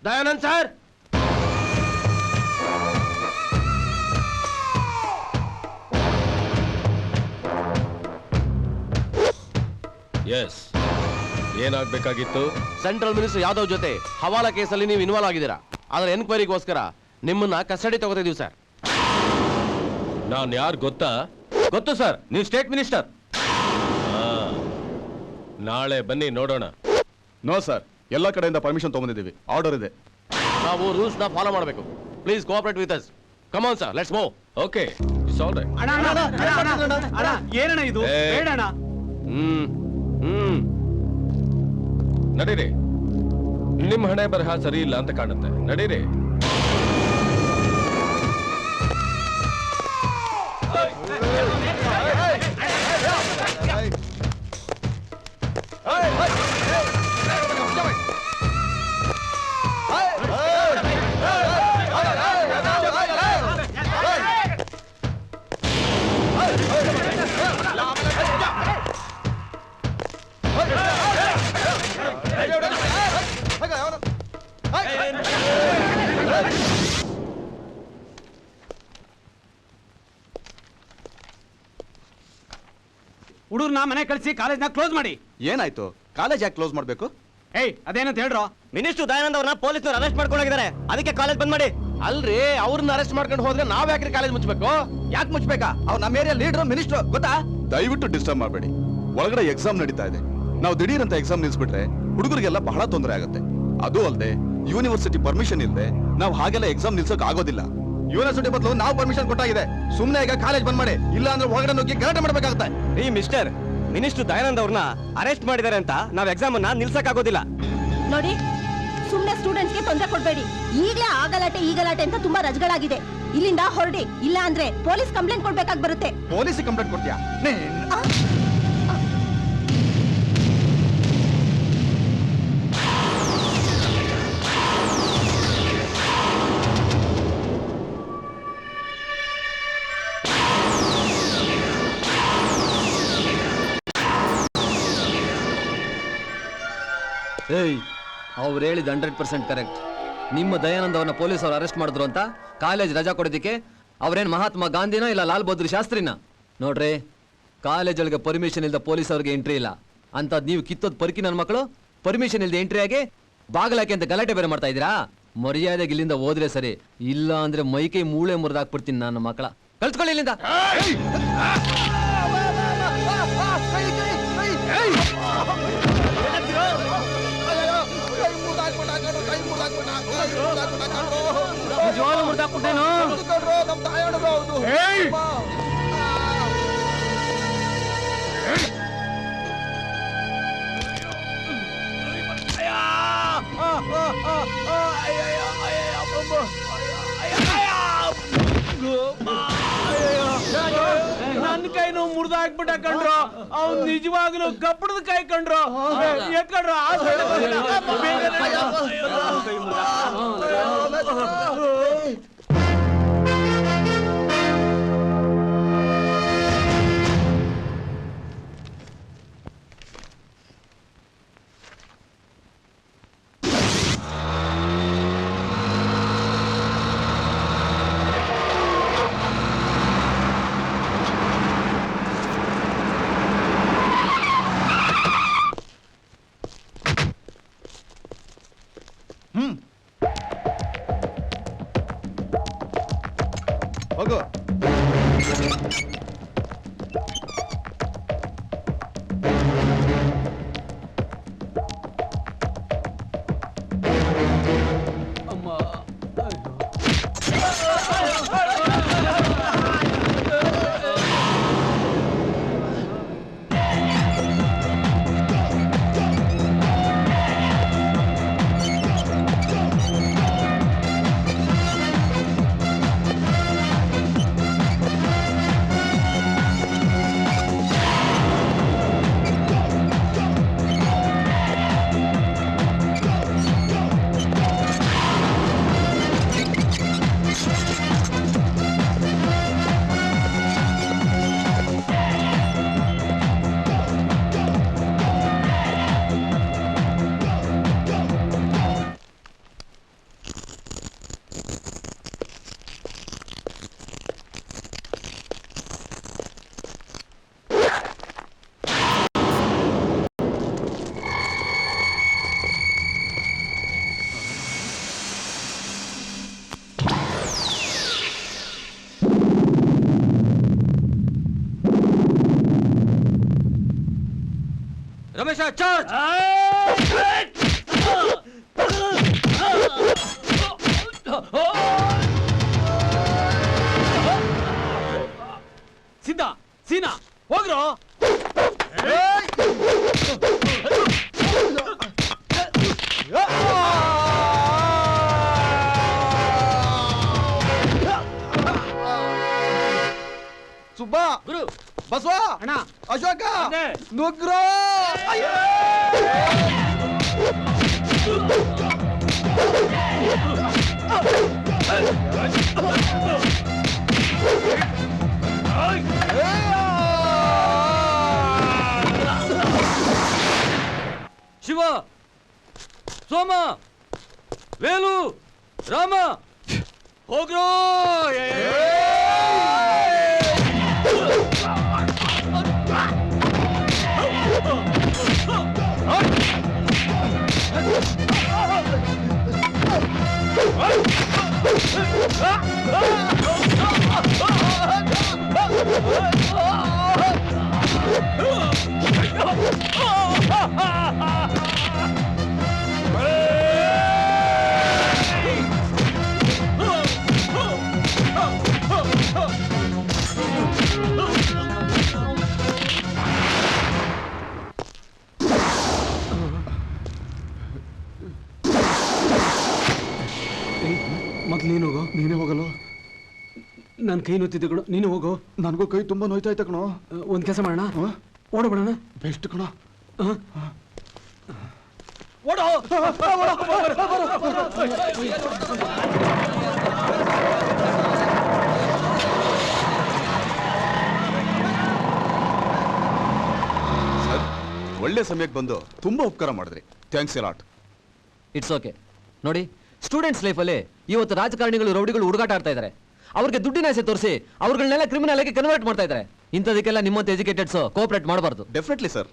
Dayanand sir, S, ಏನಾಗಬೇಕಾಗಿತ್ತು? Central minister Yadav ಜೊತೆ ಹವಾಲಾ ಕೇಸಲ್ಲಿ ನೀವು ಇನ್ವಾಲ್ವ್ ಆಗಿದ್ದೀರಾ. ಅದರ ಎನ್ಕ್ವೈರಿಗೋಸ್ಕರ ನಿಮ್ಮನ್ನ ಕಸ್ಟಡಿ ತಗೋತಿದೀವಿ ಸರ್. ನಾನು ಯಾರು ಗೊತ್ತಾ? ಗೊತ್ತು ಸರ್, ನೀವು ಸ್ಟೇಟ್ ಮಿನಿಸ್ಟರ್. ನಾಳೆ ಬನ್ನಿ ನೋಡೋಣ. ನೋ ಸರ್, ಎಲ್ಲ ಕಡೆಯಿಂದ ಪರ್ಮಿಷನ್ ತಗೊಂಡಿದ್ದೀವಿ, ಆರ್ಡರ್ ಇದೆ. ನಾವು ರೂಲ್ಸ್ ನ ಫಾಲೋ ಮಾಡಬೇಕು. Please cooperate with us. Come on sir, let's move. Okay, it's all right. ಏನಣ್ಣ ಇದು? ಬೇಡಣ್ಣ. ನಡೀರಿ. ನಿಮ್ಮ ಹಣೆ ಬರಹ ಸರಿ ಇಲ್ಲ ಅಂತ ಕಾಣುತ್ತೆ. ನಡೀರಿ. ಹುಡುಗರ್ನ ಮನೆ ಕಳಿಸಿ ಕಾಲೇಜ್ನ ಕ್ಲೋಸ್ ಮಾಡಿ. ಏನಾಯ್ತು? ಕಾಲೇಜ್ ಯಾಕೆ ಕ್ಲೋಸ್ ಮಾಡಬೇಕು? ಏಯ್, ಅದೇನಂತ ಹೇಳ್ರೋ. ಮಿನಿಸ್ಟರ್ ದಯಾನಂದ್ ಅವ್ರನ್ನ ಪೊಲೀಸ್ನವ್ರು ಅರೆಸ್ಟ್ ಮಾಡ್ಕೊಂಡೋಗಿದ್ದಾರೆ. ಅದಕ್ಕೆ ಕಾಲೇಜ್ ಬಂದ್ ಮಾಡಿ. ಅಲ್ರಿ, ಅವ್ರನ್ನ ಅರೆಸ್ಟ್ ಮಾಡ್ಕೊಂಡು ಹೋದ್ರೆ ನಾವ್ ಯಾಕ್ರಿ ಕಾಲೇಜ್ ಮುಚ್ಚಬೇಕು? ಯಾಕೆ ಮುಚ್ಚಬೇಕಾ? ಅವ್ರು ನಮ್ಮ ಏರಿಯಾ ಲೀಡರ್ ಮಿನಿಸ್ಟರ್, ಗೊತ್ತಾ? ದಯವಿಟ್ಟು ಡಿಸ್ಟರ್ಬ್ ಮಾಡಬೇಡಿ. ಒಳಗಡೆ ಎಕ್ಸಾಮ್ ನಡೀತಾ ಇದೆ. ನಾವು ದಿಢೀರ್ ಅಂತ ಎಕ್ಸಾಮ್ ನಿಲ್ಸ್ಬಿಟ್ರೆ ಹುಡುಗರಿಗೆಲ್ಲ ಬಹಳ ತೊಂದರೆ ಆಗುತ್ತೆ. ಅದು ಅಲ್ಲದೆ ಯೂನಿವರ್ಸಿಟಿ ಪರ್ಮಿಷನ್ ಇಲ್ಲದೆ ನಾವು ಹಾಗೆಲ್ಲ ಎಕ್ಸಾಮ್ ನಿಲ್ಸಕ್ ಆಗೋದಿಲ್ಲ. ಯೂನಿವರ್ಸಿಟಿ ಬದಲು ನಾವು ಪರ್ಮಿಷನ್ ಕೊಟ್ಟಾಗಿದೆ. ಸುಮ್ನೆ ಈಗ ಕಾಲೇಜ್ ಬಂದ್ ಮಾಡಿ, ಇಲ್ಲ ಅಂದ್ರೆ ಒಳಗಡೆ ನುಗ್ಗಿ ಗಲಾಟೆ ಮಾಡ್ಬೇಕಾಗುತ್ತೆ. ಈ ಮಿಸ್ಟರ್, ಮಿನಿಸ್ಟರ್ ದಯಾನಂದ್ ಅವ್ರನ್ನ ಅರೆಸ್ಟ್ ಮಾಡಿದ್ದಾರೆ ಅಂತ ನಾವ್ ಎಕ್ಸಾಮ್ ಅನ್ನ ನಿಲ್ಸಕ್ ಆಗೋದಿಲ್ಲ. ನೋಡಿ, ಸುಮ್ನೆ ಸ್ಟೂಡೆಂಟ್ಸ್ಗೆ ತೊಂದರೆ ಕೊಡ್ಬೇಡಿ. ಈಗಲೇ ಆ ಗಲಾಟೆ ಈ ಗಲಾಟೆ ಅಂತ ತುಂಬಾ ರಜಗಳಾಗಿದೆ. ಇಲ್ಲಿಂದ ಹೊರಡಿ, ಇಲ್ಲ ಅಂದ್ರೆ ಪೊಲೀಸ್ ಕಂಪ್ಲೇಂಟ್ ಕೊಡ್ಬೇಕಾಗಿ ಬರುತ್ತೆ. ಪೊಲೀಸ್ ಕಂಪ್ಲೇಂಟ್ ಕೊಡ್ತೀಯಾ? ಏಯ್, ಅವ್ರು ಹೇಳಿದ 100% ಕರೆಕ್ಟ್. ನಿಮ್ಮ ದಯಾನಂದ್ ಅವ್ರನ್ನ ಪೊಲೀಸ್ ಅವ್ರು ಅರೆಸ್ಟ್ ಮಾಡಿದ್ರು ಅಂತ ಕಾಲೇಜ್ ರಜಾ ಕೊಡೋದಕ್ಕೆ ಅವ್ರೇನ್ ಮಹಾತ್ಮ ಗಾಂಧಿನ ಇಲ್ಲ ಲಾಲ್ ಬಹದ್ದೂರ್ ಶಾಸ್ತ್ರಿನ? ನೋಡ್ರಿ, ಕಾಲೇಜ್ ಒಳಗೆ ಪರ್ಮಿಷನ್ ಇಲ್ಲದ ಪೊಲೀಸ್ ಅವ್ರಿಗೆ ಎಂಟ್ರಿ ಇಲ್ಲ. ಅಂತದ್ ನೀವು ಕಿತ್ತೋದ್ ಪರ್ಕಿ ನನ್ನ ಮಕ್ಕಳು ಪರ್ಮಿಷನ್ ಇಲ್ಲದೆ ಎಂಟ್ರಿ ಆಗಿ ಬಾಗಲಾಕೆ ಅಂತ ಗಲಾಟೆ ಬೇರೆ ಮಾಡ್ತಾ ಇದ್ದೀರಾ? ಮರ್ಯಾದೆಗೆ ಇಲ್ಲಿಂದ ಹೋದ್ರೆ ಸರಿ, ಇಲ್ಲ ಅಂದ್ರೆ ಮೈಕೈ ಮೂಳೆ ಮುರಿದಾಕ್ಬಿಡ್ತೀನಿ ನನ್ನ ಮಕ್ಕಳ. ಕಳ್ಸ್ಕೊಳ್ಳಿ ಇಲ್ಲಿಂದ. ನಿಜವಾಗ್ಲೂ ಮುರ್ದಾಕ್ಬಿಟ್ಟೇನು? ನನ್ ಕೈನು ಮುರಿದಾಕ್ಬಿಟ್ಟ ಕಣ್ರು. ಅವ್ನು ನಿಜವಾಗ್ಲೂ ಕಬ್ಬಣದ ಕೈ ಕಣ್ರು. ಯಾಕಂಡ್ರು ಹೋಗು. ರಮೇಶ ಚಾರ್ಜ್. ಸಿದ್ಧ ಸೀನಾ ಹೋಗ್ರು. ಸುಬ್ಬ, ಗುರು ಬಸವ, ಅಣ್ಣ, ಅಶೋಕ, ಅದೇ. ನುಗ್ರೋ. ಶಿವ, ಸೋಮ, ವೇಲು, ರಾಮ, ಹೋಗ್ರೋ. ಮೊದ್ಲು ನೀನು ಹೋಗೋ. ನೀನೇ ಹೋಗಲ್ಲ. ನನ್ನ ಕೈ ನೋಯ್ತಿದ್ದೆ ಕಣೋ, ನೀನು ಹೋಗೋ. ನನಗೂ ಕೈ ತುಂಬಾ ನೋಯ್ತಾ ಐತೆ ಕಣೋ. ಒಂದ್ ಕೆಲಸ ಮಾಡೋಣ, ಓಡೋಣ. ಬೆಸ್ಟ್ ಕಣೋ. ಓಡೋ. ಸರ್, ಒಳ್ಳೆ ಸಮಯಕ್ಕೆ ಬಂದು ತುಂಬಾ ಉಪಕಾರ ಮಾಡಿದ್ರಿ. Thanks A lot. It's okay. ನೋಡಿ, ಸ್ಟೂಡೆಂಟ್ಸ್ ಲೈಫಲ್ಲಿ ಇವತ್ತು ರಾಜಕಾರಣಿಗಳು ರೌಡಿಗಳು ಹುಡುಗಾಟ ಆಡ್ತಾ ಇದ್ದಾರೆ. ಅವ್ರಿಗೆ ದುಡ್ಡಿನ ಆಸೆ ತೋರಿಸಿ ಅವ್ರಗಳನ್ನೆಲ್ಲ ಕ್ರಿಮಿನಲ್ ಆಗಿ ಕನ್ವರ್ಟ್ ಮಾಡ್ತಾ ಇದ್ದಾರೆ. ಇಂಥದಕ್ಕೆಲ್ಲ ನಿಮ್ಮಂತ ಎಜುಕೇಟೆಡ್ಸ್ ಕೋಆಪರೇಟ್ ಮಾಡಬಾರ್ದು. Definitely sir.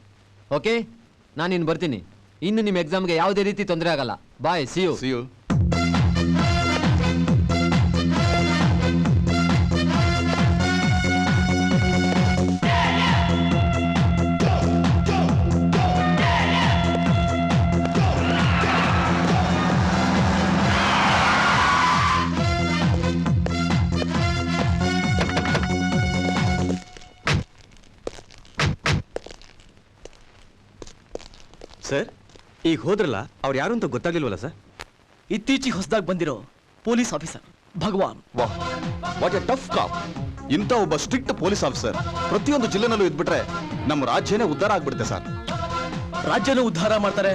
ಓಕೆ ನಾನು ಇನ್ನು ಬರ್ತೀನಿ. ಇನ್ನು ನಿಮ್ಮ ಎಕ್ಸಾಮ್ಗೆ ಯಾವುದೇ ರೀತಿ ತೊಂದರೆ ಆಗಲ್ಲ. Bye, see you. See you. Sir, ಈಗ ಹೋದ್ರಲ್ಲ ಅವ್ರು ಯಾರು ಅಂತ ಗೊತ್ತಾಗ್ಲಿಲ್ವಲ್ಲ ಸರ್? ಇತ್ತೀಚೆಗೆ ಹೊಸದಾಗಿ ಬಂದಿರೋ ಪೊಲೀಸ್ ಆಫೀಸರ್ ಭಗವಾನ್. ವಾಹ್, ವಾಟ್ ಎ ಟಫ್ ಕಾಪ್. ಇಂಥ ಒಬ್ಬ ಸ್ಟ್ರಿಕ್ಟ್ ಪೊಲೀಸ್ ಆಫೀಸರ್ ಪ್ರತಿಯೊಂದು ಜಿಲ್ಲೆನಲ್ಲೂ ಇದ್ಬಿಟ್ರೆ ನಮ್ಮ ರಾಜ್ಯನೇ ಉದ್ಧಾರ ಆಗ್ಬಿಡುತ್ತೆ ಸರ್. ರಾಜ್ಯನೂ ಉದ್ಧಾರ ಮಾಡ್ತಾರೆ,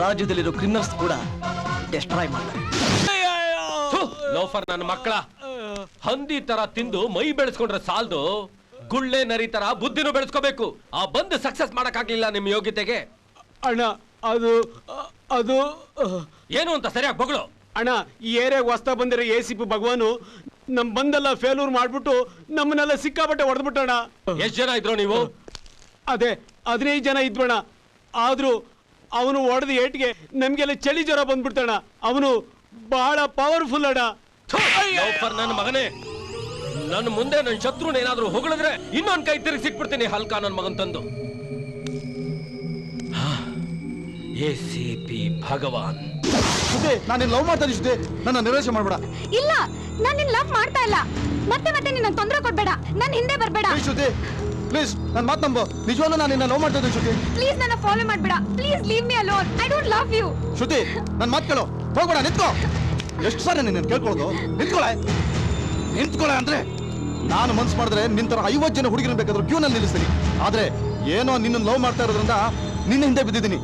ರಾಜ್ಯದಲ್ಲಿರೋ ಕ್ರಿಮಿನಲ್ಸ್ ಕೂಡ ಡೆಸ್ಟ್ರಾಯ್ ಮಾಡ್ತಾರೆ. ಲೋಫರ್ ನನ್ನ ಮಕ್ಕಳ, ಹಂದಿ ತರ ತಿಂದು ಮೈ ಬೆಳೆಸ್ಕೊಂಡ್ರೆ ಸಾಲ್ದು, ಗುಳ್ಳೆ ನರಿ ತರ ಬುದ್ಧಿನೂ ಬೆಳೆಸ್ಕೋಬೇಕು. ಆ ಬಂದು ಸಕ್ಸಸ್ ಮಾಡಕ್ಕಾಗ್ಲಿಲ್ಲ ನಿಮ್ಮ ಯೋಗ್ಯತೆಗೆ. ಅಣ್ಣ ಅದು ಅದು ಏನು ಅಂತ ಸರಿಯಾಗಿ ಬಗಳು. ಅಣ್ಣ, ಈ ಏರಿಯಾಗ ಹೊಸ್ತಾ ಬಂದಿರೋ ACP ಭಗವಾನು ನಮ್ ಬಂದೆಲ್ಲ ಫೇಲ್ಯೂರ್ ಮಾಡ್ಬಿಟ್ಟು ನಮ್ಮನ್ನೆಲ್ಲ ಸಿಕ್ಕಾಪಟ್ಟೆ ಹೊಡೆದ್ಬಿಟ್ಟಣ. ಎಷ್ಟ್ ಜನ ಇದ್ರು ನೀವು? ಅದೇ 15 ಜನ ಇದ್ವಣ. ಆದ್ರೂ ಅವನು ಹೊಡೆದ ಏಟ್ಗೆ ನಮ್ಗೆಲ್ಲ ಚಳಿ ಜ್ವರ ಬಂದ್ಬಿಡ್ತಣ. ಅವನು ಬಹಳ ಪವರ್ಫುಲ್ ಅಣ್ಣ. ಲೋಫರ್ ನನ್ನ ಮಗನೇ, ನನ್ನ ಮುಂದೆ ನನ್ನ ಶತ್ರುನೇನಾದ್ರೂ ಹೊಗಳಿದ್ರೆ ಇನ್ನೊಂದ್ ಕೈ ತಿರುಗಿ ಸಿಕ್ಬಿಡ್ತೀನಿ ಹಲ್ಕ ನನ್ನ ಮಗನ್ ತಂದು. ACP ಭಗವಾನ್. ಶ್ರುತಿ, ನಾನು ಲವ್ ಮಾಡ್ತಾ ಇದ್ದೀನಿ ಶ್ರುತಿ, ನನ್ನ ನಿರಾಶೆ ಮಾಡ್ಬೇಡ. ಇಲ್ಲ, ನಾನು ನಿನ್ನ ಲವ್ ಮಾಡ್ತಾ ಇಲ್ಲ. ಮತ್ತೆ ಮತ್ತೆ ನಿನ್ನ ತೊಂದರೆ ಕೊಡ್ಬೇಡ, ನನ್ನ ಹಿಂದೆ ಬರ್ಬೇಡ. ಪ್ಲೀಸ್ ಶ್ರುತಿ, ಪ್ಲೀಸ್ ನನ್ನ ಮಾತು ನಂಬು. ನಿಜವಾಗ್ಲೂ ನಾನು ನಿನ್ನ ಲವ್ ಮಾಡ್ತಾ ಇದ್ದೀನಿ ಶ್ರುತಿ. ಪ್ಲೀಸ್ ನನ್ನ ಫಾಲೋ ಮಾಡ್ಬೇಡ. Please leave me alone. I don't love you. Shruti, ನನ್ನ ಮಾತು ಕೇಳು, ಹೋಗ್ಬೇಡ, ನಿಂತ್ಕೋ. ಎಷ್ಟು ಸಾರಿ ನಿನ್ನ ಕೇಳ್ಕೊಳ್ಳೋದು? ನಿಂತ್ಕೊಳ್ಳೆ ಅಂದ್ರೆ ನಾನು ಮನ್ಸು ಮಾಡಿದ್ರೆ ನಿನ್ ತರ 50 ಜನ ಹುಡುಗಿನ ಬೇಕಾದ್ರೂ ಕ್ಯೂನಲ್ಲಿ ನಿಲ್ಲಿಸ್ತೀನಿ. ಆದ್ರೆ ಏನೋ ನಿನ್ನ ಲವ್ ಮಾಡ್ತಾ ಇರೋದ್ರಿಂದ ನಿನ್ನ ಹಿಂದೆ ಬಿದ್ದಿದ್ದೀನಿ.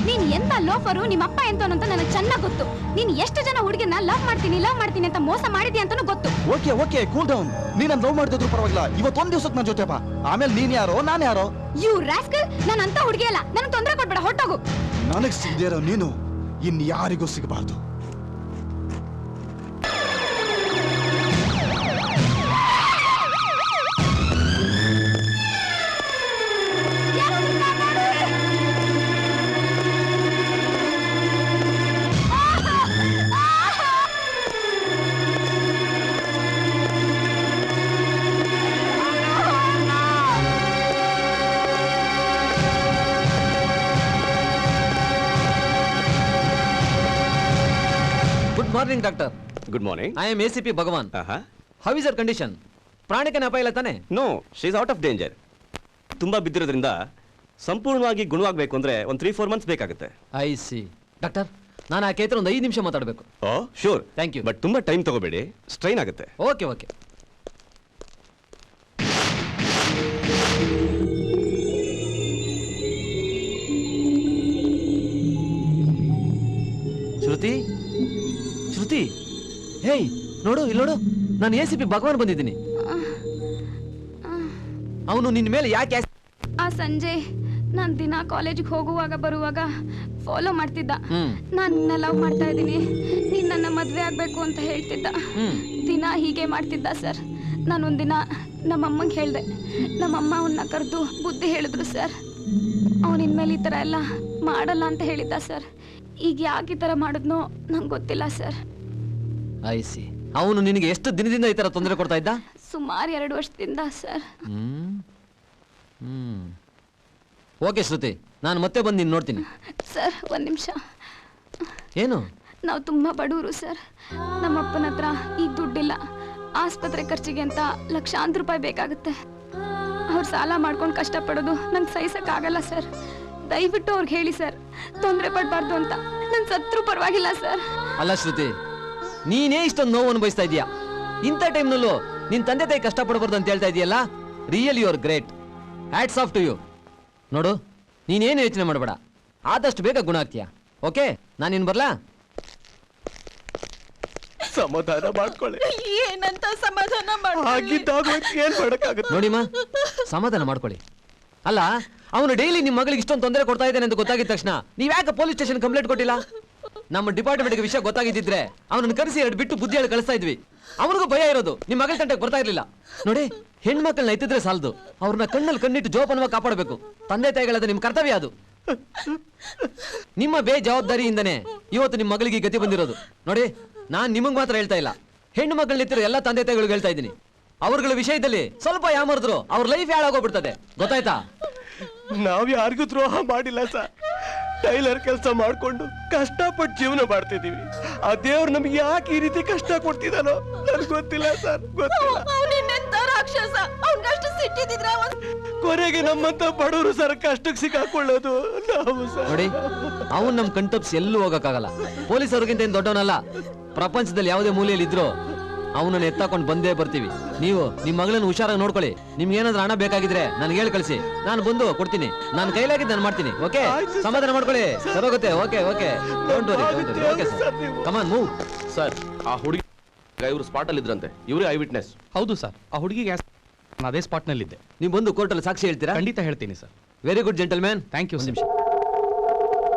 ನೀನ್ ಎಂತ ಲೋಫರು, ನಿಮ್ಮ ಅಪ್ಪ ಎಂತನು ಅಂತ ನನಗೆ ಚೆನ್ನಾಗಿ ಗೊತ್ತು. ನೀನ್ ಎಷ್ಟು ಜನ ಹುಡುಗಿನ ಲವ್ ಮಾಡ್ತೀನಿ ಅಂತ ಮೋಸ ಮಾಡಿದ್ಯಾ ಅಂತಾನೂ ಗೊತ್ತು. Okay okay, cool down. ನೀನ್ ಲವ್ ಮಾಡ್ತಿದ್ರು ಪರವಾಗಿಲ್ಲ, ಇವತ್ತೊಂದ್ ದಿವಸಕ್ಕೆ ನನ್ನ ಜೊತೆ ಬಾ. ಆಮೇಲೆ ನೀನ್ ಯಾರೋ ನಾನು ಯಾರೋ. ಯು ರಾಸ್ಕಲ್, ನಾನು ಅಂತ ಹುಡುಗಿ ಅಲ್ಲ. ನನಗೆ ತೊಂದರೆ ಕೊಡ್ಬೇಡ, ಹೊರಟೋಗು. ನನಗ್ ಸಿಗದೇ ಇರೋ ನೀನು ಇನ್ಯಾರಿಗೂ ಸಿಗಬಾರ್ದು. Good morning doctor. Good morning. I am ACP Bhagwan. How is your condition? ಪ್ರಾಣಿಕನ ಅಪಾಯ ಇಲ್ಲ ತಾನೆ? No, she is out of danger. ತುಂಬಾ ಬಿದ್ದಿರೋದ್ರಿಂದ ಸಂಪೂರ್ಣವಾಗಿ ಗುಣವಾಗಬೇಕು ಅಂದ್ರೆ ಒಂದು 3-4 ಮಂತ್ಸ್ ಬೇಕಾಗುತ್ತೆ. I C. ಡಾಕ್ಟರ್, ನಾನು ಆ ಕೇತ್ರ ಒಂದು 5 ನಿಮಿಷ ಮಾತಾಡಬೇಕು. Oh sure, Thank you. But ತುಂಬಾ ಟೈಮ್ ತಗೋಬೇಡಿ, ಸ್ಟ್ರೈನ್ ಆಗುತ್ತೆ. Okay okay. Shruti, Shruti, hey ನೋಡು, ಇಲ್ಲಿ ನೋಡು, ನಾನು ACP ಭಗವಾನ್ ಬಂದಿದ್ದೀನಿ. ಅವನು ನಿನ್ನ ಮೇಲೆ ಯಾಕೆ ಆ ಸಂಜೆ ನಾನು ದಿನ ಕಾಲೇಜಿಗೆ ಹೋಗುವಾಗ ಬರುವಾಗ ಫಾಲೋ ಮಾಡ್ತಿದ್ದ. ನಾನು ನಿನ್ನ ಲವ್ ಮಾಡ್ತಾ ಇದ್ದೀನಿ, ನೀನು ನನ್ನ ಮದುವೆ ಆಗಬೇಕು ಅಂತ ಹೇಳ್ತಿದ್ದ. ದಿನ ಹೀಗೆ ಮಾಡ್ತಿದ್ದ ಸರ್. ನಾನೊಂದಿನ ನಮ್ಮಮ್ಮಂಗೆ ಹೇಳಿದೆ. ನಮ್ಮಮ್ಮ ಅವನ್ನ ಕರೆದು ಬುದ್ಧಿ ಹೇಳಿದ್ರು ಸರ್. ಅವನಿನ್ಮೇಲೆ ಈ ಥರ ಎಲ್ಲ ಮಾಡಲ್ಲ ಅಂತ ಹೇಳಿದ್ದ ಸರ್. ಈಗ ಯಾಕೆ ಈ ಥರ ಮಾಡಿದ್ನೋ ನಂಗೆ ಗೊತ್ತಿಲ್ಲ ಸರ್. I C. ಅವನು ನಿನಗೆ ಎಷ್ಟು ದಿನದಿಂದ ಈ ತರ ತೊಂದರೆ ಕೊಡ್ತಾ ಇದ್ದ? ಸುಮಾರು 2 ವರ್ಷದಿಂದ ಸರ್. ಓಕೆ ಶ್ರುತಿ, ನಾನು ಮತ್ತೆ ಬಂದು ನೀನು ನೋಡ್ತೀನಿ. ಸರ್ ಒಂದು ನಿಮಿಷ. ಏನು? ನಾವು ತುಂಬ ಬಡವರು ಸರ್. ನಮ್ಮಪ್ಪನ ಹತ್ರ ಈಗ ದುಡ್ಡಿಲ್ಲ. ಆಸ್ಪತ್ರೆ ಖರ್ಚಿಗೆ ಅಂತ ಲಕ್ಷಾಂತರ ರೂಪಾಯಿ ಬೇಕಾಗುತ್ತೆ. ಅವ್ರು ಸಾಲ ಮಾಡ್ಕೊಂಡು ಕಷ್ಟಪಡೋದು ನಂಗೆ ಸಹಿಸಕ್ಕಾಗಲ್ಲ ಸರ್. ದಯವಿಟ್ಟು ಅವ್ರಿಗೆ ಹೇಳಿ ಸರ್, ತೊಂದರೆ ಪಡಬಾರ್ದು ಅಂತ. ನಾನು ಸತ್ರು ಪರವಾಗಿಲ್ಲ ಸರ್. ಅಲ್ಲ ಶ್ರುತಿ, ನೀನೇ ಇಷ್ಟೊಂದು ನೋವು ಅನುಭವಿಸ್ತಾ ಇದೀಯಾ. ಇಂಥ ಟೈಮ್ನಲ್ಲೂ ನಿನ್ ತಂದೆ ತಾಯಿ ಕಷ್ಟಪಡಬಾರ್ದು ಅಂತ ಹೇಳ್ತಾ ಇದೆಯಲ್ಲ. Really you are great. Hats off to you. ನೋಡು, ನೀನೇನು ಯೋಚನೆ ಮಾಡಬೇಡ, ಆದಷ್ಟು ಬೇಗ ಗುಣ ಆಗ್ತೀಯಾ. ಓಕೆ, ನಾನಿನ್ ಬರ್ಲಾ? ಸಮಾಧಾನ ಮಾಡ್ಕೊಳ್ಳಿ. ಏನಂತ ಸಮಾಧಾನ ಏನ್ ಮಾಡಕ್ಕಾಗುತ್ತೆ? ನೋಡಿಮ್ಮ, ಸಮಾಧಾನ ಮಾಡ್ಕೊಳ್ಳಿ. ಅಲ್ಲ, ಅವನು ಡೈಲಿ ನಿಮ್ಮ ಮಗಳಿಗೆ ಇಷ್ಟೊಂದು ತೊಂದರೆ ಕೊಡ್ತಾ ಇದ್ದಾನೆ ಅಂತ ಗೊತ್ತಾಗಿದ ತಕ್ಷಣ ನೀವ್ ಯಾಕೆ ಪೊಲೀಸ್ ಸ್ಟೇಷನ್ ಕಂಪ್ಲೇಂಟ್ ಕೊಟ್ಟಿಲ್ಲ? ನಮ್ಮ ಡಿಪಾರ್ಟ್ಮೆಂಟ್ಗೆ ವಿಷಯ ಗೊತ್ತಾಗಿದ್ದಿದ್ರೆ ಅವನನ್ನು ಕರೆಸಿ 2 ಬಿಟ್ಟು ಬುದ್ಧಿ ಹೇಳಿ ಕಳಿಸ್ತಾ ಇದ್ವಿ. ಅವನಿಗೂ ಭಯ ಇರೋದು, ನಿಮ್ಮ ಮಗಳ ತಂಟೆಗೆ ಬರ್ತಾ ಇರ್ಲಿಲ್ಲ. ನೋಡಿ, ಹೆಣ್ಮಕ್ಳನ್ನ ಎತ್ತಿದ್ರೆ ಸಾಲದು, ಅವ್ರನ್ನ ಕಣ್ಣಲ್ಲಿ ಕಣ್ಣಿಟ್ಟು ಜೋಪಾನವಾಗಿ ಕಾಪಾಡಬೇಕು. ತಂದೆ ತಾಯಿಗಳದ ನಿಮ್ ಕರ್ತವ್ಯ ಅದು. ನಿಮ್ಮ ಬೇಜವಾಬ್ದಾರಿಯಿಂದನೇ ಇವತ್ತು ನಿಮ್ಮ ಮಗಳಿಗೆ ಈ ಗತಿ ಬಂದಿರೋದು. ನೋಡಿ, ನಾನ್ ನಿಮಗ್ ಮಾತ್ರ ಹೇಳ್ತಾ ಇಲ್ಲ, ಹೆಣ್ಣು ಮಕ್ಕಳನ್ನ ಎತ್ತಿರೋ ಎಲ್ಲ ತಂದೆ ತಾಯಿಗಳಿಗೆ ಹೇಳ್ತಾ ಇದ್ದೀನಿ. ಅವ್ರಗಳ ವಿಷಯದಲ್ಲಿ ಸ್ವಲ್ಪ ಯಾಮರ್ದ್ರು ಅವ್ರ ಲೈಫ್ ಹಾಳಾಗೋಗ್ಬಿಡ್ತದೆ, ಗೊತ್ತಾಯ್ತಾ? ನಾವ್ ಯಾರಿಗೂ ದ್ರೋಹ ಮಾಡಿಲ್ಲ ಸರ್. ಟೈಲರ್ ಕೆಲಸ ಮಾಡ್ಕೊಂಡು ಕಷ್ಟಪಟ್ಟು ಜೀವನ ಮಾಡ್ತಿದೀವಿ. ಆ ದೇವ್ರು ನಮ್ಗೆ ಯಾಕೆ ಈ ರೀತಿ ಕಷ್ಟ ಕೊಡ್ತಿದಾನೋ ನನ್ಗೆ ಗೊತ್ತಿಲ್ಲ ಸರ್, ಗೊತ್ತಿಲ್ಲ. ಅವನಿನ್ನೆಂತ ರಾಕ್ಷಸ, ಅವನ್ಗಷ್ಟು ಸಿಟ್ಟಿದ್ರೆ ಕೊನೆಗೆ ನಮ್ಮಂತ ಬಡವರು ಸರ್ ಕಷ್ಟಕ್ಕೆ ಸಿಕ್ಕಾಕೊಳ್ಳೋದು ನಾವು ಸರ್. ನೋಡಿ, ಅವನ್ ನಮ್ ಕಣ್ತಪ್ಸಿ ಎಲ್ಲೂ ಹೋಗಕ್ಕಾಗಲ್ಲ. ಪೊಲೀಸ್ ಅವ್ರಿಗಿಂತ ಏನ್ ದೊಡ್ಡವನಲ್ಲ. ಪ್ರಪಂಚದಲ್ಲಿ ಯಾವುದೇ ಮೂಲೆಯಲ್ಲಿ ಇದ್ರು ಅವನನ್ನ ಎತ್ತಾಕೊಂಡು ಬಂದೇ ಬರ್ತೀವಿ. ನೀವು ನಿಮ್ ಮಗಳನ್ನ ಹುಷಾರಾಗಿ ನೋಡ್ಕೊಳ್ಳಿ. ನಿಮ್ಗೆ ಏನಾದ್ರೂ ಹಣ ಬೇಕಾಗಿದ್ರೆ ನನ್ಗೆ ಹೇಳಿ ಕಳಿಸಿ, ನಾನು ಬಂದು ಕೊಡ್ತೀನಿ. ನಾನು ಕೈಲಾಗಿದ್ದು ನಾನು ಮಾಡ್ತೀನಿ. ಓಕೆ, ಸಮಾಧಾನ ಮಾಡ್ಕೊಳ್ಳಿ, ಸರ್ ಹೋಗುತ್ತೆ. Okay okay, don't worry, don't worry. Okay sir, come on move. Sir, ಆ ಹುಡುಗಿ ಇವರು ಸ್ಪಾಟ್ ಅಲ್ಲಿ ಇದ್ರಂತೆ, ಇವರೇ ಐ ವಿಟ್ನೆಸ್. ಹೌದು ಸರ್, ಆ ಹುಡುಗಿಗೆ ಅದೇ ಸ್ಪಾಟ್ ನಲ್ಲಿದ್ದೆ. ನೀವು ಬಂದು ಕೋರ್ಟಲ್ಲಿ ಸಾಕ್ಷಿ ಹೇಳ್ತೀರಾ? ಖಂಡಿತ ಹೇಳ್ತೀನಿ sir. Very good gentleman, thank you. ನಿಮಿಷ.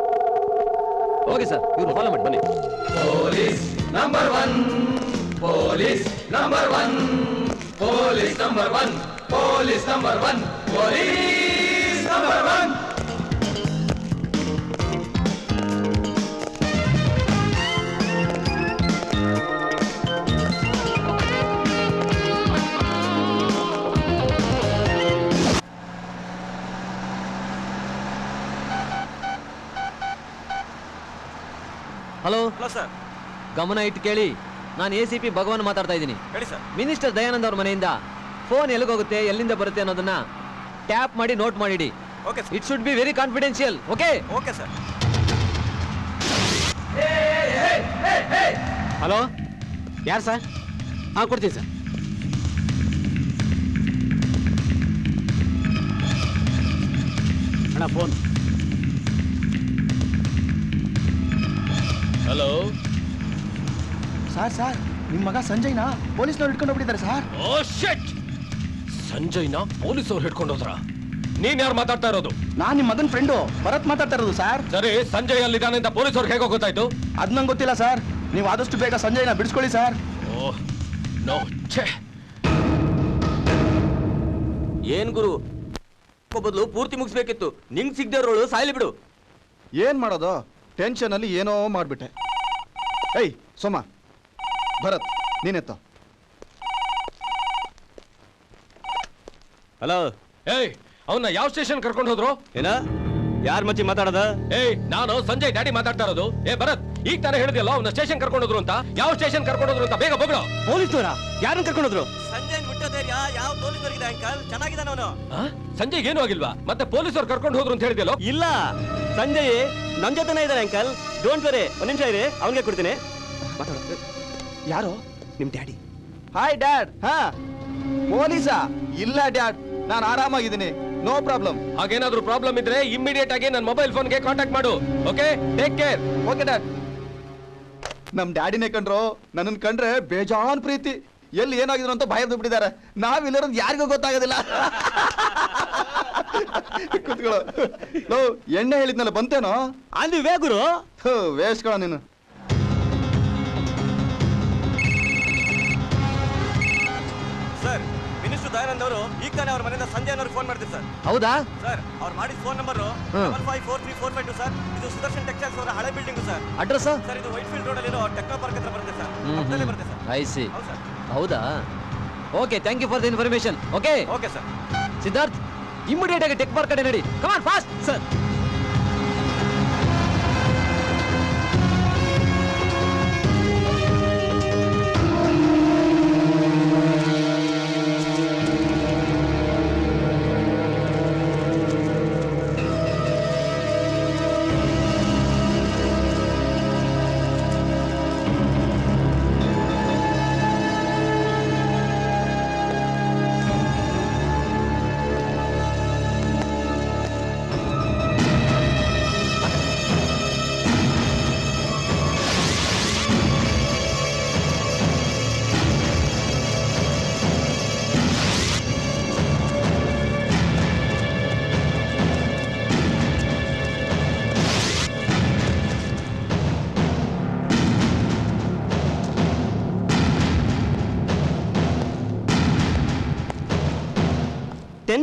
ಓಕೆ ಸರ್, ಇವ್ರು ಫಾಲೋ ಮಾಡಿ ಬನ್ನಿ. Police number 1, police number 1, police number 1, police number 1, police number 1. Hello sir, ಗಮನ ಇಟ್ಟು ಕೇಳಿ. ನಾನು ACP ಭಗವಾನ್ ಮಾತಾಡ್ತಾ ಇದ್ದೀನಿ. ಹೇಳಿ ಸರ್. ಮಿನಿಸ್ಟರ್ ದಯಾನಂದ್ ಅವ್ರ ಮನೆಯಿಂದ ಫೋನ್ ಎಲ್ಲಿಗೋಗುತ್ತೆ, ಎಲ್ಲಿಂದ ಬರುತ್ತೆ ಅನ್ನೋದನ್ನ ಟ್ಯಾಪ್ ಮಾಡಿ ನೋಟ್ ಮಾಡಿಡಿ. Okay it should be very confidential. Okay okay sir. Hello, ಯಾರು ಸರ್? ಹಾಂ, ಕೊಡ್ತೀನಿ ಸರ್. ಅಣ್ಣ ಫೋನ್. ಹಲೋ ಸರ್, ನಿಮ್ ಮಗ ಸಂಜಯ್ನ ಪೊಲೀಸ್ನವ್ರು ಹಿಡ್ಕೊಂಡು ಹೋಗ್ಬಿಟ್ಟಿದ್ದಾರೆ ಸರ್. ಓ ಶಿಟ್! ಸಂಜಯ್ನ ಪೊಲೀಸ್ ಅವ್ರು ಹಿಡ್ಕೊಂಡು ಹೋದ್ರ? ನೀನ್ ಯಾರು ಮಾತಾಡ್ತಾ ಇರೋದು? ನಾನ್ ನಿಮ್ ಮಗನ್ ಫ್ರೆಂಡು ಭರತ್ ಮಾತಾಡ್ತಾ ಇರೋದು ಸರ್. ಸರಿ, ಸಂಜಯ್ ಅಲ್ಲಿದ್ದಾನೆ ಅಂತ ಪೊಲೀಸ್ ಅವ್ರಿಗೆ ಹೇಗೋ ಗೊತ್ತಾಯ್ತು? ಅದ್ ನಂಗೆ ಗೊತ್ತಿಲ್ಲ ಸರ್. ನೀವು ಆದಷ್ಟು ಬೇಗ ಸಂಜಯ್ನ ಬಿಡಿಸ್ಕೊಳ್ಳಿ ಸರ್. ಓಹ್ ನೋ, ಛೇ. ಏನ್ ಗುರು, ಬದಲು ಪೂರ್ತಿ ಮುಗಿಸ್ಬೇಕಿತ್ತು. ನಿಂಗ್ ಸಿಗ್ದೇವ್ರಳು ಸಾಯ್ಲಿ ಬಿಡು. ಏನ್ ಮಾಡೋದು, ಟೆನ್ಷನ್ ಅಲ್ಲಿ ಏನೋ ಮಾಡ್ಬಿಟ್ಟೆ. ಏಯ್ ಸೋಮ, ಭರತ್ ನೀನೆತ್ತ. ಹಲೋ. ಏಯ್, ಅವನ್ನ ಯಾವ ಸ್ಟೇಷನ್ ಕರ್ಕೊಂಡು ಹೋದ್ರು? ಏನ ಯಾರ್ ಮಚ್ಚಿ ಮಾತಾಡದ? ಏಯ್, ನಾನು ಸಂಜಯ್ ಡ್ಯಾಡಿ ಮಾತಾಡ್ತಾ ಇರೋದು. ಏ ಭರತ್, ಈಗ ತಾನೇ ಹೇಳಿದ್ಯಲ್ಲ ಅವನ್ನ ಸ್ಟೇಷನ್ ಕರ್ಕೊಂಡು ಹೋದ್ರು ಅಂತ. ಯಾವ ಸ್ಟೇಷನ್ ಕರ್ಕೊಂಡು ಹೋದ್ರು ಅಂತ ಬೇಗ ಬಗಳು. ಪೊಲೀಸ್ನವರ ಯಾರನ್ನ ಕರ್ಕೊಂಡೋದ್ರು? ಸಂಜಯ್ ಮುಟ್ಟೋದೇರಿಯಾ ಯಾವ ಪೊಲೀಸರಿಗೆ ಅಂಕಲ್ ಚೆನ್ನಾಗಿದ್ದಾನ ಅವನು. ಸಂಜಯ್ ಏನು ಆಗಿಲ್ವಾ? ಮತ್ತೆ ಪೊಲೀಸ್ ಅವ್ರು ಕರ್ಕೊಂಡು ಹೋದ್ರು ಅಂತ ಹೇಳಿದ್ಯಲ್ಲ? ಇಲ್ಲ, ಸಂಜಯ್ ನನ್ ಜೊತೆನೇ ಇದ್ದಾನೆ ಅಂಕಲ್. ಡೋಂಟ್ ವೆರಿ, ಒಂದ್ ನಿಮಿಷ ಇರಿ, ಅವನಿಗೆ ಕೊಡ್ತೀನಿ. ಮಾತಾಡೋ. ಯಾರು? ನಿಮ್ ಡ್ಯಾಡಿ. Hi dad. ಹಾ, ಪೊಲೀಸಾ? ಇಲ್ಲ ಡ್ಯಾಡ್, ನಾನು ಆರಾಮಾಗಿದ್ದೀನಿ, ನೋ ಪ್ರಾಬ್ಲಮ್. ಹಾಗೇನಾದ್ರೂ ಪ್ರಾಬ್ಲಮ್ ಇದ್ರೆ ಇಮಿಡಿಯೇಟ್ ಆಗಿ ನನ್ನ ಮೊಬೈಲ್ ಫೋನ್ಗೆ ಕಾಂಟ್ಯಾಕ್ಟ್ ಮಾಡು. Okay, take care. Okay dad. ನಮ್ ಡ್ಯಾಡಿನೇ ಕಂಡ್ರು, ನನ್ನನ್ ಕಂಡ್ರೆ ಬೇಜಾನ್ ಪ್ರೀತಿ. ಎಲ್ಲಿ ಏನಾಗಿದ್ರು ಅಂತ ಭಯ ಬಿಟ್ಟಿದ್ದಾರೆ. ನಾವಿಲ್ಲಿರೋದು ಯಾರಿಗೂ ಗೊತ್ತಾಗೋದಿಲ್ಲ. ಕುತ್ಕೊಳ್ಳೋ. ಲೋ, ಎಣ್ಣೆ ಹೇಳಿದ್ನಲ್ಲ, ಬಂತೇನೋ? ಅಂದು ವೇ ಗುರು. ವೇಸ್ಟ್ ಕಣ ನೀನು. ಸರ್, ಮಿನಿಸ್ಟರ್ ದಯಾನಂದ್ ಅವರು ಈಗ ತಾನೇ ಅವ್ರ ಮನೆಯಿಂದ ಸಂಜಯ್ ಅವ್ರಿಗೆ ಫೋನ್ ಮಾಡ್ತೀವಿ ಸರ್. ಹೌದಾ? ಸರ್, ಅವ್ರು ಮಾಡಿದ ಫೋನ್ ನಂಬರ್ 554345 ಸರ್. ಇದು ಸುದರ್ಶನ್ ಟೆಕ್ಸ್ಟೈಲ್ಸ್ ಅವರ ಹಳೆ ಬಿಲ್ಡಿಂಗ್ ಸರ್. ಅಡ್ರೆಸ್? ಸರ್, ಇದು ವೈಟ್ ಫೀಲ್ಡ್ ರೋಡ್ ಅಲ್ಲಿ ಟೆಕ್ನೋ ಪಾರ್ಕ್ ಹತ್ರ ಬರುತ್ತೆ ಸರ್. ಪಕ್ಕದಲ್ಲೇ ಬರುತ್ತೆ ಸರ್. I see. ಹೌದು ಸರ್. ಹೌದಾ? Okay, thank you for the information. Okay okay sir. Siddharth, immediate ಆಗಿ ಟೆಕ್ ಪಾರ್ಕ್ ಕಡೆ ನಡಿ. Come on fast. ಸರ್,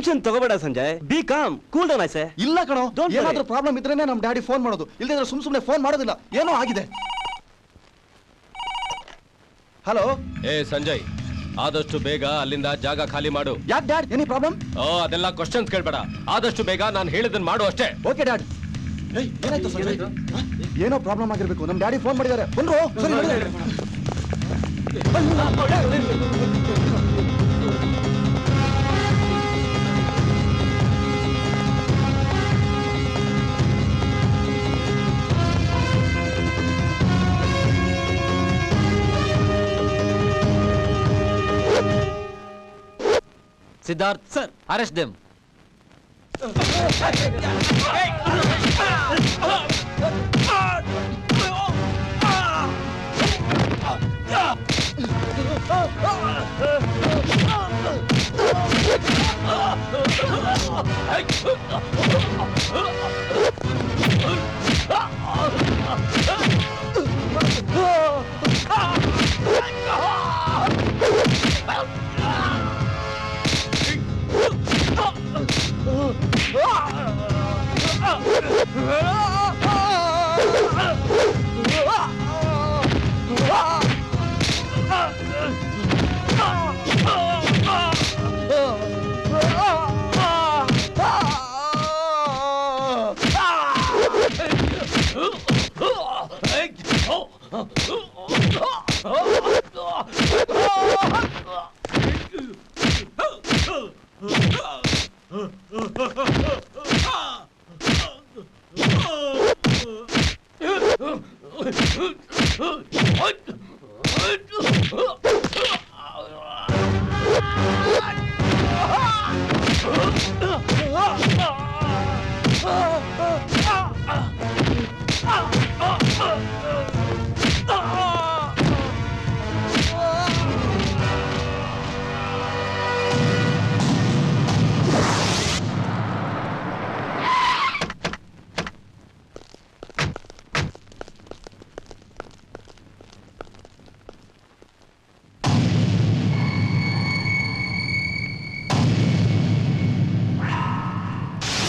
ಟೆನ್ಷನ್ ತಗೋಬೇಡ Sanjay, be calm, cool down ಆಯ್ಸೆ. ಇಲ್ಲ ಕಣೋ, Don't worry. ಏನಾದ್ರೂ ಪ್ರಾಬ್ಲಮ್ ಇದ್ರೇನೆ ನಮ್ ಡ್ಯಾಡಿ ಫೋನ್ ಮಾಡೋದು, ಇಲ್ಲದಿದ್ರೆ ಸುಮ್ನೆ ಫೋನ್ ಮಾಡೋದಿಲ್ಲ. ಏನೋ ಆಗಿದೆ. ಹಲೋ. ಏ ಸಂಜಯ್, ಆದಷ್ಟು ಬೇಗ ಅಲ್ಲಿಂದ ಜಾಗ ಖಾಲಿ ಮಾಡು. ಯಾಕೆ ಡ್ಯಾಡ್, ಏನಿ ಪ್ರಾಬ್ಲಮ್? ಅದೆಲ್ಲ ಕ್ವಶನ್ಸ್ ಕೇಳ್ಬೇಡ. ಆದಷ್ಟು ಬೇಗ ನಾನು ಹೇಳಿದನ್ ಮಾಡು ಅಷ್ಟೇ. Okay dad. ಏನಾಯ್ತು ಸಂಜಯ್? ಏನೋ ಪ್ರಾಬ್ಲಮ್ ಆಗಿರ್ಬೇಕು, ನಮ್ ಡ್ಯಾಡಿ ಫೋನ್ ಮಾಡಿದ್ದಾರೆ. ಬಂದ್ರು ಸರಿ ನಡಿ. Siddharth sir, arrest them.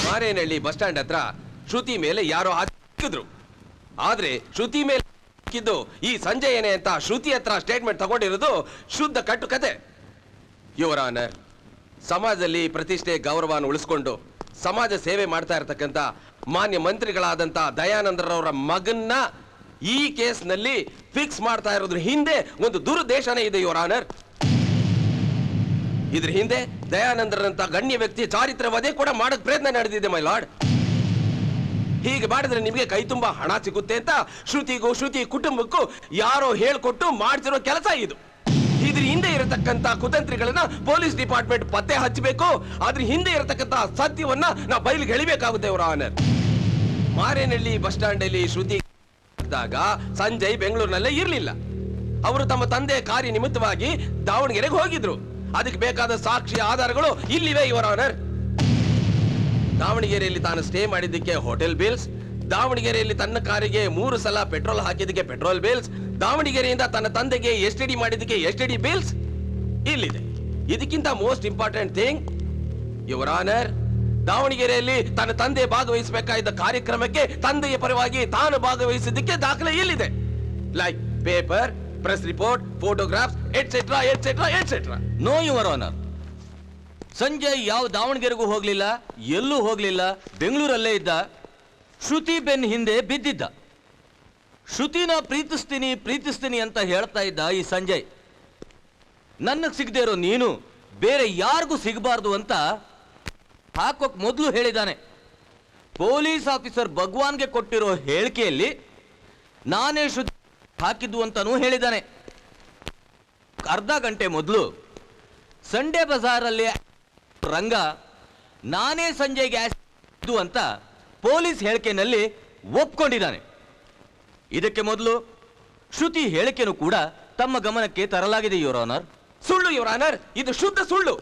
Marenahalli bus stand ಹತ್ರ ಶ್ರುತಿ ಮೇಲೆ ಯಾರೋ ಹಾಕಿದ್ರು. ಆದ್ರೆ ಶ್ರುತಿ ಮೇಲೆ ಹಾಕಿದ್ದು ಈ ಸಂಜಯನೇ ಅಂತ ಶ್ರುತಿ ಹತ್ರ ಸ್ಟೇಟ್ಮೆಂಟ್ ತಗೊಂಡಿರೋದು ಶುದ್ಧ ಕಟ್ಟುಕತೆ. ಯುವರ್ ಆನರ್, ಸಮಾಜದಲ್ಲಿ ಪ್ರತಿಷ್ಠೆ ಗೌರವವನ್ನು ಉಳಿಸ್ಕೊಂಡು ಸಮಾಜ ಸೇವೆ ಮಾಡ್ತಾ ಇರತಕ್ಕಂತ ಮಾನ್ಯ ಮಂತ್ರಿಗಳಾದಂತ ದಯಾನಂದರವರ ಮಗನ್ನ ಈ ಕೇಸ್ನಲ್ಲಿ ಫಿಕ್ಸ್ ಮಾಡ್ತಾ ಇರೋದ್ರ ಹಿಂದೆ ಒಂದು ದುರುದ್ದೇಶನೇ ಇದೆ ಯುವರ್ ಆನರ್. ಇದ್ರ ಹಿಂದೆ ದಯಾನಂದರಂತ ಗಣ್ಯ ವ್ಯಕ್ತಿ ಚಾರಿತ್ರ್ಯ ವಧೆ ಕೂಡ ಮಾಡಕ್ ಪ್ರಯತ್ನ ನಡೆದಿದೆ ಮೈ ಲಾರ್ಡ್. ಹೀಗೆ ಮಾಡಿದ್ರೆ ನಿಮಗೆ ಕೈ ತುಂಬಾ ಹಣ ಸಿಗುತ್ತೆ ಅಂತ ಶ್ರುತಿಗೂ ಶ್ರುತಿ ಕುಟುಂಬಕ್ಕೂ ಯಾರೋ ಹೇಳ್ಕೊಟ್ಟು ಮಾಡ್ತಿರೋ ಕೆಲಸ ಇದು. ಇದ್ರ ಹಿಂದೆ ಇರತಕ್ಕಂತ ಕುತಂತ್ರಿಗಳನ್ನ ಪೊಲೀಸ್ ಡಿಪಾರ್ಟ್ಮೆಂಟ್ ಪತ್ತೆ ಹಚ್ಚಬೇಕು. ಅದ್ರ ಹಿಂದೆ ಇರತಕ್ಕಂತ ಸತ್ಯವನ್ನ ನಾವು ಬಯಲಿಗೆ ಎಳಿಬೇಕಾಗುತ್ತೆ ಅವರ ಆನರ್. ಮಾರೇನಹಳ್ಳಿ ಬಸ್ ಸ್ಟ್ಯಾಂಡ್ ಅಲ್ಲಿ ಶ್ರುತಿ ಸಂಜಯ್ ಬೆಂಗಳೂರಿನಲ್ಲೇ ಇರ್ಲಿಲ್ಲ. ಅವರು ತಮ್ಮ ತಂದೆ ಕಾರ್ಯ ನಿಮಿತ್ತವಾಗಿ ದಾವಣಗೆರೆಗೆ ಹೋಗಿದ್ರು. ಅದಕ್ಕೆ ಬೇಕಾದ ಸಾಕ್ಷಿ ಆಧಾರಗಳು ಇಲ್ಲಿವೆ ಯುವರ್ ಆನರ್. ದಾವಣಗೆರೆಯಲ್ಲಿ ತಾನು ಸ್ಟೇ ಮಾಡಿದ್ದಕ್ಕೆ ಹೋಟೆಲ್ ಬಿಲ್ಸ್, ದಾವಣಗೆರೆಯಲ್ಲಿ ತನ್ನ ಕಾರಿಗೆ 3 ಸಲ ಪೆಟ್ರೋಲ್ ಹಾಕಿದ್ದಕ್ಕೆ ಪೆಟ್ರೋಲ್ ಬಿಲ್ಸ್, ದಾವಣಗೆರೆಯಿಂದ ತನ್ನ ತಂದೆಗೆ ಎಸ್ಟಿಡಿ ಮಾಡಿದ್ದಕ್ಕೆ ಎಸ್ಟಿಡಿ ಬಿಲ್ಸ್ ಇಲ್ಲಿದೆ. ಇದಕ್ಕಿಂತ most important thing your honour, ದಾವಣಗೆರೆಯಲ್ಲಿ ತನ್ನ ತಂದೆ ಭಾಗವಹಿಸಬೇಕಾದ ಕಾರ್ಯಕ್ರಮಕ್ಕೆ ತಂದೆಯ ಪರವಾಗಿ ತಾನು ಭಾಗವಹಿಸಿದ್ದಕ್ಕೆ ದಾಖಲೆ ಇಲ್ಲಿದೆ. Like paper, press report, photographs et cetera et cetera et cetera. Know your honour, Sanjay ಯಾವ ದಾವಣಗೆರೆಗೂ ಹೋಗ್ಲಿಲ್ಲ, ಎಲ್ಲೂ ಹೋಗ್ಲಿಲ್ಲ, ಬೆಂಗಳೂರಲ್ಲೇ ಇದ್ದ. ಶ್ರುತಿ ಬೆನ್ ಹಿಂದೆ ಬಿದ್ದಿದ್ದ. ಶ್ರುತಿನ ಪ್ರೀತಿಸ್ತೀನಿ ಅಂತ ಹೇಳ್ತಾ ಇದ್ದ ಈ ಸಂಜಯ್. ನನಗೆ ಸಿಗದೆ ಇರೋ ನೀನು ಬೇರೆ ಯಾರಿಗೂ ಸಿಗಬಾರ್ದು ಅಂತ ಹಾಕೋಕ್ ಮೊದಲು ಹೇಳಿದಾನೆ. ಪೊಲೀಸ್ ಆಫೀಸರ್ ಭಗವಾನ್ಗೆ ಕೊಟ್ಟಿರೋ ಹೇಳಿಕೆಯಲ್ಲಿ ನಾನೇ ಶ್ರುತಿ ಹಾಕಿದ್ದು ಅಂತಾನೂ ಹೇಳಿದ್ದಾನೆ. ಅರ್ಧ ಗಂಟೆ ಮೊದಲು ಸಂಡೇ ಬಜಾರಲ್ಲಿ ರಂಗ ನಾನೇ ಸಂಜಯ್ಗೆ ಆಸಿದ್ದು ಅಂತ ಪೊಲೀಸ್ ಹೇಳಿಕೆಯಲ್ಲಿ ಒಪ್ಕೊಂಡಿದ್ದಾನೆ. ಇದಕ್ಕೆ ಮೊದಲು ಶ್ರುತಿ ಹೇಳಿಕೆನೂ ಕೂಡ ತಮ್ಮ ಗಮನಕ್ಕೆ ತರಲಾಗಿದೆ ಯುವರ್ ಆನರ್. ಸುಳ್ಳು ಯುವರ್ ಆನರ್, ಇದು ಶುದ್ಧ ಸುಳ್ಳು.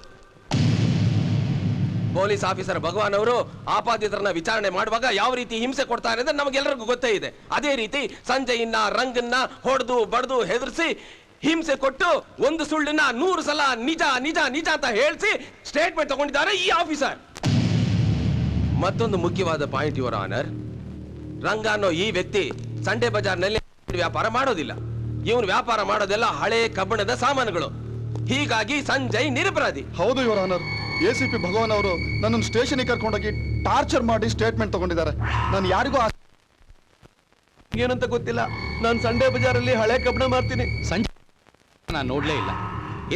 ಪೊಲೀಸ್ ಆಫೀಸರ್ ಭಗವಾನ್ ಅವರು ಆಪಾದಿತರನ್ನ ವಿಚಾರಣೆ ಮಾಡುವಾಗ ಯಾವ ರೀತಿ ಹಿಂಸೆ ಕೊಡ್ತಾರೆ ಅಂತ ನಮಗೆಲ್ಲರಿಗೂ ಗೊತ್ತೇ ಇದೆ. ಅದೇ ರೀತಿ ಸಂಜಯ್ನ ರಂಗನ್ನ ಹೊಡೆದು ಬಡ್ದು ಹೆದರಿಸಿ ಹಿಂಸೆ ಕೊಟ್ಟು ಒಂದು ಸುಳ್ಳನ್ನ 100 ಸಲ ನಿಜ ನಿಜ ನಿಜ ಅಂತ ಹೇಳಿಸಿ ಸ್ಟೇಟ್ಮೆಂಟ್ ತಗೊಂಡಿದ್ದಾರೆ ಈ ಆಫೀಸರ್. ಮತ್ತೊಂದು ಮುಖ್ಯವಾದ ಪಾಯಿಂಟ್ ಯುವರ್ ಆನರ್, ರಂಗ ಅನ್ನೋ ಈ ವ್ಯಕ್ತಿ ಸಂಡೆ ಬಜಾರ್ನಲ್ಲಿ ವ್ಯಾಪಾರ ಮಾಡೋದಿಲ್ಲ. ಇವನು ವ್ಯಾಪಾರ ಮಾಡೋದೆಲ್ಲ ಹಳೆ ಕಬ್ಬಿಣದ ಸಾಮಾನುಗಳು. ಹೀಗಾಗಿ ಸಂಜಯ್ ನಿರಪರಾಧಿ. ಹೌದು ಯುವರ್ ಆನರ್, ACP ಭಗವಾನ್ ಅವರು ನನ್ನನ್ನು ಸ್ಟೇಷನ್ಗೆ ಕರ್ಕೊಂಡೋಗಿ ಟಾರ್ಚರ್ ಮಾಡಿ ಸ್ಟೇಟ್ಮೆಂಟ್ ತಗೊಂಡಿದ್ದಾರೆ. ನಾನು ಯಾರಿಗೂ ಏನಂತ ಗೊತ್ತಿಲ್ಲ. ನಾನು ಸಂಡೆ ಬಜಾರಲ್ಲಿ ಹಳೆ ಕಬ್ಬಣ ಮಾಡ್ತೀನಿ. ಸಂಜೆ ನಾನು ನೋಡ್ಲೇ ಇಲ್ಲ.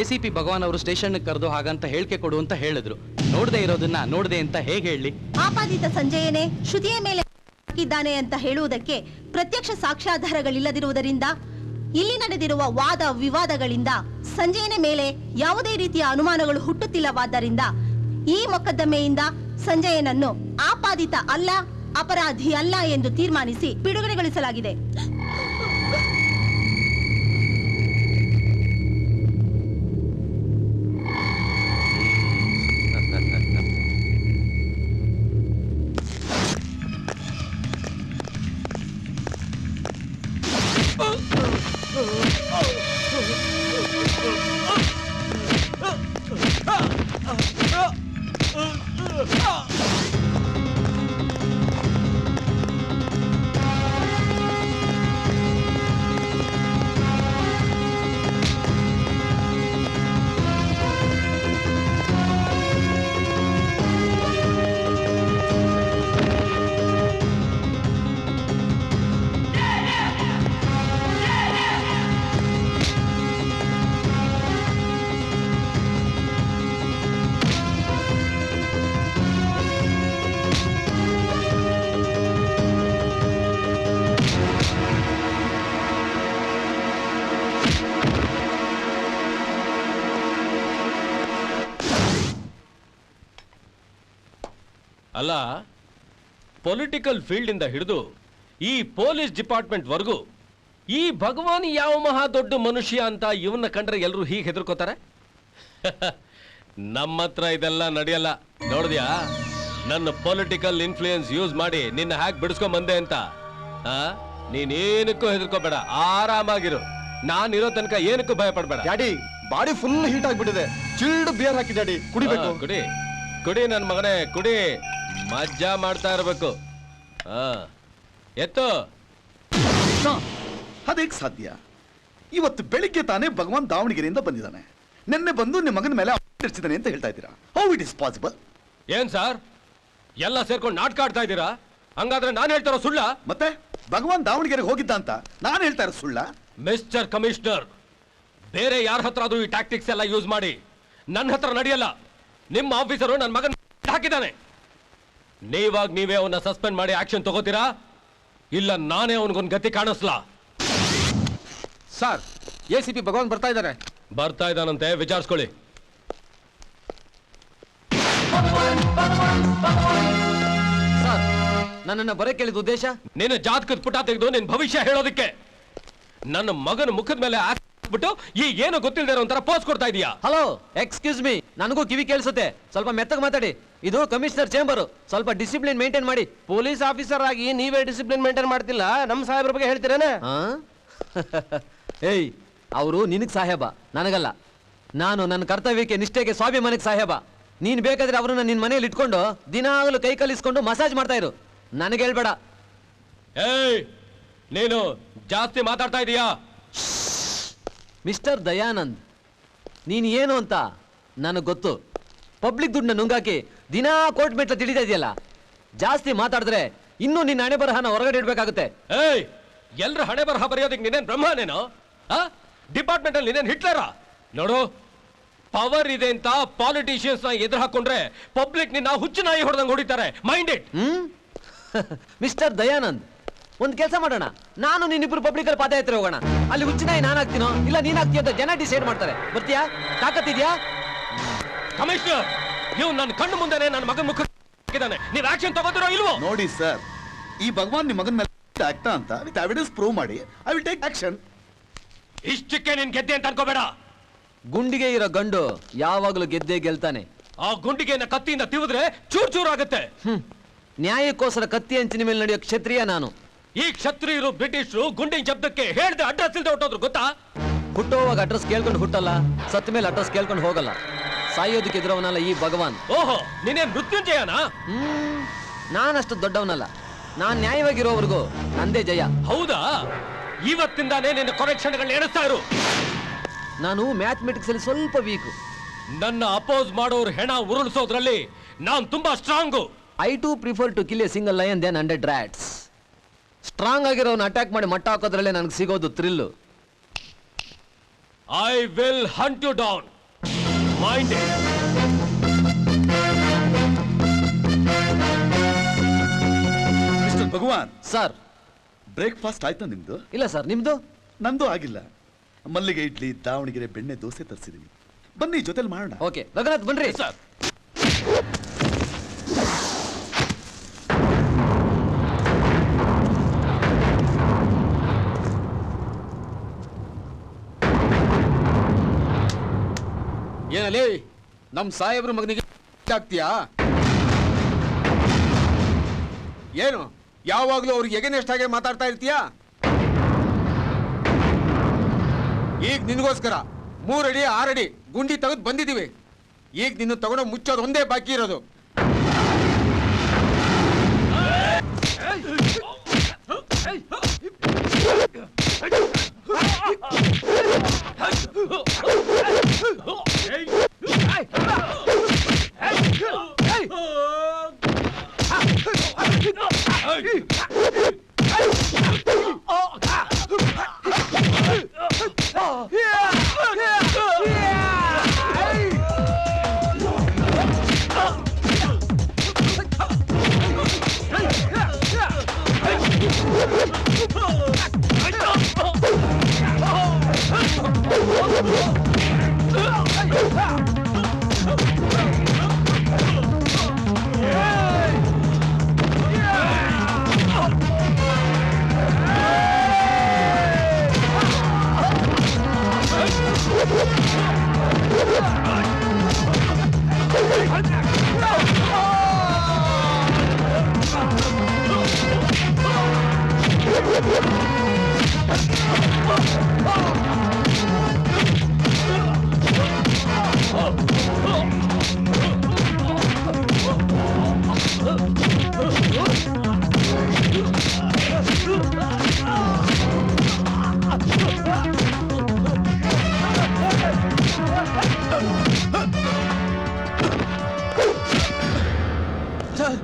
ACP ಭಗವಾನ್ ಅವರು ಸ್ಟೇಷನ್ ಕರೆದು ಹಾಗಂತ ಹೇಳಿಕೆ ಕೊಡು ಅಂತ ಹೇಳಿದ್ರು. ನೋಡದೆ ಇರೋದನ್ನ ನೋಡದೆ ಅಂತ ಹೇಗೆ ಹೇಳಿ? ಆಪಾದಿತ ಸಂಜಯನೇ ಶ್ರುತಿಯ ಮೇಲೆ ಹಾಕಿದ್ದಾನೆ ಅಂತ ಹೇಳುವುದಕ್ಕೆ ಪ್ರತ್ಯಕ್ಷ ಸಾಕ್ಷ್ಯಾಧಾರಗಳಿಲ್ಲದಿರುವುದರಿಂದ, ಇಲ್ಲಿ ನಡೆದಿರುವ ವಾದ ವಿವಾದಗಳಿಂದ ಸಂಜಯನ ಮೇಲೆ ಯಾವುದೇ ರೀತಿಯ ಅನುಮಾನಗಳು ಹುಟ್ಟುತ್ತಿಲ್ಲವಾದ್ದರಿಂದ ಈ ಮೊಕದ್ದಮೆಯಿಂದ ಸಂಜಯನನ್ನು ಆಪಾದಿತ ಅಲ್ಲ, ಅಪರಾಧಿ ಅಲ್ಲ ಎಂದು ತೀರ್ಮಾನಿಸಿ ಬಿಡುಗಡೆಗೊಳಿಸಲಾಗಿದೆ. ಅಲ್ಲ, ಪೊಲಿಟಿಕಲ್ ಫೀಲ್ಡ್ ಇಂದ ಹಿಡಿದು ಈ ಪೊಲೀಸ್ ಡಿಪಾರ್ಟ್ಮೆಂಟ್ ವರೆಗೂ ಈ ಭಗವಾನ್ ಯಾವ ಮಹಾ ದೊಡ್ಡ ಮನುಷ್ಯ ಅಂತ ಇವನ್ನ ಕಂಡ್ರೆ ಎಲ್ಲರೂ ಹೀಗೆ ಹೆದರ್ಕೋತಾರೆ. ನಮ್ಮ ಹತ್ರ ಇದೆಲ್ಲ ನಡೆಯಲ್ಲ. ನೋಡಿದ್ಯಾ ನನ್ನ ಪೊಲಿಟಿಕಲ್ ಇನ್ಫ್ಲೂಯೆನ್ಸ್ ಯೂಸ್ ಮಾಡಿ ನಿನ್ನ ಹ್ಯಾಕ್ ಬಿಡಿಸ್ಕೊಂಡ್ ಬಂದೆ ಅಂತ. ನೀನೇನಕ್ಕೂ ಹೆದರ್ಕೋಬೇಡ, ಆರಾಮಾಗಿರು. ನಾನಿರೋ ತನಕ ಏನಕ್ಕೂ ಭಯ ಪಡ್ಬೇಡ. ಡ್ಯಾಡಿ ಬಾಡಿ ಫುಲ್ ಹೀಟ್ ಆಗ್ಬಿಟ್ಟಿದೆ. ಚಿಲ್ಡ್ ಬಿಯರ್ ಹಾಕಿ ಡ್ಯಾಡಿ, ಕುಡಿಬೇಕು. ಕುಡಿ ಕುಡಿ ನನ್ನ ಮಗನೇ, ಕುಡಿ. ಮಜ್ಜಾ ಮಾಡ್ತಾ ಇರ್ಬೇಕು. ಎತ್ತು. ಅದೇಕ್ ಸಾಧ್ಯ? ಇವತ್ತು ಬೆಳಿಗ್ಗೆ ತಾನೇ ಭಗವಾನ್ ದಾವಣಗೆರೆಯಿಂದ ಬಂದಿದ್ದಾನೆ. ನಿನ್ನೆ ಬಂದು ನಿಮ್ಮ ಮಗನ ಮೇಲೆ ತಿಳಿಸಿದ್ದಾನೆ ಅಂತ ಹೇಳ್ತಾ ಇದ್ದೀರಾ. How it is possible? ಏನ್ ಸರ್ ಎಲ್ಲ ಸೇರ್ಕೊಂಡು ನಾಟಕ ಆಡ್ತಾ ಇದ್ದೀರಾ? ಹಂಗಾದ್ರೆ ನಾನು ಹೇಳ್ತಾರೋ ಸುಳ್ಳ? ಮತ್ತೆ ಭಗವಾನ್ ದಾವಣಗೆರೆಗೆ ಹೋಗಿದ್ದ ಅಂತ ನಾನು ಹೇಳ್ತಾ ಇರೋ ಸುಳ್ಳ? ಮಿಸ್ಟರ್ ಕಮಿಷನರ್, ಬೇರೆ ಯಾರ ಹತ್ರ ಅದು ಈ ಟ್ಯಾಕ್ಟಿಕ್ಸ್ ಎಲ್ಲ ಯೂಸ್ ಮಾಡಿ ನನ್ನ ಹತ್ರ ನಡೆಯಲ್ಲ. ನಿಮ್ಮ ಆಫೀಸರು ನನ್ನ ಮಗನ ಹಾಕಿದ್ದಾನೆ. ನೀವೇ ಅವನ್ನ ಸಸ್ಪೆಂಡ್ ಮಾಡಿ ಆಕ್ಷನ್ ತಗೋತೀರಾ, ಇಲ್ಲ ನಾನೇ ಅವನಿಗೊಂದು ಗತಿ ಕಾಣಿಸ್ಲಾ? ಸರ್, ACP ಭಗವಾನ್ ಬರ್ತಾ ಇದ್ದಾನಂತೆ, ವಿಚಾರಿಸ್ಕೊಳ್ಳಿ. ಸರ್, ನನ್ನನ್ನ ಬರೇ ಕೇಳಿದ ಉದ್ದೇಶ ನಿನ್ನ ಜಾತಕದ ಪುಟ ತೆಗೆದು ನಿನ್ನ ಭವಿಷ್ಯ ಹೇಳೋದಕ್ಕೆ. ನನ್ನ ಮಗನ ಮುಖದ ಮೇಲೆ ಬಿಟ್ಟು ಈ ಏನು ಗೊತ್ತಿಲ್ಲದೆ ಒಂಥರ ಪೋಸ್ ಕೊಡ್ತಾ ಇದೀಯಾ? ಹಲೋ, ಎಕ್ಸ್ಕ್ಯೂಸ್ ಮೀ, ನನಗೂ ಕಿವಿ ಕೇಳಿಸುತ್ತೆ. ಸ್ವಲ್ಪ ಮೆತ್ತಗೆ ಮಾತಾಡಿ. ಇದು ಕಮಿಷನರ್ ಚೇಂಬರ್, ಸ್ವಲ್ಪ ಡಿಸಿಪ್ಲಿನ್ ಮೇಂಟೈನ್ ಮಾಡಿ. ಪೊಲೀಸ್ ಆಫೀಸರ್ ಆಗಿ ನೀವೇ ಡಿಸಿಪ್ಲಿನ್ ಮೇಂಟೈನ್ ಮಾಡ್ತಿಲ್ಲ, ನಮ್ಮ ಸಾಹೇಬ್ರ ಬಗ್ಗೆ ಹೇಳ್ತೀರೇನೆ? ಏಯ್, ಅವರು ನಿನಗ್ ಸಾಹೇಬ, ನನಗಲ್ಲ. ನಾನು ನನ್ನ ಕರ್ತವ್ಯಕ್ಕೆ ನಿಷ್ಠೆಗೆ ಸ್ವಾಭಿಮಾನಕ್ಕೆ ಸಾಹೇಬ. ನೀನ್ ಬೇಕಾದ್ರೆ ಅವ್ರನ್ನ ನಿನ್ ಮನೇಲಿ ಇಟ್ಕೊಂಡು ದಿನಾಗಲೂ ಕೈ ಕಲಿಸ್ಕೊಂಡು ಮಸಾಜ್ ಮಾಡ್ತಾ ಇರು. ನನಗೆ ಹೇಳ್ಬೇಡ. ಏಯ್, ನೀನು ಜಾಸ್ತಿ ಮಾತಾಡ್ತಾ ಇದೀಯಾ? ಮಿಸ್ಟರ್ ದಯಾನಂದ್, ನೀನು ಏನು ಅಂತ ನನಗೆ ಗೊತ್ತು. ಪಬ್ಲಿಕ್ ದುಡ್ಡನ್ನ ನುಂಗಾಕಿ ದಿನಾ ಕೋರ್ಟ್ ಮೆಟ್ಲ ತಿಳಿತಾ ಇದೆಯಲ್ಲ. ಜಾಸ್ತಿ ಮಾತಾಡಿದ್ರೆ ಇನ್ನೂ ನಿನ್ನ ಹಣೆ ಬರಹನ ಹೊರಗಡೆ ಇಡ್ಬೇಕಾಗುತ್ತೆ. ಏಯ್, ಎಲ್ರ ಹಣೆ ಬರಹ ಬರೆಯೋದಕ್ಕೆ ನೀನೇನ್ ಬ್ರಹ್ಮನೇನೋ? ಡಿಪಾರ್ಟ್ಮೆಂಟ್ ಅಲ್ಲಿ ನೀನೇನ್ ಹಿಟ್ಲರ? ನೋಡು, ಪವರ್ ಇದೆ ಅಂತ ಪಾಲಿಟಿಷಿಯನ್ಸ್ ನ ಎದುರು ಹಾಕೊಂಡ್ರೆ ಪಬ್ಲಿಕ್ ನಿನ್ನ ಹುಚ್ಚು ನಾಯಿ ಹೊಡೆದಂಗೆ ಹೊಡಿತಾರೆ. Mind it. ಮಿಸ್ಟರ್ ದಯಾನಂದ್, ಒಂದ್ ಕೆಲಸ ಮಾಡೋಣ. ನಾನು ನೀನಿಬ್ರು ಪಬ್ಲಿಕ್ ಅಲ್ಲಿ ಪಾದಯಾತ್ರೆ ಹೋಗೋಣ. ಅಲ್ಲಿ ಹುಚ್ಚಿನಾಯಿ ನಾನು ಆಗ್ತೀನೋ ಇಲ್ಲ ನೀನ್ ಆಗ್ತೀಯ ಅಂತ ಜನ ಡಿಸೈಡ್ ಮಾಡ್ತಾರೆ. ಬರ್ತೀಯಾ? ತಾಕತ್ತಿದ್ಯಾ? ಕಮಿಷನರ್, ನೀವು ನನ್ನ ಕಣ್ಣು ಮುಂದೆನೆ ನನ್ನ ಮಗನ ಮುಖ ಹಾಕಿದ್ದಾನೆ. ನೀವು ಆಕ್ಷನ್ ತಗೋತಿರೋ ಇಲ್ವೋ? ನೋಡಿ ಸರ್, ಈ ಭಗವಾನ್ ನಿಮ್ಮ ಮಗನ ಮೇಲೆ ಆಗ್ತಾ ಅಂತ ವಿತ್ ಎವಿಡೆನ್ಸ್ ಪ್ರೂವ್ ಮಾಡಿ ಐ ವಿಲ್ ಟೇಕ್ ಆಕ್ಷನ್. ಇಷ್ಟಕ್ಕೆ ನೀನ್ ಗೆದ್ದೆ ಅಂತ ಅನ್ಕೋಬೇಡ. ಗುಂಡಿಗೆ ಇರೋ ಗಂಡು ಯಾವಾಗಲೂ ಗೆದ್ದೇ ಗೆಲ್ತಾನೆ. ಆ ಗುಂಡಿಗೆನ ಕತ್ತಿಯಿಂದ ತಿವಿದ್ರೆ ಚೂರ್ ಚೂರ್ ಆಗುತ್ತೆ. ನ್ಯಾಯಕ್ಕೋಸ್ಕರ ಕತ್ತಿ ಅಂಚಿನ ಮೇಲೆ ನಡೆಯೋ ಕ್ಷತ್ರಿಯ ನಾನು. ಈ ಕ್ಷತ್ರಿಯರು ಬ್ರಿಟಿಷರು ಗುಂಡಿನ ಶಬ್ದಕ್ಕೆ ಹೇಳ್ದೆ ಅಡ್ರೆಸ್ ಇಲ್ದೆ ಹೊಟ್ಟೋದ್ರು ಗೊತ್ತಾ? ಹುಟ್ಟೋವಾಗ ಅಡ್ರೆಸ್ ಕೇಳ್ಕೊಂಡು ಹುಟ್ಟಲ್ಲ, ಸತ್ತ ಮೇಲೆ ಅಡ್ರೆಸ್ ಕೇಳ್ಕೊಂಡು ಹೋಗಲ್ಲ. ಸಾಯೋದಕ್ಕೆ ಎದುರವನಲ್ಲ ಈ ಭಗವಾನ್. ಓಹೋ, ನೀನೇ ಮೃತ್ಯುಂಜಯನಾ? ನಾನಷ್ಟು ದೊಡ್ಡವನಲ್ಲ. ನಾನ್ ನ್ಯಾಯವಾಗಿರೋವರೆಗೂ ನಂದೇ ಜಯ. ಹೌದಾ? ಇವತ್ತಿಂದಾನೇ ನಿನ್ನ ಕೊರೆಕ್ಷನ್ಗಳನ್ನ ಎಣಿಸ್ತಾ ಇರು. ನಾನು ಮ್ಯಾಥಮೆಟಿಕ್ಸ್ ಅಲ್ಲಿ ಸ್ವಲ್ಪ ವೀಕು. ನನ್ನ ಅಪೋಸ್ ಮಾಡೋರು ಹೆಣ ಉರುಳಿಸೋದ್ರಲ್ಲಿ ನಾನ್ ತುಂಬಾ strong. I too prefer to kill a single lion than 100 rats. Strong ಆಗಿರೋನ್ ಅಟ್ಯಾಕ್ ಮಾಡಿ ಮಟ್ಟ ಹಾಕೋದ್ರಲ್ಲೇ ನನಗೆ ಸಿಗೋದು thrill. I will hunt you down. Mind it. Mister Bhagwan sir. Breakfast ಆಯ್ತಾ ನಿಮ್ದು? ಇಲ್ಲ ಸರ್, ನಿಮ್ದು? ನಂದು ಆಗಿಲ್ಲ. ಮಲ್ಲಿಗೆ ಇಡ್ಲಿ, ದಾವಣಗೆರೆ ಬೆಣ್ಣೆ ದೋಸೆ ತರಿಸಿದೀನಿ. ಬನ್ನಿ ಜೊತೆಲಿ ಮಾಡೋಣ. ಓಕೆ ರಘುನಾಥ್ ಬನ್ರಿ. ಸರ್, ಏನಲ್ಲಿ ನಮ್ ಸಾಹೇಬ್ರ ಮಗನಿಗೆ ಆಗ್ತೀಯಾ? ಏನು ಯಾವಾಗ್ಲೂ ಅವ್ರಿಗೆ ಎಗನೆಷ್ಟಾಗೆ ಮಾತಾಡ್ತಾ ಇರ್ತೀಯಾ? ಈಗ ನಿನಗೋಸ್ಕರ 3 ಅಡಿ 6 ಅಡಿ ಗುಂಡಿ ತೆಗೆದು ಬಂದಿದ್ದೀವಿ. ಈಗ ನಿನ್ನ ತಗೊಂಡು ಮುಚ್ಚೋದು ಒಂದೇ ಬಾಕಿ ಇರೋದು. ಸರ್,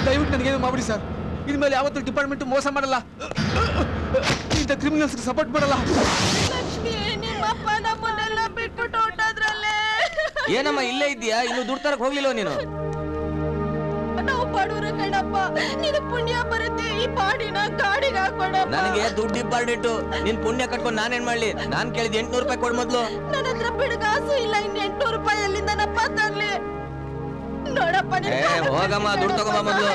ದಯವಿಟ್ಟು ನನಗೇನು ಮಾಡ್ಬಿಡಿ ಸರ್. ಇನ್ಮೇಲೆ ಯಾವತ್ತೂ ಡಿಪಾರ್ಟ್ಮೆಂಟ್ ಮೋಸ ಮಾಡಲ್ಲ, ಇಂಥ ಕ್ರಿಮಿನಲ್ಸ್ಗೆ ಸಪೋರ್ಟ್ ಮಾಡಲ್ಲ. ಲಕ್ಷ್ಮಿ, ನಿಮ್ಮಪ್ಪ ನಮ್ಮನ್ನೆಲ್ಲ ಬಿಟ್ಬಿಟ್ಟು ಹೊಟ್ಟೋದ್ರಲ್ಲೇ. ಏನಮ್ಮ ಇಲ್ಲೇ ಇದೆಯಾ? ಇನ್ನು ದುಡ್ಡು ತರಕ್ ಹೋಗ್ಲಿಲ್ವ ನೀನು? ನಾವು ಬಡವರು ಕಣಪ್ಪ, ನಿನ್ ಪುಣ್ಯ ಬರುತ್ತೆ. ಈ ಬಾಡಿನ ಗಾಡಿಗೆ ಹಾಕೊಡಪ್ಪ. ನನಗೆ ದುಡ್ಡು ಇಂಪಾರ್ಟೆಂಟ್. ನಿನ್ ಪುಣ್ಯ ಕಟ್ಕೊಂಡು ನಾನೇನ್ ಮಾಡ್ಲಿ? ನಾನ್ ಕೇಳಿದ್ 800 ರೂಪಾಯಿ ಕೊಡ್ ಮೊದ್ಲು. ನನ್ನ ಹತ್ರ ಬಿಡುಗಾಸು ಇಲ್ಲ. ಇನ್ನು 800 ರೂಪಾಯಿ ಎಲ್ಲಿಂದನಪ್ಪ ತರ್ಲಿ? ನೋಡಪ್ಪ, ಹೋಗಮ್ಮ, ದುಡ್ಡು ತಗೊಂಬ ಮೊದ್ಲು.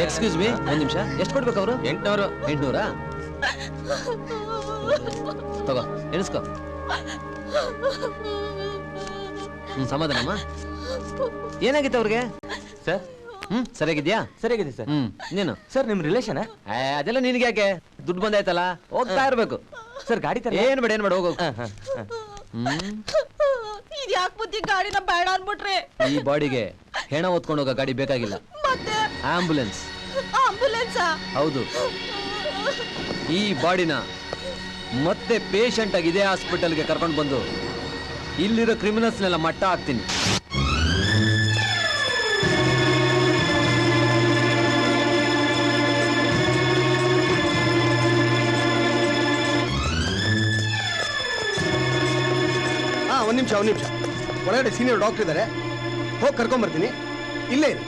ಎಕ್ಸ್ಕ್ಯೂಸ್ ಮೀ, ಒಂದ್ ನಿಮಿಷ. ಎಷ್ಟು ಕೊಡ್ಬೇಕು ಅವರು? 800. 800 ತಗೋ, ಎಣಿಸ್ಕೋ. ಸಮಾಧಾನಮ್ಮ. ಏನಾಗಿತ್ತು ಅವ್ರಿಗೆ? ಸರ್, ಸರಿಯಾಗಿದ್ಯಾ? ಸರಿಯಾಗಿದೆ ಸರ್. ನೀನು ಸರ್, ನಿಮ್ ರಿಲೇಷನ್? ಅದೆಲ್ಲ ನಿನ್ಗೆ ಯಾಕೆ? ದುಡ್ಡು ಬಂದಾಯ್ತಲ್ಲ, ಹೋಗ್ತಾ ಇರ್ಬೇಕು. ಸರ್, ಗಾಡಿ ತರ ಏನ್ ಬೇಡ, ಏನ್ ಬೇಡ, ಹೋಗು. ಇದು ಯಾಕೆ ಬುದ್ಧಿ ಗಾಡಿನ ಬೇಡ ಅನ್ಬಿಟ್ರೆ? ಈ ಬಾಡಿಗೆ ಹೆಣ ಹೊತ್ಕೊಂಡು ಹೋಗೋ ಗಾಡಿ ಬೇಕಾಗಿಲ್ಲ. ಮತ್ತೆ ಆಂಬುಲೆನ್ಸ್. ಆಂಬುಲೆನ್ಸಾ? ಹೌದು. ಈ ಬಾಡಿನ ಮತ್ತೆ ಪೇಷಂಟ್ ಆಗಿ ಇದೇ ಹಾಸ್ಪಿಟಲ್ಗೆ ಕರ್ಕೊಂಡು ಬಂದು ಇಲ್ಲಿರೋ ಕ್ರಿಮಿನಲ್ಸ್ನೆಲ್ಲ ಮಟ್ಟ ಹಾಕ್ತೀನಿ. ಒಂದ್ ನಿಮಿಷ ಒಳಗಡೆ ಸೀನಿಯರ್ ಡಾಕ್ಟರ್ ಇದ್ದಾರೆ, ಹೋಗಿ ಕರ್ಕೊಂಡ್ ಬರ್ತೀನಿ. ಇಲ್ಲೇ ಇರಿ.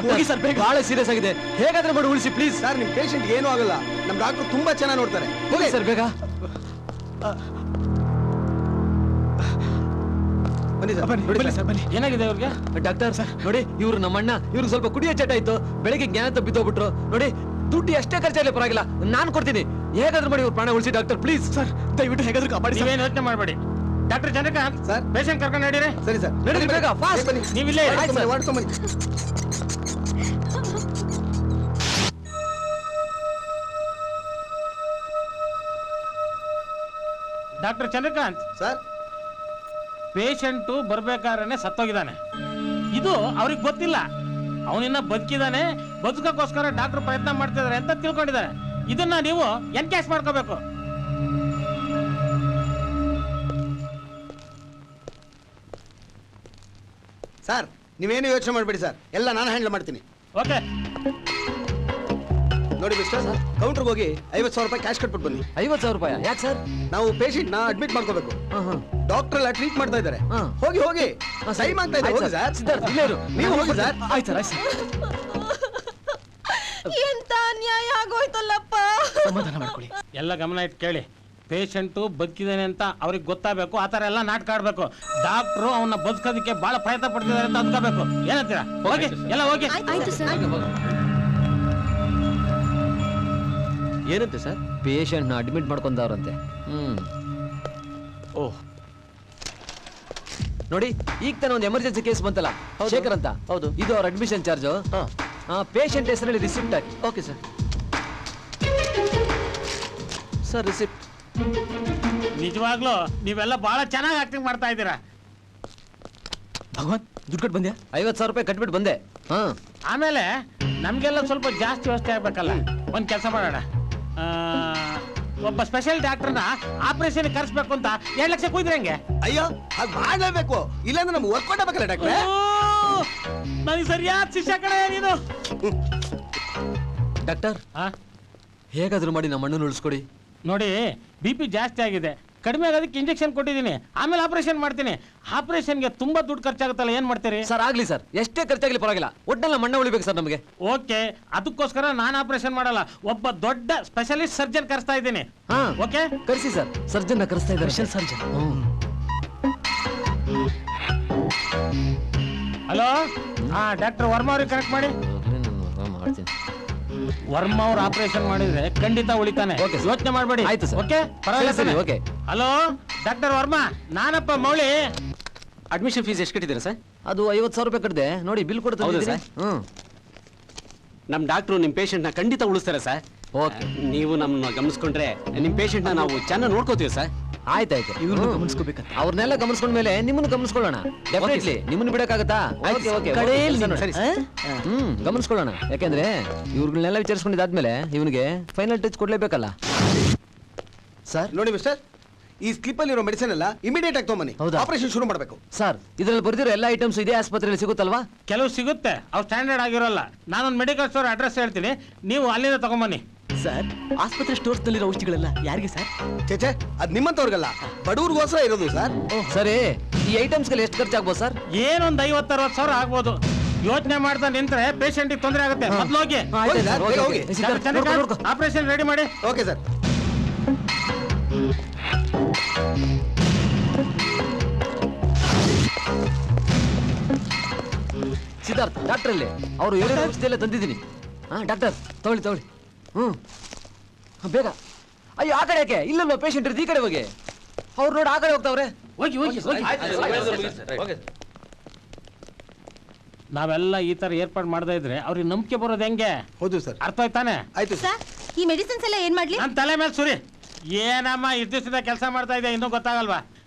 ಹೋಗಿ ಸರ್, ಬೇಗ. ಬಹಳ ಸೀರಿಯಸ್ ಆಗಿದೆ, ಹೇಗಾದ್ರೂ ಮಾಡಿ ಉಳಿಸಿ ಪ್ಲೀಸ್. ಸರ್, ನಿಮ್ ಪೇಷಂಟ್ ಏನೂ ಆಗಲ್ಲ. ನಮ್ ಡಾಕ್ಟರ್ ತುಂಬಾ ಚೆನ್ನಾಗಿ ನೋಡ್ತಾರೆ. ಹೋಗಿ ಸರ್, ಬೇಗ ಬನ್ನಿ ಸರ್, ಬನ್ನಿ. ಏನಾಗಿದೆ ಅವ್ರಿಗೆ? ಡಾಕ್ಟರ್ ಸರ್ ನೋಡಿ, ಇವ್ರು ನಮ್ಮಣ್ಣ. ಇವ್ರಿಗೆ ಸ್ವಲ್ಪ ಕುಡಿಯೋ ಚಟ ಇತ್ತು, ಬೆಳಿಗ್ಗೆ ಜ್ಞಾನ ತಪ್ಪಿದ್ದೋಗ್ಬಿಟ್ರು. ನೋಡಿ, ದುಡ್ಡು ಎಷ್ಟೇ ಖರ್ಚಾಗಲಿ ಪರವಾಗಿಲ್ಲ, ನಾನು ಕೊಡ್ತೀನಿ. ಹೇಗಾದ್ರೂ ಮಾಡಿ ಇವ್ರ ಪ್ರಾಣ ಉಳಿಸಿ ಡಾಕ್ಟರ್, ಪ್ಲೀಸ್. ಸರ್, ದಯವಿಟ್ಟು ಹೇಗಾದ್ರೂ ಕಾಪಾಡಿ. ನೀವೇನು ಯೋಚನೆ ಮಾಡಬೇಡಿ. ಡಾಕ್ಟರ್ ಚಂದ್ರಕಾಂತ್ ಸರ್, ಪೇಷಂಟ್ ಕರ್ಕೊಂಡು ನಡೀರಿ. ಸರಿ ಸರ್, ನಡೀರಿ ಬೇಗ, ಫಾಸ್ಟ್. ನೀವಿಲ್ಲೇ ಮಾಡ್ಕೊಂಬನ್ನಿ. ಡಾಕ್ಟರ್ ಚಂದ್ರಕಾಂತ್ ಸರ್ ಪೇಷಂಟು ಬರ್ಬೇಕಾದ್ರೆ ಸತ್ತೋಗಿದ್ದಾನೆ. ಇದು ಅವ್ರಿಗೆ ಗೊತ್ತಿಲ್ಲ. ಅವನಿನ್ನ ಬದುಕಿದಾನೆ, ಬದುಕಕ್ಕೋಸ್ಕರ ಡಾಕ್ಟರ್ ಪ್ರಯತ್ನ ಮಾಡ್ತಿದ್ದಾರೆ ಅಂತ ತಿಳ್ಕೊಂಡಿದ್ದಾರೆ. ಇದನ್ನ ನೀವು ಎನ್ಕ್ಯಾಶ್ ಮಾಡ್ಕೋಬೇಕು. ಸರ್ ನೀವೇನು ಯೋಚನೆ ಮಾಡಬೇಡಿ ಸರ್, ಎಲ್ಲ ನಾನು ಹ್ಯಾಂಡಲ್ ಮಾಡ್ತೀನಿ. ಓಕೆ. ನೋಡಿ ಮಿಸ್ಟರ್, ಕೌಂಟರ್ಗೆ ಹೋಗಿ 50,000 ರೂಪಾಯಿ ಕ್ಯಾಶ್ ಕಟ್ಬಿಟ್ಟು ಬನ್ನಿ. 50,000 ರೂಪಾಯಿ ಯಾಕೆ ಸರ್? ನಾವು ಪೇಷಂಟ್ ನ ಅಡ್ಮಿಟ್ ಮಾಡ್ಕೋಬೇಕು. ಡಾಕ್ಟರ್ ಎಲ್ಲ ಟ್ರೀಟ್ ಮಾಡ್ತಾ ಇದ್ದಾರೆ. ಹೋಗಿ ಹೋಗಿ ಟೈಮ್ ಆಗ್ತಾ ಇದೆ. ಹೋಗಿ ಸರ್. ಸಿದ್ಧಾರ್ಥ್ ಇಲ್ಲೇ ಇರು. ನೀವು ಹೋಗಿ ಸರ್. ಆಯ್ತು ಸರ್, ಆಯ್ತು ಎಂತ ಅನ್ಯಾಯ ಆಗೋಯ್ತಲ್ಲಪ್ಪ. ಸಮಾಧಾನ ಮಾಡ್ಕೊಳ್ಳಿ. ಎಲ್ಲ ಗಮನ ಇಟ್ಟು ಕೇಳಿ. ಪೇಷಂಟು ಬದುಕಿದ್ದಾನೆ ಅಂತ ಅವ್ರಿಗೆ ಗೊತ್ತಾಗಬೇಕು. ಆ ಥರ ಎಲ್ಲ ನಾಟಕ ಆಡ್ಬೇಕು. ಡಾಕ್ಟ್ರು ಅವನ್ನ ಬದುಕೋದಕ್ಕೆ ಬಹಳ ಪ್ರಯತ್ನ ಪಡ್ತಿದ್ದಾರೆ ಅಂತ ಅಂದ್ಕೋಬೇಕು. ಏನಂತೀರಾ? ಹೋಗಿ ಎಲ್ಲ ಹೋಗಿ. ಆಯ್ತು ಸರ್. ಏನಂತೆ ಸರ್? ಪೇಷಂಟ್ ನ ಅಡ್ಮಿಟ್ ಮಾಡ್ಕೊಂಡವ್ರಂತೆ. ಓಹ್, ನೋಡಿ ಈಗ ತಾನೇ ಒಂದು ಎಮರ್ಜೆನ್ಸಿ ಕೇಸ್ ಬಂತಲ್ಲ, ಶೇಖರ್ ಅಂತ. ಹೌದು. ಇದು ಅವ್ರ ಅಡ್ಮಿಷನ್ ಚಾರ್ಜು. ಪೇಷಂಟ್ ಹೆಸರಲ್ಲಿ ರಿಸಿಪ್ಟ್ ಹಾಕಿ. Okay sir. Sir receipt. ನಿಜವಾಗ್ಲೂ ನೀವೆಲ್ಲ ಬಹಳ ಚೆನ್ನಾಗಿ ಆಕ್ಟಿಂಗ್ ಮಾಡ್ತಾ ಇದ್ದೀರಾ. ಭಗವಾನ್ ದುಡ್ಡು ಕಟ್ ಬಂದ್ಯಾ? 50,000 ರೂಪಾಯಿ ಕಟ್ಬಿಟ್ಟು ಬಂದೆ. ಆಮೇಲೆ ನಮ್ಗೆಲ್ಲ ಸ್ವಲ್ಪ ಜಾಸ್ತಿ ವ್ಯವಸ್ಥೆ ಆಗ್ಬೇಕಲ್ಲ. ಒಂದ್ ಕೆಲಸ ಮಾಡೋಣ. ಒಬ್ಬ ಸ್ಪೆಷಲ್ ಡಾಕ್ಟರ್ನ ಆಪರೇಷನ್ ಕರೆಸ್ಬೇಕು ಅಂತ 2 ಲಕ್ಷ ಕೂಯ್ದ್ರೆ ಹೆಂಗೆ? ಅಯ್ಯೋ ಹಾಗೆ ಮಾಡಲೇಬೇಕು, ಇಲ್ಲಾಂದ್ರೆ ನಮ್ಗೆ ವರ್ಕ್ ಕೊಡಬೇಕಲ್ಲ ಡಾಕ್ಟ್ರೆ. ನನಗೆ ಸರಿಯಾದ ಶಿಕ್ಷೆ ಕಡೆ ನೀನು. ಡಾಕ್ಟರ್ ಹೇಗಾದ್ರೂ ಮಾಡಿ ನಮ್ಮ ಮಣ್ಣನ್ನು ಉಳಿಸ್ಕೊಡಿ. ನೋಡಿ, BP ಜಾಸ್ತಿ ಆಗಿದೆ, ಕಡಿಮೆ ಆಗೋದಕ್ಕೆ ಇಂಜೆಕ್ಷನ್ ಕೊಟ್ಟಿದ್ದೀನಿ. ಆಮೇಲೆ ಆಪರೇಷನ್ ಮಾಡ್ತೀನಿ. ಆಪರೇಷನ್ಗೆ ತುಂಬಾ ದುಡ್ಡು ಖರ್ಚಾಗುತ್ತಲ್ಲ, ಏನ್ ಮಾಡ್ತೀರಿ? ಸರ್ ಆಗ್ಲಿ ಸರ್, ಎಷ್ಟೇ ಖರ್ಚಾಗ್ಲಿ ಪರವಾಗಿಲ್ಲ, ಒಟ್ಟಲ್ಲಿ ಮಣ್ಣ ಉಳಿಬೇಕು ಸರ್ ನಮಗೆ. ಓಕೆ, ಅದಕ್ಕೋಸ್ಕರ ನಾನು ಆಪರೇಷನ್ ಮಾಡಲ್ಲ, ಒಬ್ಬ ದೊಡ್ಡ ಸ್ಪೆಷಲಿಸ್ಟ್ ಸರ್ಜನ್ ಕರೆಸ್ತಾ ಇದ್ದೀನಿ. ಓಕೆ, ಕರೆಸಿ ಸರ್. ಸರ್ಜನ್ ಕರೆಸ್ತಾ ಇದ್ದಾರೆ. ಸರ್ಜನ್. ಹಲೋ, ಡಾಕ್ಟರ್ ವರ್ಮಾ ಅವ್ರಿಗೆ ಕನೆಕ್ಟ್ ಮಾಡಿ. ಮಾಡ್ತೀನಿ. ವರ್ಮಾ ಅವ್ರು ಆಪರೇಷನ್ ಮಾಡಿದ್ರೆ ಖಂಡಿತ ಉಳಿತಾನೆ. ಯೋಚನೆ ಮಾಡಬೇಡಿ. ಆಯ್ತು ಸರ್. ಓಕೆ, ಪರವಾಗಿಲ್ಲ. ಓಕೆ. ಹಲೋ ಡಾಕ್ಟರ್ ವರ್ಮಾ, ನಾನಪ್ಪ ಮೌಳಿ. ಅಡ್ಮಿಷನ್ ಫೀಸ್ ಎಷ್ಟು ಕಟ್ಟಿದ್ದೀರಾ ಸರ್? ಅದು 50,000 ರೂಪಾಯಿ ಕಟ್ಟಿದೆ. ನೋಡಿ ಬಿಲ್ ಕೊಡ್ತಾರೆ. ನಮ್ಮ ಡಾಕ್ಟ್ರು ನಿಮ್ಮ ಪೇಷಂಟ್ನ ಖಂಡಿತ ಉಳಿಸ್ತಾರೆ ಸರ್. ಓಕೆ, ನೀವು ನಮ್ಮನ್ನ ಗಮನಿಸ್ಕೊಂಡ್ರೆ ನಿಮ್ಮ ಪೇಷಂಟ್ನ ನಾವು ಚೆನ್ನಾಗಿ ನೋಡ್ಕೋತೀವಿ ಸರ್. ಆಯ್ತಾಯ್ತು. ಇವ್ರನ್ನ ಗಮನಿಸ್ಕೋಬೇಕಂತ. ಅವ್ರನ್ನೆಲ್ಲ ಗಮನಿಸ್ಕೊಂಡ ಮೇಲೆ ನಿಮ್ಮನ್ನು ಗಮನಿಸ್ಕೊಳ್ಳೋಣ. ಡೆಫಿನೆಟ್ಲಿ ನಿಮ್ಮನ್ನು ಬಿಡಕ್ಕಾಗತ್ತಾ? Okay okay, ಗಮನಿಸ್ಕೊಳ್ಳೋಣ. ಯಾಕೆಂದ್ರೆ ಇವ್ರನ್ನೆಲ್ಲ ವಿಚಾರಿಸ್ಕೊಂಡಿದ್ದಾದ್ಮೇಲೆ ಇವನಿಗೆ ಫೈನಲ್ ಟಚ್ ಕೊಡ್ಲೇಬೇಕಲ್ಲ ಸರ್. ನೋಡಿ ಮಿಸ್ಟರ್, ಈ ಸ್ಲಿಪ್ ಅಲ್ಲಿ ಇರೋ ಮೆಡಿಸಿನ್ ಎಲ್ಲ ಇಮಿಡಿಯೇಟ್ ಆಗಿ ತಗೊಂಬನ್ನಿ. ಹೌದಾ? ಆಪರೇಷನ್ ಶುರು ಮಾಡಬೇಕು. ಸರ್, ಇದ್ರಲ್ಲಿ ಬರ್ದಿರೋ ಎಲ್ಲ ಐಟಮ್ಸ್ ಇದೇ ಆಸ್ಪತ್ರೆಯಲ್ಲಿ ಸಿಗುತ್ತಲ್ವಾ? ಕೆಲವು ಸಿಗುತ್ತೆ, ಅವು ಸ್ಟ್ಯಾಂಡರ್ಡ್ ಆಗಿರೋಲ್ಲ. ನಾನೊಂದು ಮೆಡಿಕಲ್ ಸ್ಟೋರ್ ಅಡ್ರೆಸ್ ಹೇಳ್ತೀನಿ, ನೀವು ಅಲ್ಲಿಂದ ತಗೊಂಬನ್ನಿ. ಸರ್, ಆಸ್ಪತ್ರೆ ಸ್ಟೋರ್ಸ್ ನಲ್ಲಿರೋ ಔಷಧಿಗಳೆಲ್ಲ ಯಾರಿಗೆ ಸರ್? ಚೇಚೆ, ಅದ್ ನಿಮ್ಮಂತವ್ರಿಗಲ್ಲ, ಬಡವ್ರಿಗೋಸ್ಕರ ಇರೋದು ಸರ್. ಸರಿ, ಈ ಐಟಮ್ಸ್ಗೆಲ್ಲ ಎಷ್ಟು ಖರ್ಚಾಗ್ಬೋದು ಸರ್? ಏನೊಂದು 50-60 ಸಾವಿರ ಆಗ್ಬೋದು. ಯೋಚನೆ ಮಾಡ್ತಾ ನಿಂತ್ರೆ ಪೇಷಂಟ್ಗೆ ತೊಂದರೆ ಆಗುತ್ತೆ. ಮೊದ್ಲು ಹೋಗಿ ಆಪರೇಷನ್ ರೆಡಿ ಮಾಡಿ. Okay sir. ಸಿದ್ಧಾರ್ಥ್ ಡಾಕ್ಟರ್ ಅಲ್ಲಿ ಅವರು ಹೇಳಿದ ಔಷಧಿ ಎಲ್ಲ ತಂದಿದ್ದೀನಿ. ಡಾಕ್ಟರ್ ತಗೊಳ್ಳಿ. ಬೇಗ. ಅಯ್ಯೋ, ಆ ಕಡೆ ಯಾಕೆ? ಇಲ್ಲಲ್ವ ಪೇಷಂಟ್ ಇರ್ದು ಈ ಕಡೆ ಹೋಗಿ. ಅವ್ರು ನೋಡಿ ಆ ಕಡೆ ಹೋಗ್ತಾವ್ರೆ. ಹೋಗಿ. ನಾವೆಲ್ಲ ಈ ತರ ಏರ್ಪಾಡು ಮಾಡದೇ ಇದ್ರೆ ಅವ್ರಿಗೆ ನಂಬಿಕೆ ಬರೋದು ಹೆಂಗೆ? ಹೌದು ಸರ್. ಅರ್ಥ ಆಯ್ತಾನೆ? ಆಯ್ತು ಸರ್, ಈ ಮೆಡಿಸಿನ್ಸ್ ಎಲ್ಲ ಏನ್ ಮಾಡ್ಲಿ? ನನ್ನ ತಲೆ ಮೇಲೆ ಸುರಿ. ಏನಮ್ಮ ಇಷ್ಟು ದಿವಸದ ಕೆಲಸ ಮಾಡ್ತಾ ಇದೆ, ಇನ್ನೂ ಗೊತ್ತಾಗಲ್ವಾ?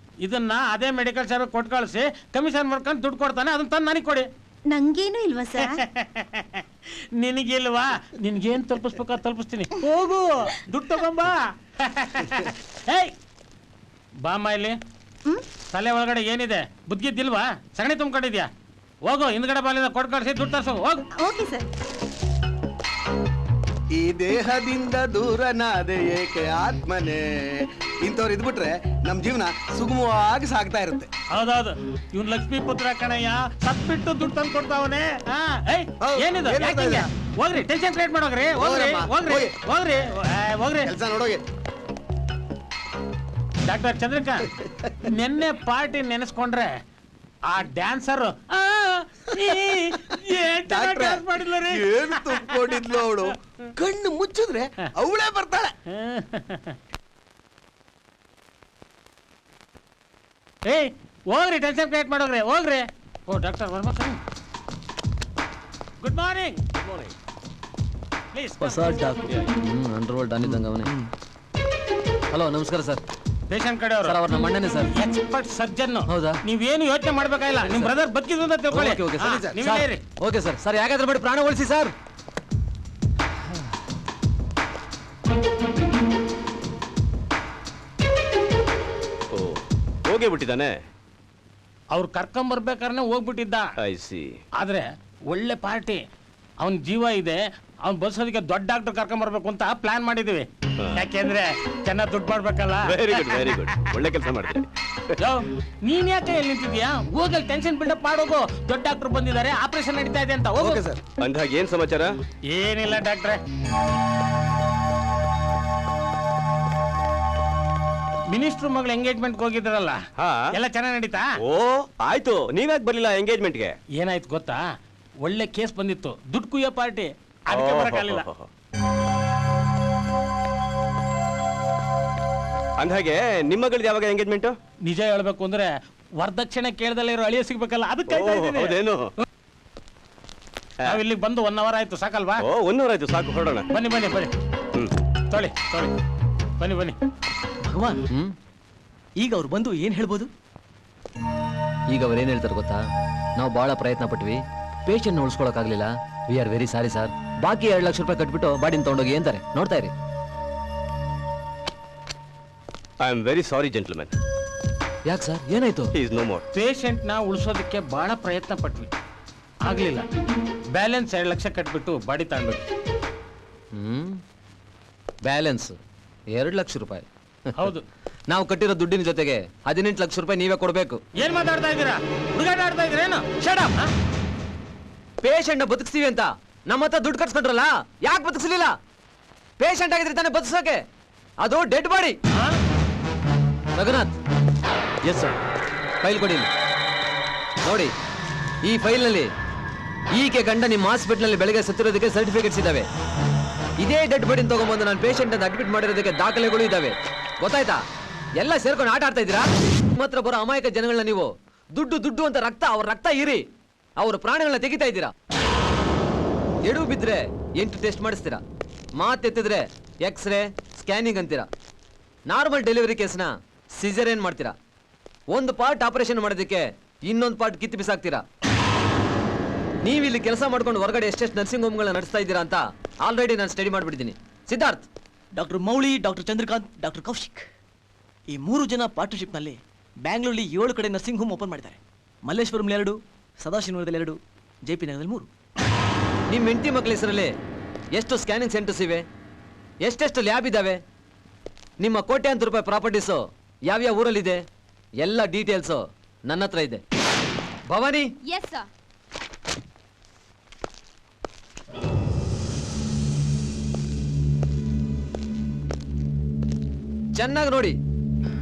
ಇದನ್ನ ಅದೇ ಮೆಡಿಕಲ್ ಶಾಪ್ ಕೊಟ್ಟು ಕಳಿಸಿ ಕಮಿಷನ್ ಮಾಡ್ಕೊಂಡು ದುಡ್ಡು ಕೊಡ್ತಾನೆ, ಅದನ್ನ ತಂದು ನನಗೆ ಕೊಡಿ. ನಂಗೇನು ಇಲ್ವಾ ಸರ್? ನಿನಗಿಲ್ವಾ? ನಿನ್ಗೇನ್ ತಲುಪಿಸ್ಬೇಕ ತಲುಪಿಸ್ತೀನಿ. ಹೋಗು, ದುಡ್ಡು ತಗೊಂಬಾ. ಏಯ್ ಬಾಮ್ಮ, ಇಲ್ಲಿ ತಲೆ ಒಳಗಡೆ ಏನಿದೆ? ಬುದ್ಧಿದ್ದಿಲ್ವಾ? ಸಗಣಿ ತುಂಬ್ಕೊಂಡಿದ್ಯಾ? ಹೋಗು, ಹಿಂದ್ಗಡೆ ಬಾಲಿಂದ ಕೊಟ್ಟು ಕಳಿಸಿ ದುಡ್ಡು ತರ್ಸು. ಹೋಗು. Okay sir. ಈ ದೇಹದಿಂದ ದೂರನಾದೆ ಏಕೆ ಆತ್ಮನೇ. ಇಂಥವ್ರು ಇದ್ಬಿಟ್ರೆ ನಮ್ ಜೀವನ ಸುಗಮವಾಗಿ ಸಾಗ್ತಾ ಇರುತ್ತೆ. ಹೌದೌದು, ಇವ್ನು ಲಕ್ಷ್ಮೀ ಪುತ್ರ ಕಣಯ್ಯ, ಸತ್ಬಿಟ್ಟು ದುಡ್ಡು ತಂದು ಕೊಡ್ತಾವನೆ. ಏನಿದೆ? ಹೋಗ್ರಿ, ಟೆನ್ಷನ್ ಕ್ರಿಯೇಟ್ ಮಾಡೋಗ್ರಿ. ಹೋಗ್ರಿ. ಕೆಲಸ ನೋಡೋಗಿ. ಡಾಕ್ಟರ್ ಚಂದ್ರಕಾಂತ್, ನಿನ್ನೆ ಪಾರ್ಟಿ ನೆನೆಸ್ಕೊಂಡ್ರೆ ಆ ಡ್ಯಾನ್ಸರ್ ಏನು ತುಂಬಿಕೊಂಡಿದ್ಲು ಅವಳು. ಕಣ್ಣು ಮುಚ್ಚಿದ್ರೆ ಅವಳೇ ಬರ್ತಾಳೆ. ಏಯ್ ಹೋಗ್ರಿ, ಟೆನ್ಷನ್ ಕ್ರಿಯೇಟ್ ಮಾಡೋಗ್ರಿ. ಹೋಗ್ರಿ. Oh doctor Varma, good morning. Please. ಹೊಸ ಡಾಕ್ಟರ್ ಅಂಡರ್ವರ್ಲ್ಡ್ ಅನ್ನಿದ್ದಂಗೆ ಅವನೇ. ಹಲೋ, ನಮಸ್ಕಾರ ಸರ್. ಪೇಷಂಟ್ ಕಡೆಯವರು ಸರ್ ಅವ್ರ ನಮ್ಮ ಅಣ್ಣನೇ ಸರ್. Expert surgeon. ಹೌದಾ? ನೀವೇನು ಯೋಚನೆ ಮಾಡ್ಬೇಕಾಗಿಲ್ಲ. ನಿಮ್ ಬ್ರದರ್ ಬದುಕಿದ್ರು ಅಂತ ತಿಳ್ಕೊಳ್ಳಿ. ಓಕೆ ಓಕೆ ಹಾ, ಸರ್. ನೀವೇ ಇರಿ. Okay sir. ಸರ್ ಯಾಕಾದ್ರೆ ಮಾಡಿ ಪ್ರಾಣ ಉಳಿಸಿ ಸರ್. ಹೋಗೇ ಬಿಟ್ಟಿದ್ದಾನೆ. ಅವ್ರು ಕರ್ಕೊಂಡ್ ಬರ್ಬೇಕಾದ್ರೆ ಹೋಗ್ಬಿಟ್ಟಿದ್ದ. I C. ಆದ್ರೆ ಒಳ್ಳೆ ಪಾರ್ಟಿ, ಅವನ್ ಜೀವ ಇದೆ, ಅವ್ನ್ ಬದುಕೋದಕ್ಕೆ ದೊಡ್ಡ ಡಾಕ್ಟರ್ ಕರ್ಕೊಂಡ್ ಬರ್ಬೇಕು ಅಂತ ಪ್ಲಾನ್ ಮಾಡಿದೀವಿ. ಯಾಕೆಂದ್ರೆ ಚೆನ್ನಾಗ್ ದುಡ್ಡು ಮಾಡ್ಬೇಕಲ್ಲ. ವೆರಿ ಗುಡ್ ವೆರಿ ಗುಡ್, ಒಳ್ಳೆ ಕೆಲಸ ಮಾಡ್ತೀರಿ. ಯೋ, ನೀನ್ ಯಾಕೆ ಎಲ್ಲಿ ನಿಂತಿದ್ಯಾ? ಹೋಗಲ್ ಟೆನ್ಷನ್ ಬಿಲ್ಡಪ್ ಮಾಡೋಗು. ದೊಡ್ಡ ಡಾಕ್ಟರ್ ಬಂದಿದ್ದಾರೆ, ಆಪರೇಷನ್ ನಡೀತಾ ಇದೆ ಅಂತ ಹೋಗು. ಅಂದಾಗ ಏನ್ ಸಮಾಚಾರ? ಏನಿಲ್ಲ ಡಾಕ್ಟ್ರೆ, ಮಿನಿಸ್ಟ್ರು ಮಗಳ ಎಂಗೇಜ್ಮೆಂಟ್ ಹೋಗಿದ್ರಲ್ಲ, ಹಾ. ಎಲ್ಲ ಚೆನ್ನಾಗಿ ನಡೀತಾ? ಓ ಆಯ್ತು, ನೀವ್ಯಾಕೆ ಬರ್ಲಿಲ್ಲ ಎಂಗೇಜ್ಮೆಂಟ್ಗೆ? ಏನಾಯ್ತು ಗೊತ್ತಾ, ಒಳ್ಳೆ ಕೇಸ್ ಬಂದಿತ್ತು, ದುಡ್ಡು ಕುಯ್ಯೋ ಪಾರ್ಟಿ, ಅದಕ್ಕೆ ಬರಕ್ಕಾಗಲಿಲ್ಲ. ಅಂದಾಗೆ ನಿಮ್ಮ ಮಗಳದ್ದು ಯಾವಾಗ ಎಂಗೇಜ್ಮೆಂಟ್? ನಿಜ ಹೇಳ್ಬೇಕು ಅಂದ್ರೆ ವರದಕ್ಷಿಣೆ ಕೇಳ್ದಲ್ಲ ಇರೋ ಅಳಿಯ ಸಿಗ್ಬೇಕಲ್ಲ, ಅದಕ್ಕೆ ಕಾಯ್ತಾ ಇದ್ದೀನಿ. ಹೌದೇನು? ನಾವ್ ಇಲ್ಲಿಗೆ ಬಂದು 1 hour ಆಯ್ತು, ಸಾಕಲ್ವಾ? ಓ 1 hour ಆಯ್ತು, ಸಾಕು, ಹೊರಡೋಣ. ಬನ್ನಿ ಬನ್ನಿ ಬನ್ನಿ, ತೊಳಿ ತೊಳಿ, ಬನ್ನಿ ಬನ್ನಿ. ಭಗವಾನ್, ಈಗ ಅವ್ರು ಬಂದು ಏನ್ ಹೇಳ್ಬೋದು? ಈಗ ಅವ್ರು ಏನ್ ಹೇಳ್ತಾರೆ ಗೊತ್ತಾ, ನಾವು ಬಹಳ ಪ್ರಯತ್ನ ಪಟ್ವಿ, ಪೇಷಂಟ್ ಉಳಿಸ್ಕೊಳಕ್ಕಾಗ್ಲಿಲ್ಲ, we are very sorry sir, ಬಾಕಿ 2 ಲಕ್ಷ ರೂಪಾಯಿ ಕಟ್ಬಿಟ್ಟು ಬಾಡಿನ ತಗೊಂಡೋಗಿ ಅಂತಾರೆ. ನೋಡ್ತಾ ಇರಿ. I am very sorry gentleman. ಯಾಕೆ ಸರ್, ಏನಾಯ್ತು? He is no more. Patient ನ ಉಳಿಸೋದಕ್ಕೆ ಬಹಳ ಪ್ರಯತ್ನ ಪಟ್ವಿ, ಆಗ್ಲಿಲ್ಲ. ಬ್ಯಾಲೆನ್ಸ್ 2 ಲಕ್ಷ ಕಟ್ಬಿಟ್ಟು ಬಾಡಿ ತಗೊಂಡ್ಬಿಟ್ಟು. ಬ್ಯಾಲೆನ್ಸ್ 2 ಲಕ್ಷ ರೂಪಾಯಿ? ಹೌದು. ನಾವು ಕಟ್ಟಿರೋ ದುಡ್ಡಿನ ಜೊತೆಗೆ 18 ಲಕ್ಷ ರೂಪಾಯಿ ನೀವೇ ಕೊಡ್ಬೇಕು. ಏನ್ ಮಾತಾಡ್ತಾ ಇದ್ದೀರಾ? ಹುಡುಗಾಟ ಆಡ್ತಾ ಇದ್ದೀರೇನು? Shut up. ಪೇಷಂಟ್ ನ ಬದುಕಿಸ್ತೀವಿ ಅಂತ ನಮ್ಮ ಹತ್ರ ದುಡ್ಡು ಕಟ್ಸ್ಕೊಂಡ್ರಲ್ಲ, ಯಾಕೆ ಬದುಕಿಸ್ಲಿಲ್ಲ? ಪೇಷಂಟ್ ಆಗಿದ್ರೆ ತಾನೇ ಬದುಕಿಸೋಕೆ, ಅದು dead body. Raghunath, yes sir. File ಕೊಡಿ ಇಲ್ಲಿ. ನೋಡಿ, ಈ ಫೈಲ್ನಲ್ಲಿ ಈಕೆ ಗಂಡ ನಿಮ್ಮ ಹಾಸ್ಪಿಟಲ್ ಬೆಳಗ್ಗೆ ಸತ್ತಿರೋದಕ್ಕೆ ಸರ್ಟಿಫಿಕೇಟ್ಸ್ ಇದಾವೆ. ಇದೇ ಡೆಡ್ ಬಾಡಿನ ತಗೊಂಡ್ಬಂದು ನಾನು ಪೇಷಂಟ್ ಅಂತ ಅಡ್ಮಿಟ್ ಮಾಡಿರೋದಕ್ಕೆ ದಾಖಲೆಗಳು ಇದಾವೆ. ಗೊತ್ತಾಯ್ತಾ? ಎಲ್ಲ ಸೇರ್ಕೊಂಡು ಆಟ ಆಡ್ತಾ ಇದ್ದೀರಾ? ನಿಮ್ಮ ಹತ್ರ ಬರೋ ಅಮಾಯಕ ಜನಗಳನ್ನ ನೀವು ದುಡ್ಡು ದುಡ್ಡು ಅಂತ ಅವ್ರ ರಕ್ತ ಹೀರಿ ಅವ್ರ ಪ್ರಾಣಗಳನ್ನ ತೆಗಿತಾ ಇದ್ದೀರಾ. ಎಡು ಬಿದ್ರೆ 8 ಟೆಸ್ಟ್ ಮಾಡಿಸ್ತೀರಾ, ಮಾತೆತ್ತಿದ್ರೆ ಎಕ್ಸ್ರೇ ಸ್ಕ್ಯಾನಿಂಗ್ ಅಂತೀರಾ. ನಾರ್ಮಲ್ ಡೆಲಿವರಿ ಕೇಸ್ನ ಸಿಸೇರಿಯನ್ ಮಾಡ್ತೀರಾ. ಒಂದು ಪಾರ್ಟ್ ಆಪರೇಷನ್ ಮಾಡೋದಕ್ಕೆ ಇನ್ನೊಂದು ಪಾರ್ಟ್ ಕಿತ್ತು ಬಿಸಾಕ್ತೀರಾ. ನೀವಿಲ್ಲಿ ಕೆಲಸ ಮಾಡ್ಕೊಂಡು ಹೊರಗಡೆ ಎಷ್ಟೆಷ್ಟು ನರ್ಸಿಂಗ್ ಹೋಮ್ಗಳನ್ನ ನಡೆಸ್ತಾ ಇದ್ದೀರಾ ಅಂತ ಆಲ್ರೆಡಿ ನಾನು ಸ್ಟಡಿ ಮಾಡಿಬಿಟ್ಟಿದ್ದೀನಿ. Siddharth, doctor Mouli, doctor Chandrakant, doctor Kaushik, ಈ 3 ಜನ ಪಾರ್ಟ್ನರ್ಶಿಪ್ನಲ್ಲಿ ಬ್ಯಾಂಗ್ಳೂರಲ್ಲಿ 7 ಕಡೆ ನರ್ಸಿಂಗ್ ಹೋಮ್ ಓಪನ್ ಮಾಡಿದ್ದಾರೆ. ಮಲ್ಲೇಶ್ವರಂಲಿ 2, ಸದಾಶಿವನಗರದಲ್ಲಿ 2, JP ನಗರದಲ್ಲಿ 3. ನಿಮ್ಮ ಹೆಂಡತಿ ಮಕ್ಕಳ ಹೆಸರಲ್ಲಿ ಎಷ್ಟು ಸ್ಕ್ಯಾನಿಂಗ್ ಸೆಂಟರ್ಸ್ ಇವೆ, ಎಷ್ಟೆಷ್ಟು ಲ್ಯಾಬ್ ಇದ್ದಾವೆ, ನಿಮ್ಮ ಕೋಟ್ಯಾಂತರ ರೂಪಾಯಿ ಪ್ರಾಪರ್ಟೀಸು ಯಾವ್ಯಾವ ಊರಲ್ಲಿದೆ, ಎಲ್ಲ ಡೀಟೇಲ್ಸು ನನ್ನ ಹತ್ರ ಇದೆ. Bhavani, yes sir. ಚೆನ್ನಾಗಿ ನೋಡಿ.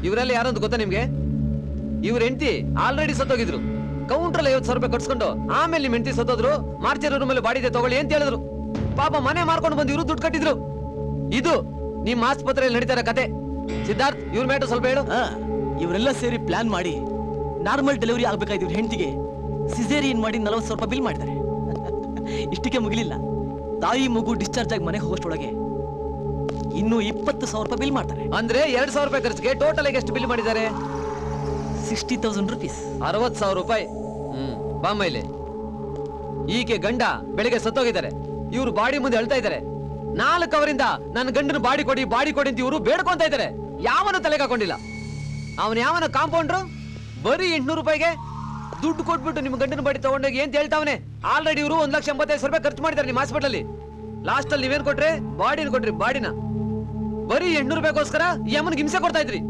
ಇವರೆಲ್ಲ ಯಾರಂತ ಗೊತ್ತಾ ನಿಮ್ಗೆ? ಇವ್ರ ಹೆಂಡತಿ ಆಲ್ರೆಡಿ ಸತ್ತೋಗಿದ್ರು. ಕೌಂಟ್ರಲ್ಲಿ 50,000 ರೂಪಾಯಿ ಕಟ್ಸ್ಕೊಂಡು ಆಮೇಲೆ ನಿಮ್ಮ ಹೆಂಡತಿ ಸತ್ತೋದ್ರು. ಮಾರ್ಚರಿ ರೂಮಲ್ಲಿ ಬಾಡಿದೆ ತಗೊಳ್ಳಿ ಅಂತ ಹೇಳಿದ್ರು. ಪಾಪ ಮನೆ ಮಾರ್ಕೊಂಡು ಬಂದು ಇವರು ದುಡ್ಡು ಕಟ್ಟಿದ್ರು. ಇದು ನಿಮ್ಮ ಆಸ್ಪತ್ರೆಯಲ್ಲಿ ನಡೀತಾ ಇರೋ ಕತೆ. ಸಿದ್ಧಾರ್ಥ್, ಇವ್ರ ಮ್ಯಾಟರ್ ಸ್ವಲ್ಪ ಹೇಳು. ಇವರೆಲ್ಲ ಸೇರಿ ಪ್ಲಾನ್ ಮಾಡಿ ನಾರ್ಮಲ್ ಡೆಲಿವರಿ ಆಗ್ಬೇಕಾಯ್ತು ಇವ್ರ ಹೆಂಡತಿಗೆ ಸಿಸೇರಿಯನ್ ಮಾಡಿ 40,000 ರೂಪಾಯಿ ಬಿಲ್ ಮಾಡಿದ್ದಾರೆ. ಇಷ್ಟಕ್ಕೆ ಮುಗಿಲಿಲ್ಲ, ತಾಯಿ ಮಗು ಡಿಸ್ಚಾರ್ಜ್ ಆಗಿ ಮನೆಗೆ ಹೋಗೋಷ್ಟೊಳಗೆ ಇನ್ನೂ 20,000 ರೂಪಾಯಿ ಬಿಲ್ ಮಾಡ್ತಾರೆ. ಅಂದ್ರೆ 2,000 ರೂಪಾಯಿ ಖರ್ಚಿಗೆ ಟೋಟಲ್ ಆಗಿ ಎಷ್ಟು ಬಿಲ್ ಮಾಡಿದ್ದಾರೆ? 60,000 rupees. 60,000 ರೂಪಾಯಿ. ಬಾಮ್ಮ ಇಲ್ಲಿ. ಈಕೆ ಗಂಡ ಬೆಳಿಗ್ಗೆ ಸತ್ತೋಗಿದ್ದಾರೆ. ಇವ್ರು ಬಾಡಿ ಮುಂದೆ ಹೇಳ್ತಾ ಇದ್ದಾರೆ. 4 ಅವರಿಂದ ನನ್ನ ಗಂಡನ ಬಾಡಿ ಕೊಡಿ ಅಂತ ಇವರು ಬೇಡ್ಕೊಂತ ಇದ್ದಾರೆ. ಯಾವನು ತಲೆಗೆ ಹಾಕೊಂಡಿಲ್ಲ. ಅವನು ಯಾವನ ಕಾಂಪೌಂಡ್ರು ಬರೀ 800 ರೂಪಾಯಿಗೆ ದುಡ್ಡು ಕೊಟ್ಬಿಟ್ಟು ನಿಮ್ಮ ಗಂಡನ ಬಾಡಿ ತಗೊಂಡೋಗಿ ಅಂತ ಹೇಳ್ತಾವನೆ. ಆಲ್ರೆಡಿ ಇವರು 1,85,000 ರೂಪಾಯಿ ಖರ್ಚು ಮಾಡಿದ್ದಾರೆ ನಿಮ್ಮ ಹಾಸ್ಪಿಟಲ್ ಅಲ್ಲಿ. ಲಾಸ್ಟ್ ಅಲ್ಲಿ ನೀವೇನ್ ಕೊಟ್ರಿ? ಬಾಡಿನ ಕೊಟ್ರಿ. ಬಾಡಿನ ಬರೀ 800 ರೂಪಾಯಿಗೋಸ್ಕರ ಯಮನ್ಗೆ ಹಿಂಸೆ ಕೊಡ್ತಾ ಇದ್ರಿ.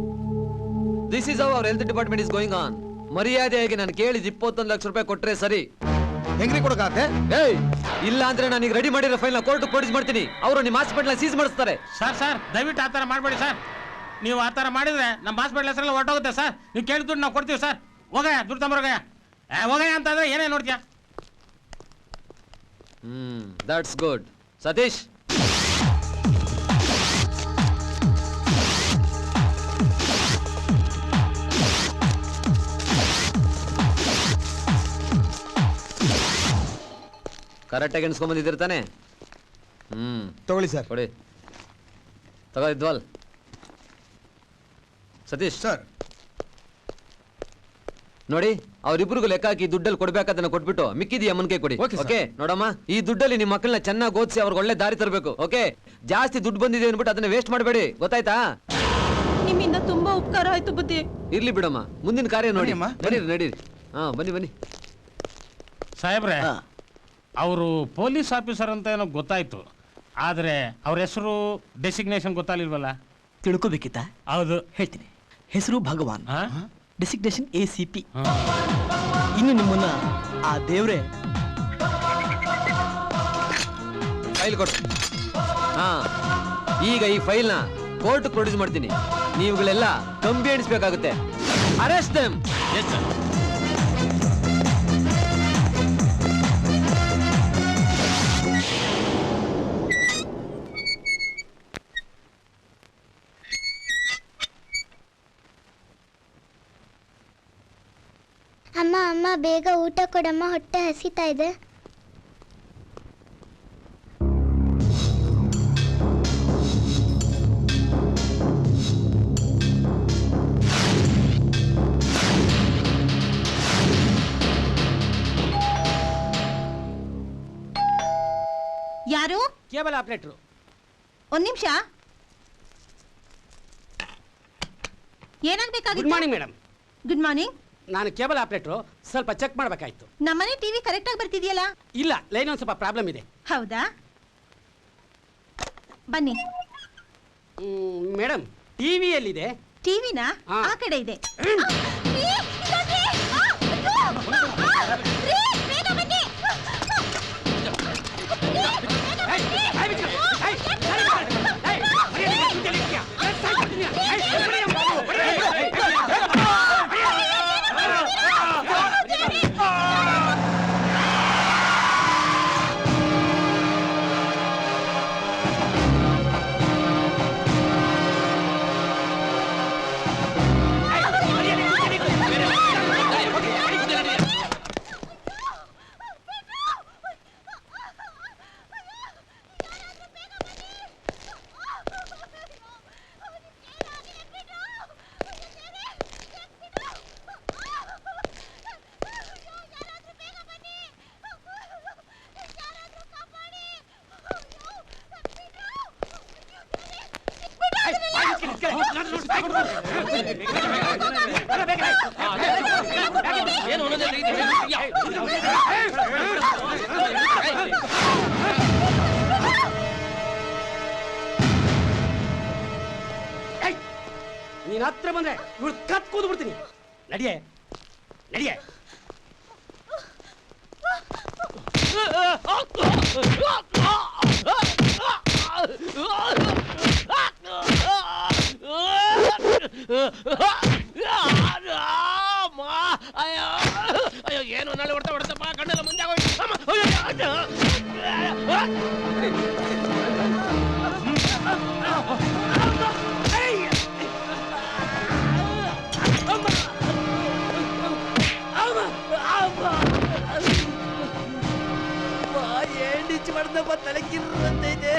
This is our health department is going on. ಮರ್ಯಾದೆಯಾಗಿ ನಾನು ಕೇಳಿದ 21 ಲಕ್ಷ ರೂಪಾಯಿ ಕೊಟ್ರೆ ಸರಿ. ಹೆಂಗ್ರಿ ಕೊಡಕಾತೆ? ಏಯ್, ಇಲ್ಲ ಅಂದ್ರೆ ನಾನು ಈಗ ರೆಡಿ ಮಾಡಿರೋ ಫೈಲ್ ನ ಕೋರ್ಟ್ ಪ್ರೊಡ್ಯೂಸ್ ಮಾಡ್ತೀನಿ. ಅವರು ನಿಮ್ಮ ಹಾಸ್ಪಿಟಲ್ ಸೀಸ್ ಮಾಡಿಸ್ತಾರೆ. ಸರ್ ದಯವಿಟ್ಟು ಆ ಥರ ಮಾಡಬೇಡಿ ಸರ್. ನೀವು ಆ ಥರ ಮಾಡಿದ್ರೆ ನಮ್ಮ ಹಾಸ್ಪಿಟಲ್ ಹೆಸರೆಲ್ಲ ಹೊರಟೋಗುತ್ತೆ ಸರ್. ನೀವು ಕೇಳಿದ ದುಡ್ಡು ನಾವು ಕೊಡ್ತೀವಿ ಸರ್. ಹೋಗಯ್ಯ, ದುಡ್ಡು ತಗೊಂಬರೋಗಯ್ಯ. ಹೋಗಯ್ಯ ಅಂತಂದ್ರೆ ಏನೇ ನೋಡ್ತೀಯಾ? That's good. ಸತೀಶ್, ಕರೆಕ್ಟಾಗಿ ಎಣಿಸ್ಕೊಂಬಂದಿದ್ದಿರ್ತಾನೆ. ತಗೊಳ್ಳಿ ಸರ್. ಕೊಡಿ. ತಗೋ ಇದ್ವಲ್. ಸತೀಶ್ ಸರ್. ನೋಡಿ ಅವ್ರಿಬ್ರಿಗೂ ಲೆಕ್ಕ ಹಾಕಿ ದುಡ್ಡಲ್ಲಿ ಕೊಡ್ಬೇಕಾದನ್ನ ಕೊಟ್ಬಿಟ್ಟು ಮಿಕ್ಕಿದಿ ಅಮ್ಮನ್ಗೆ ಕೊಡಿ. Okay, sir. ಓಕೆ ನೋಡಮ್ಮ, ಈ ದುಡ್ಡಲ್ಲಿ ನಿಮ್ಮ ಮಕ್ಕಳನ್ನ ಚೆನ್ನಾಗಿ ಓದಿಸಿ ಅವ್ರಿಗೆ ಒಳ್ಳೆ ದಾರಿ ತರಬೇಕು. ಓಕೆ, ಜಾಸ್ತಿ ದುಡ್ಡು ಬಂದಿದೆ ಅನ್ಬಿಟ್ಟು ಅದನ್ನ ವೇಸ್ಟ್ ಮಾಡಬೇಡಿ, ಗೊತ್ತಾಯ್ತಾ? ನಿಮ್ಮಿಂದ ತುಂಬಾ ಉಪಕಾರ ಆಯ್ತು ಬುದ್ಧಿ. ಇರ್ಲಿ ಬಿಡಮ್ಮ, ಮುಂದಿನ ಕಾರ್ಯ ನೋಡಿ. ಬನ್ನಿ ಅಮ್ಮ, ನಡೀರಿ ನಡೀರಿ. ಹಾ ಬನ್ನಿ. ಸಾಹೇಬ್ರೆ, ಅವರು ಪೊಲೀಸ್ ಆಫೀಸರ್ ಅಂತ ಏನೋ ಗೊತ್ತಾಯ್ತು, ಆದ್ರೆ ಅವ್ರ ಹೆಸರು ಡೆಸಿಗ್ನೇಷನ್ ಗೊತ್ತಾಗ್ಲಿಲ್ವಲ್ಲ? ತಿಳ್ಕೊಬೇಕಿತ್ತ? ಹೌದು. ಹೇಳ್ತೀನಿ. ಹೆಸರು ಭಗವಾನ್, ಹಾ? Designation ACP. ಹಾ. ಇನ್ನು ನಿಮ್ಮನ್ನ ಆ ದೇವ್ರೆ ಫೈಲ್ ಕೊಡು. ಹಾ, ಈಗ ಈ ಫೈಲ್ನ ಕೋರ್ಟ್ ಪ್ರೊಡ್ಯೂಸ್ ಮಾಡ್ತೀನಿ. ನೀವುಗಳೆಲ್ಲ ಕಂಬಿ ಎಣಿಸ್ಬೇಕಾಗುತ್ತೆ. Arrest them. Yes sir. ಅಮ್ಮ ಅಮ್ಮ ಬೇಗ ಊಟ ಕೊಡಮ್ಮ, ಹೊಟ್ಟೆ ಹಸಿತಾ ಇದೆ. ಯಾರು? Cable operator. ಒಂದ್ ನಿಮಿಷ. ಏನಾಗ್ಬೇಕಾಗಿತ್ತು? Good morning madam. Good morning. ನಾನು ಕೇಬಲ್ ಆಪರೇಟ್ರು, ಸ್ವಲ್ಪ ಚೆಕ್ ಮಾಡಬೇಕಾಯ್ತು. ನಮ್ಮನೆ ಟಿವಿ ಕರೆಕ್ಟ್ ಆಗಿ ಬರ್ತಿದ್ಯಲ್ಲ? ಇಲ್ಲ, ಲೈನ್ ಒಂದು ಸ್ವಲ್ಪ ಪ್ರಾಬ್ಲಮ್ ಇದೆ. ಹೌದಾ, ಬನ್ನಿ. ಮೇಡಮ್, ಟಿವಿ ಎಲ್ಲಿದೆ? ಟಿವಿನ ಹಾ. ಆ ಕಡೆ ಇದೆ. ನೀನ್ ಹತ್ರ ಬಂದ್ರೆ ಇವ್ರು ಕತ್ ಕೂದು ಬಿಡ್ತೀನಿ. ನಡಿಯೇ ನಡಿಯೇ. ಅಯ್ಯೋ, ಏನು ನಾಳೆ ಹೊಡ್ತಪ್ಪ, ಕಣ್ಣೆಲ್ಲ ಮುಂಜಾಗೋಯ್ತು. ಏಂಡಿಚ್ ಮಾಡ್ದಪ್ಪ, ತಲೆ ಕಿರ್ರಂತೈತೆ.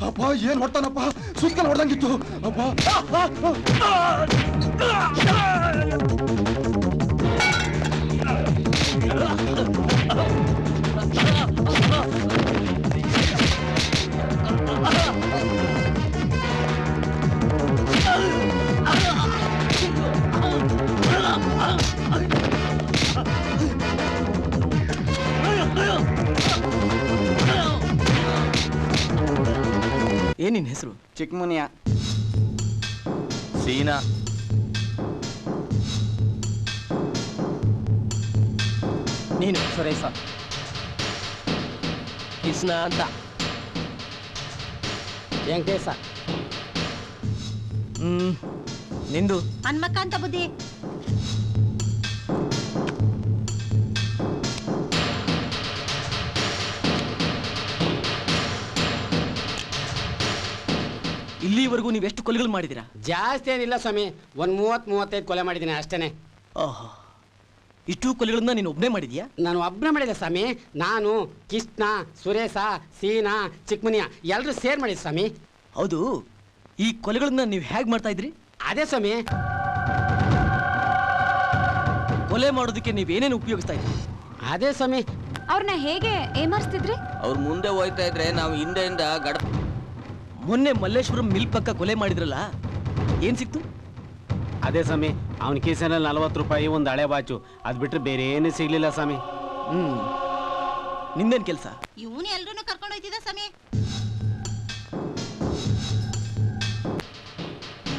ಅಪ್ಪ ಏನ್ ಹೊಡ್ತಾನಪ್ಪ, ಸುತ್ತಲ ಹೊಡ್ದಂಗಿತ್ತು ಅಪ್ಪ. ಏನ್ ನಿನ್ ಹೆಸರು? ಚಿಕ್ಕಮುನಿಯ. ಸೀನಾ. ನೀನು? ಸುರೇಶ. ಕೃಷ್ಣ ಅಂತ. ವೆಂಕಟೇಶ. ನಿಂದು? ಹನ್ಮಕ್ಕ ಅಂತ ಬುದ್ಧಿ. ಇಲ್ಲಿವರೆಗೂ ನೀವು ಎಷ್ಟು ಕೊಲೆಗಳು ಮಾಡಿದ್ದೀರಾ? ಜಾಸ್ತಿ ಏನಿಲ್ಲ ಸ್ವಾಮಿ, ಒಂದು 30-35 ಕೊಲೆ ಮಾಡಿದ್ದೀನಿ ಅಷ್ಟೇನೆ. ಓಹೋ, ಇಷ್ಟು ಕೊಲೆಗಳನ್ನ ನೀನು ಒಬ್ಬನೇ ಮಾಡಿದ್ಯಾ? ನಾನು ಒಬ್ಬನೇ ಮಾಡಿದೆ ಸ್ವಾಮಿ. ನಾನು, ಕೃಷ್ಣ, ಸುರೇಶ, ಸೀನಾ, ಚಿಕ್ಕಮನಿಯ ಎಲ್ಲರೂ ಸೇರ್ ಮಾಡಿದ್ ಸ್ವಾಮಿ. ಹೌದು, ಈ ಕೊಲೆಗಳನ್ನ ನೀವು ಹೇಗೆ ಮಾಡ್ತಾ ಇದ್ರಿ? ಅದೇ ಸ್ವಾಮಿ, ಕೊಲೆ ಮಾಡೋದಕ್ಕೆ ನೀವೇನೇನು ಉಪಯೋಗಿಸ್ತಾ ಇದ್ರಿ? ಅದೇ ಸ್ವಾಮಿ. ಅವ್ರನ್ನ ಹೇಗೆ ಏಮಾರಿಸ್ತಿದ್ರಿ? ಅವ್ರು ಮುಂದೆ ಹೋಯ್ತಾ ಇದ್ರೆ ನಾವು ಹಿಂದೆಯಿಂದ ಮೊನ್ನೆ ಮಲ್ಲೇಶ್ವರಂ ಮಿಲ್ ಪಕ್ಕ ಕೊಲೆ ಮಾಡಿದ್ರಲ್ಲ, ಏನ್ ಸಿಕ್ತು? ಅದೇ ಸ್ವಾಮಿ, ಅವನ ಕೇಸಲ್ಲಿ 40 ರೂಪಾಯಿ, ಒಂದು ಹಳೆ ಬಾಚು, ಅದ್ ಬಿಟ್ರೆ ಬೇರೆ ಏನೂ ಸಿಗ್ಲಿಲ್ಲ ಸ್ವಾಮಿ. ನಿಂದೇನ್ ಕೆಲಸ? ಇವನು ಎಲ್ರೂ ಕರ್ಕೊಂಡು ಹೋಯ್ತಿದ್ದ ಸ್ವಾಮಿ.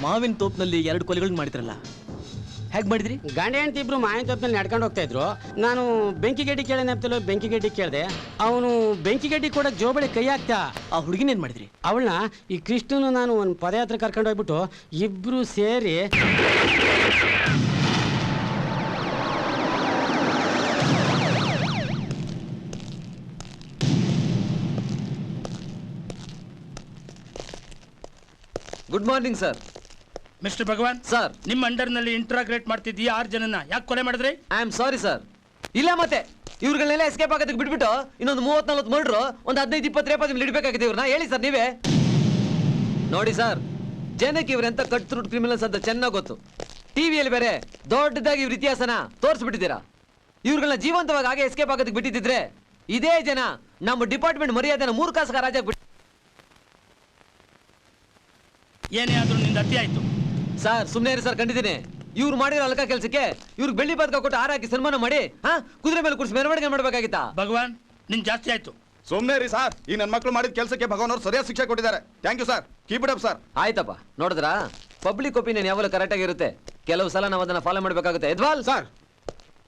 ಮಾವಿನ ತೋಪ್ನಲ್ಲಿ 2 ಕೊಲೆಗಳನ್ನ ಮಾಡಿದ್ರಲ್ಲ, ಹೇಗೆ ಮಾಡಿದ್ರಿ? ಗಂಡ ಹೆಂಡತಿ ಇಬ್ರು ಮಾವಿನ ತೋಪಿನಲ್ಲಿ ನಡ್ಕೊಂಡು ಹೋಗ್ತಾ ಇದ್ರು. ನಾನು ಬೆಂಕಿ ಗಡ್ಡಿ ಕೇಳಿ ನೆಪ್ತಲು ಬೆಂಕಿ ಗಡ್ಡಿ ಕೇಳಿದೆ. ಅವನು ಬೆಂಕಿ ಗಡ್ಡಿ ಕೊಡಕ್ ಜೋಬಳಿ ಕೈ ಹಾಕ್ತಾ. ಆ ಹುಡುಗಿನ ಏನ್ ಮಾಡಿದ್ರಿ? ಅವಳನ್ನ ಈ ಕೃಷ್ಣನು ನಾನು ಒಂದು ಪದಯಾತ್ರೆ ಕರ್ಕೊಂಡು ಹೋಗ್ಬಿಟ್ಟು ಇಬ್ರು ಸೇರಿ good morning sir. Mister Bhagwan sir, ನಿಮ್ಮ ಅಂಡರ್ನಲ್ಲಿ ಇಂಟ್ರಾಗ್ರೇಟ್ ಮಾಡ್ತಿದ್ದೀಯ 6 ಜನನ ಯಾಕೆ ಕೊಲೆ ಮಾಡಿದ್ರಿ? I am sorry sir. ಇಲ್ಲ ಮತ್ತೆ ಇವ್ರುಗಳನ್ನೆಲ್ಲ ಎಸ್ಕೇಪ್ ಆಗೋದಕ್ಕೆ ಬಿಟ್ಬಿಟ್ಟು ಇನ್ನೊಂದು 30-40 ಮರ್ಡ್ರು, ಒಂದು 15-20 ರೇಪ್ ಆದ್ಮೇಲೆ ಇಡಬೇಕಾಗಿದೆ ಇವ್ರನ್ನ. ಹೇಳಿ ಸರ್ ನೀವೇ. ನೋಡಿ ಸರ್, ಜನಕ್ಕೆ ಇವ್ರೆಂತ ಕಟ್ ಥ್ರೂಟ್ ಕ್ರಿಮಿನಲ್ಸ್ ಅಂತ ಚೆನ್ನಾಗಿ ಗೊತ್ತು. ಟಿವಿಯಲ್ಲಿ ಬೇರೆ ದೊಡ್ಡದಾಗಿ ಇವ್ರ ಇತಿಹಾಸನ ತೋರಿಸ್ಬಿಟ್ಟಿದ್ದೀರಾ. ಇವ್ರುಗಳನ್ನ ಜೀವಂತವಾಗಿ ಹಾಗೆ ಎಸ್ಕೇಪ್ ಆಗೋದಕ್ಕೆ ಬಿಟ್ಟಿದ್ರೆ ಇದೇ ಜನ ನಮ್ಮ ಡಿಪಾರ್ಟ್ಮೆಂಟ್ ಮರ್ಯಾದೆನ 3 ಕಾಸು ರಾಜ ಬಿಟ್ಟು. ಏನೇ ಆದ್ರೂ ನಿಂದ ಅತಿ ಆಯ್ತು ಸರ್. ಸುಮ್ಮನೆ ಇರಿ ಸರ್, ಕಂಡಿದ್ದೀನಿ. ಇವ್ರು ಮಾಡಿರೋ ಅಲ್ಕ ಕೆಲಸಕ್ಕೆ ಇವ್ರಿಗೆ ಬೆಳ್ಳಿ ಪದಕ ಕೊಟ್ಟು ಹಾರಾಕಿ ಸನ್ಮಾನ ಮಾಡಿ ಕುದುರೆ ಮೇಲೆ ಕೂರಿಸಿ ಮೆರವಣಿಗೆ ಮಾಡ್ಬೇಕಾಗಿತ್ತಾ? ಭಗವಾನ್, ನಿನ್ ಜಾಸ್ತಿ ಆಯ್ತು. ಸುಮ್ಮನೆ ರೀ ಸರ್, ಈ ನನ್ನ ಮಕ್ಕಳು ಮಾಡಿದ ಕೆಲಸಕ್ಕೆ ಭಗವಾನ್ ಅವರು ಸರಿಯಾದ ಶಿಕ್ಷೆ ಕೊಟ್ಟಿದ್ದಾರೆ. Thank you sir, keep it up sir. ಆಯ್ತಪ್ಪ, ನೋಡಿದ್ರಾ ಪಬ್ಲಿಕ್ ಒಪಿನಿಯನ್ ಯಾವಾಗಲೂ ಕರೆಕ್ಟ್ ಆಗಿರುತ್ತೆ. ಕೆಲವು ಸಲ ನಾವು ಅದನ್ನ ಫಾಲೋ ಮಾಡ್ಬೇಕಾಗುತ್ತೆ. ಎದ್ವಾಲ್ ಸರ್,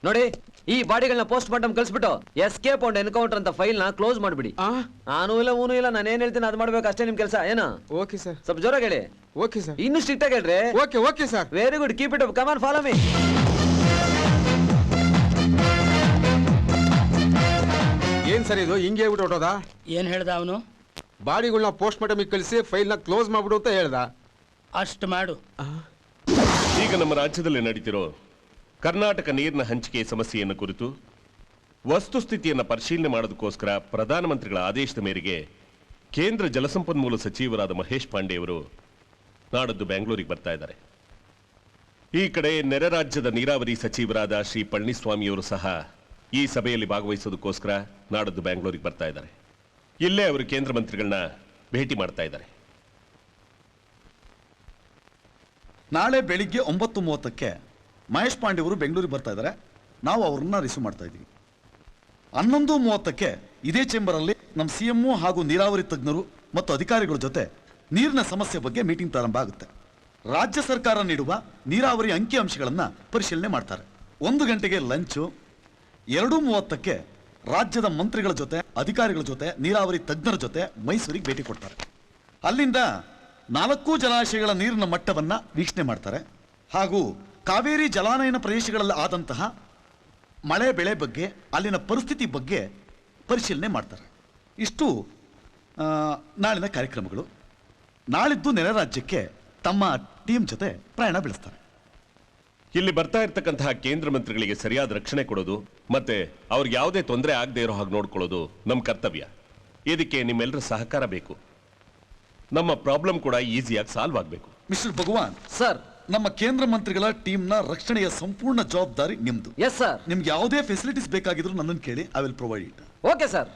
ನೋಡಿ, ಈ ಬಾಡಿಗಳನ್ನ ಪೋಸ್ಟ್ ಮಾರ್ಟಮ್ ಕಳಿಸ್ಬಿಟ್ಟು ಎಸ್ಕೇಪ್ ಅಂಡ್ ಎನ್ಕೌಂಟರ್ ಅಂತ ಫೈಲ್ ನ ಕ್ಲೋಸ್ ಮಾಡ್ಬಿಡಿ. ನಾನು ಇಲ್ಲ ಊನು ಇಲ್ಲ, ನಾನು ಏನ್ ಹೇಳ್ತೀನಿ ಅದು ಮಾಡ್ಬೇಕು ಅಷ್ಟೇ ನಿಮ್ ಕೆಲಸ. ಏನು? Okay sir. ಸ್ವಲ್ಪ ಜೋರಾಗಿ ಹೇಳಿ. Okay sir. ಇನ್ನು ಸ್ಟ್ರಿಕ್ಟ್ ಆಗಿ ಹೇಳ್ರಿ. Okay okay sir. Very good, keep it up. Come on, follow me. ಏನ್ ಸರ್ ಇದು ಹಿಂಗೆ ಹೇಳ್ಬಿಟ್ಟು ಹೊಟ್ಟೋದ? ಏನ್ ಹೇಳ್ದ ಅವನು? ಬಾಡಿಗಳನ್ನ ಪೋಸ್ಟ್ ಮಾರ್ಟಮಿಗೆ ಕಳಿಸಿ ಫೈಲ್ನ ಕ್ಲೋಸ್ ಮಾಡ್ಬಿಡು ಅಂತ ಹೇಳ್ದ. ಅಷ್ಟು ಮಾಡು. ಈಗ ನಮ್ಮ ರಾಜ್ಯದಲ್ಲಿ ನಡೀತಿರೋ ಕರ್ನಾಟಕ ನೀರಿನ ಹಂಚಿಕೆ ಸಮಸ್ಯೆಯನ್ನು ಕುರಿತು ವಸ್ತುಸ್ಥಿತಿಯನ್ನು ಪರಿಶೀಲನೆ ಮಾಡೋದಕ್ಕೋಸ್ಕರ ಪ್ರಧಾನಮಂತ್ರಿಗಳ ಆದೇಶದ ಮೇರೆಗೆ ಕೇಂದ್ರ ಜಲಸಂಪನ್ಮೂಲ ಸಚಿವರಾದ ಮಹೇಶ್ ಪಾಂಡೆ ಅವರು ನಾಡದ್ದು ಬೆಂಗಳೂರಿಗೆ ಬರ್ತಾ ಇದ್ದಾರೆ. ಈ ಕಡೆ ನೆರೆ ರಾಜ್ಯದ ನೀರಾವರಿ ಸಚಿವರಾದ ಶ್ರೀ ಪಳನಿಸ್ವಾಮಿಯವರು ಸಹ ಈ ಸಭೆಯಲ್ಲಿ ಭಾಗವಹಿಸೋದಕ್ಕೋಸ್ಕರ ನಾಡದ್ದು ಬೆಂಗಳೂರಿಗೆ ಬರ್ತಾ ಇದ್ದಾರೆ. ಇಲ್ಲೇ ಅವರು ಕೇಂದ್ರ ಮಂತ್ರಿಗಳನ್ನ ಭೇಟಿ ಮಾಡ್ತಾ ಇದ್ದಾರೆ. ನಾಳೆ ಬೆಳಿಗ್ಗೆ 9:30ಕ್ಕೆ ಮಹೇಶ್ ಪಾಂಡೆ ಅವರು ಬೆಂಗಳೂರಿಗೆ ಬರ್ತಾ ಇದ್ದಾರೆ. ನಾವು ಅವ್ರನ್ನ ರಿಸೀವ್ ಮಾಡ್ತಾ ಇದ್ದೀವಿ. 11:30ಕ್ಕೆ ಇದೇ ಚೇಂಬರಲ್ಲಿ ನಮ್ಮ CM ಹಾಗೂ ನೀರಾವರಿ ತಜ್ಞರು ಮತ್ತು ಅಧಿಕಾರಿಗಳ ಜೊತೆ ನೀರಿನ ಸಮಸ್ಯೆ ಬಗ್ಗೆ ಮೀಟಿಂಗ್ ಪ್ರಾರಂಭ ಆಗುತ್ತೆ. ರಾಜ್ಯ ಸರ್ಕಾರ ನೀಡುವ ನೀರಾವರಿ ಅಂಕಿಅಂಶಗಳನ್ನು ಪರಿಶೀಲನೆ ಮಾಡ್ತಾರೆ. 1 ಗಂಟೆಗೆ ಲಂಚು. 2:30ಕ್ಕೆ ರಾಜ್ಯದ ಮಂತ್ರಿಗಳ ಜೊತೆ, ಅಧಿಕಾರಿಗಳ ಜೊತೆ, ನೀರಾವರಿ ತಜ್ಞರ ಜೊತೆ ಮೈಸೂರಿಗೆ ಭೇಟಿ ಕೊಡ್ತಾರೆ. ಅಲ್ಲಿಂದ 4 ಜಲಾಶಯಗಳ ನೀರಿನ ಮಟ್ಟವನ್ನು ವೀಕ್ಷಣೆ ಮಾಡ್ತಾರೆ. ಹಾಗೂ ಕಾವೇರಿ ಜಲಾನಯನ ಪ್ರದೇಶಗಳಲ್ಲಿ ಆದಂತಹ ಮಳೆ ಬೆಳೆ ಬಗ್ಗೆ, ಅಲ್ಲಿನ ಪರಿಸ್ಥಿತಿ ಬಗ್ಗೆ ಪರಿಶೀಲನೆ ಮಾಡ್ತಾರೆ. ಇಷ್ಟು ನಾಳಿನ ಕಾರ್ಯಕ್ರಮಗಳು. ನಾಳಿದ್ದು ನೆರೆ ರಾಜ್ಯಕ್ಕೆ ತಮ್ಮ ಟೀಮ್ ಜೊತೆ ಪ್ರಯಾಣ ಬೆಳೆಸ್ತಾರೆ. ಇಲ್ಲಿ ಬರ್ತಾ ಇರ್ತಕ್ಕಂತಹ ಕೇಂದ್ರ ಮಂತ್ರಿಗಳಿಗೆ ಸರಿಯಾದ ರಕ್ಷಣೆ ಕೊಡೋದು ಮತ್ತೆ ಅವ್ರಿಗೆ ಯಾವುದೇ ತೊಂದರೆ ಆಗದೆ ಇರೋ ಹಾಗೆ ನೋಡ್ಕೊಳ್ಳೋದು ನಮ್ಮ ಕರ್ತವ್ಯ. ಇದಕ್ಕೆ ನಿಮ್ಮೆಲ್ಲರ ಸಹಕಾರ ಬೇಕು. ನಮ್ಮ ಪ್ರಾಬ್ಲಮ್ ಕೂಡ ಈಸಿಯಾಗಿ ಸಾಲ್ವ್ ಆಗಬೇಕು. ಮಿಸ್ಟರ್ ಭಗವಾನ್ ಸರ್, ನಮ್ಮ ಕೇಂದ್ರ ಮಂತ್ರಿಗಳ ಟೀಮ್ನ ರಕ್ಷಣೆಯ ಸಂಪೂರ್ಣ ಜವಾಬ್ದಾರಿ ನಿಮ್ದು. Yes sir. ನಿಮ್ಗೆ ಯಾವುದೇ ಫೆಸಿಲಿಟೀಸ್ ಬೇಕಾಗಿದ್ರು ನನ್ನನ್ನು ಕೇಳಿ, I will provide it. Okay sir.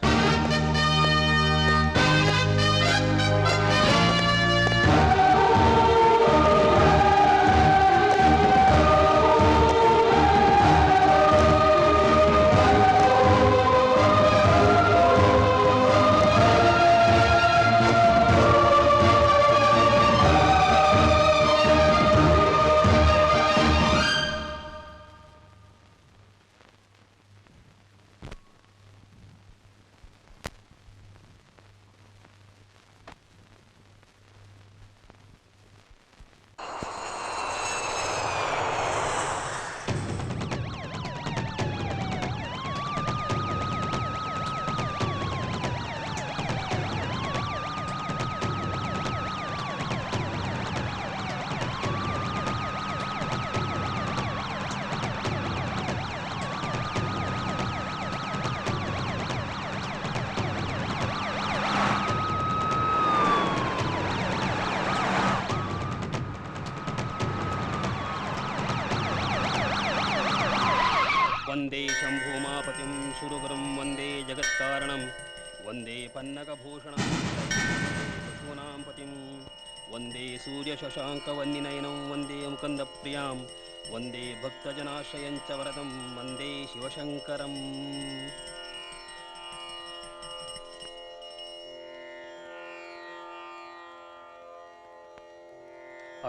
Vande ಶಂಭೂಮಾಪತಿಂ ಸುರಗುರುಂ Vande ಜಗತ್ಕಾರಣಂ Vande ಪನ್ನಗಭೂಷಣಂ ಪಶೂನಾಂ ಪತಿಂ Vande ಸೂರ್ಯ ಶಶಾಂಕವನ್ನಿನಯನಂ ವಂದೇ ಮುಕಂದಪ್ರಿಯಾಂ ವಂದೇ ಭಕ್ತಜನಾಶ್ರಯಂಚ ವರದಂ ವಂದೇ ಶಿವಶಂಕರಂ.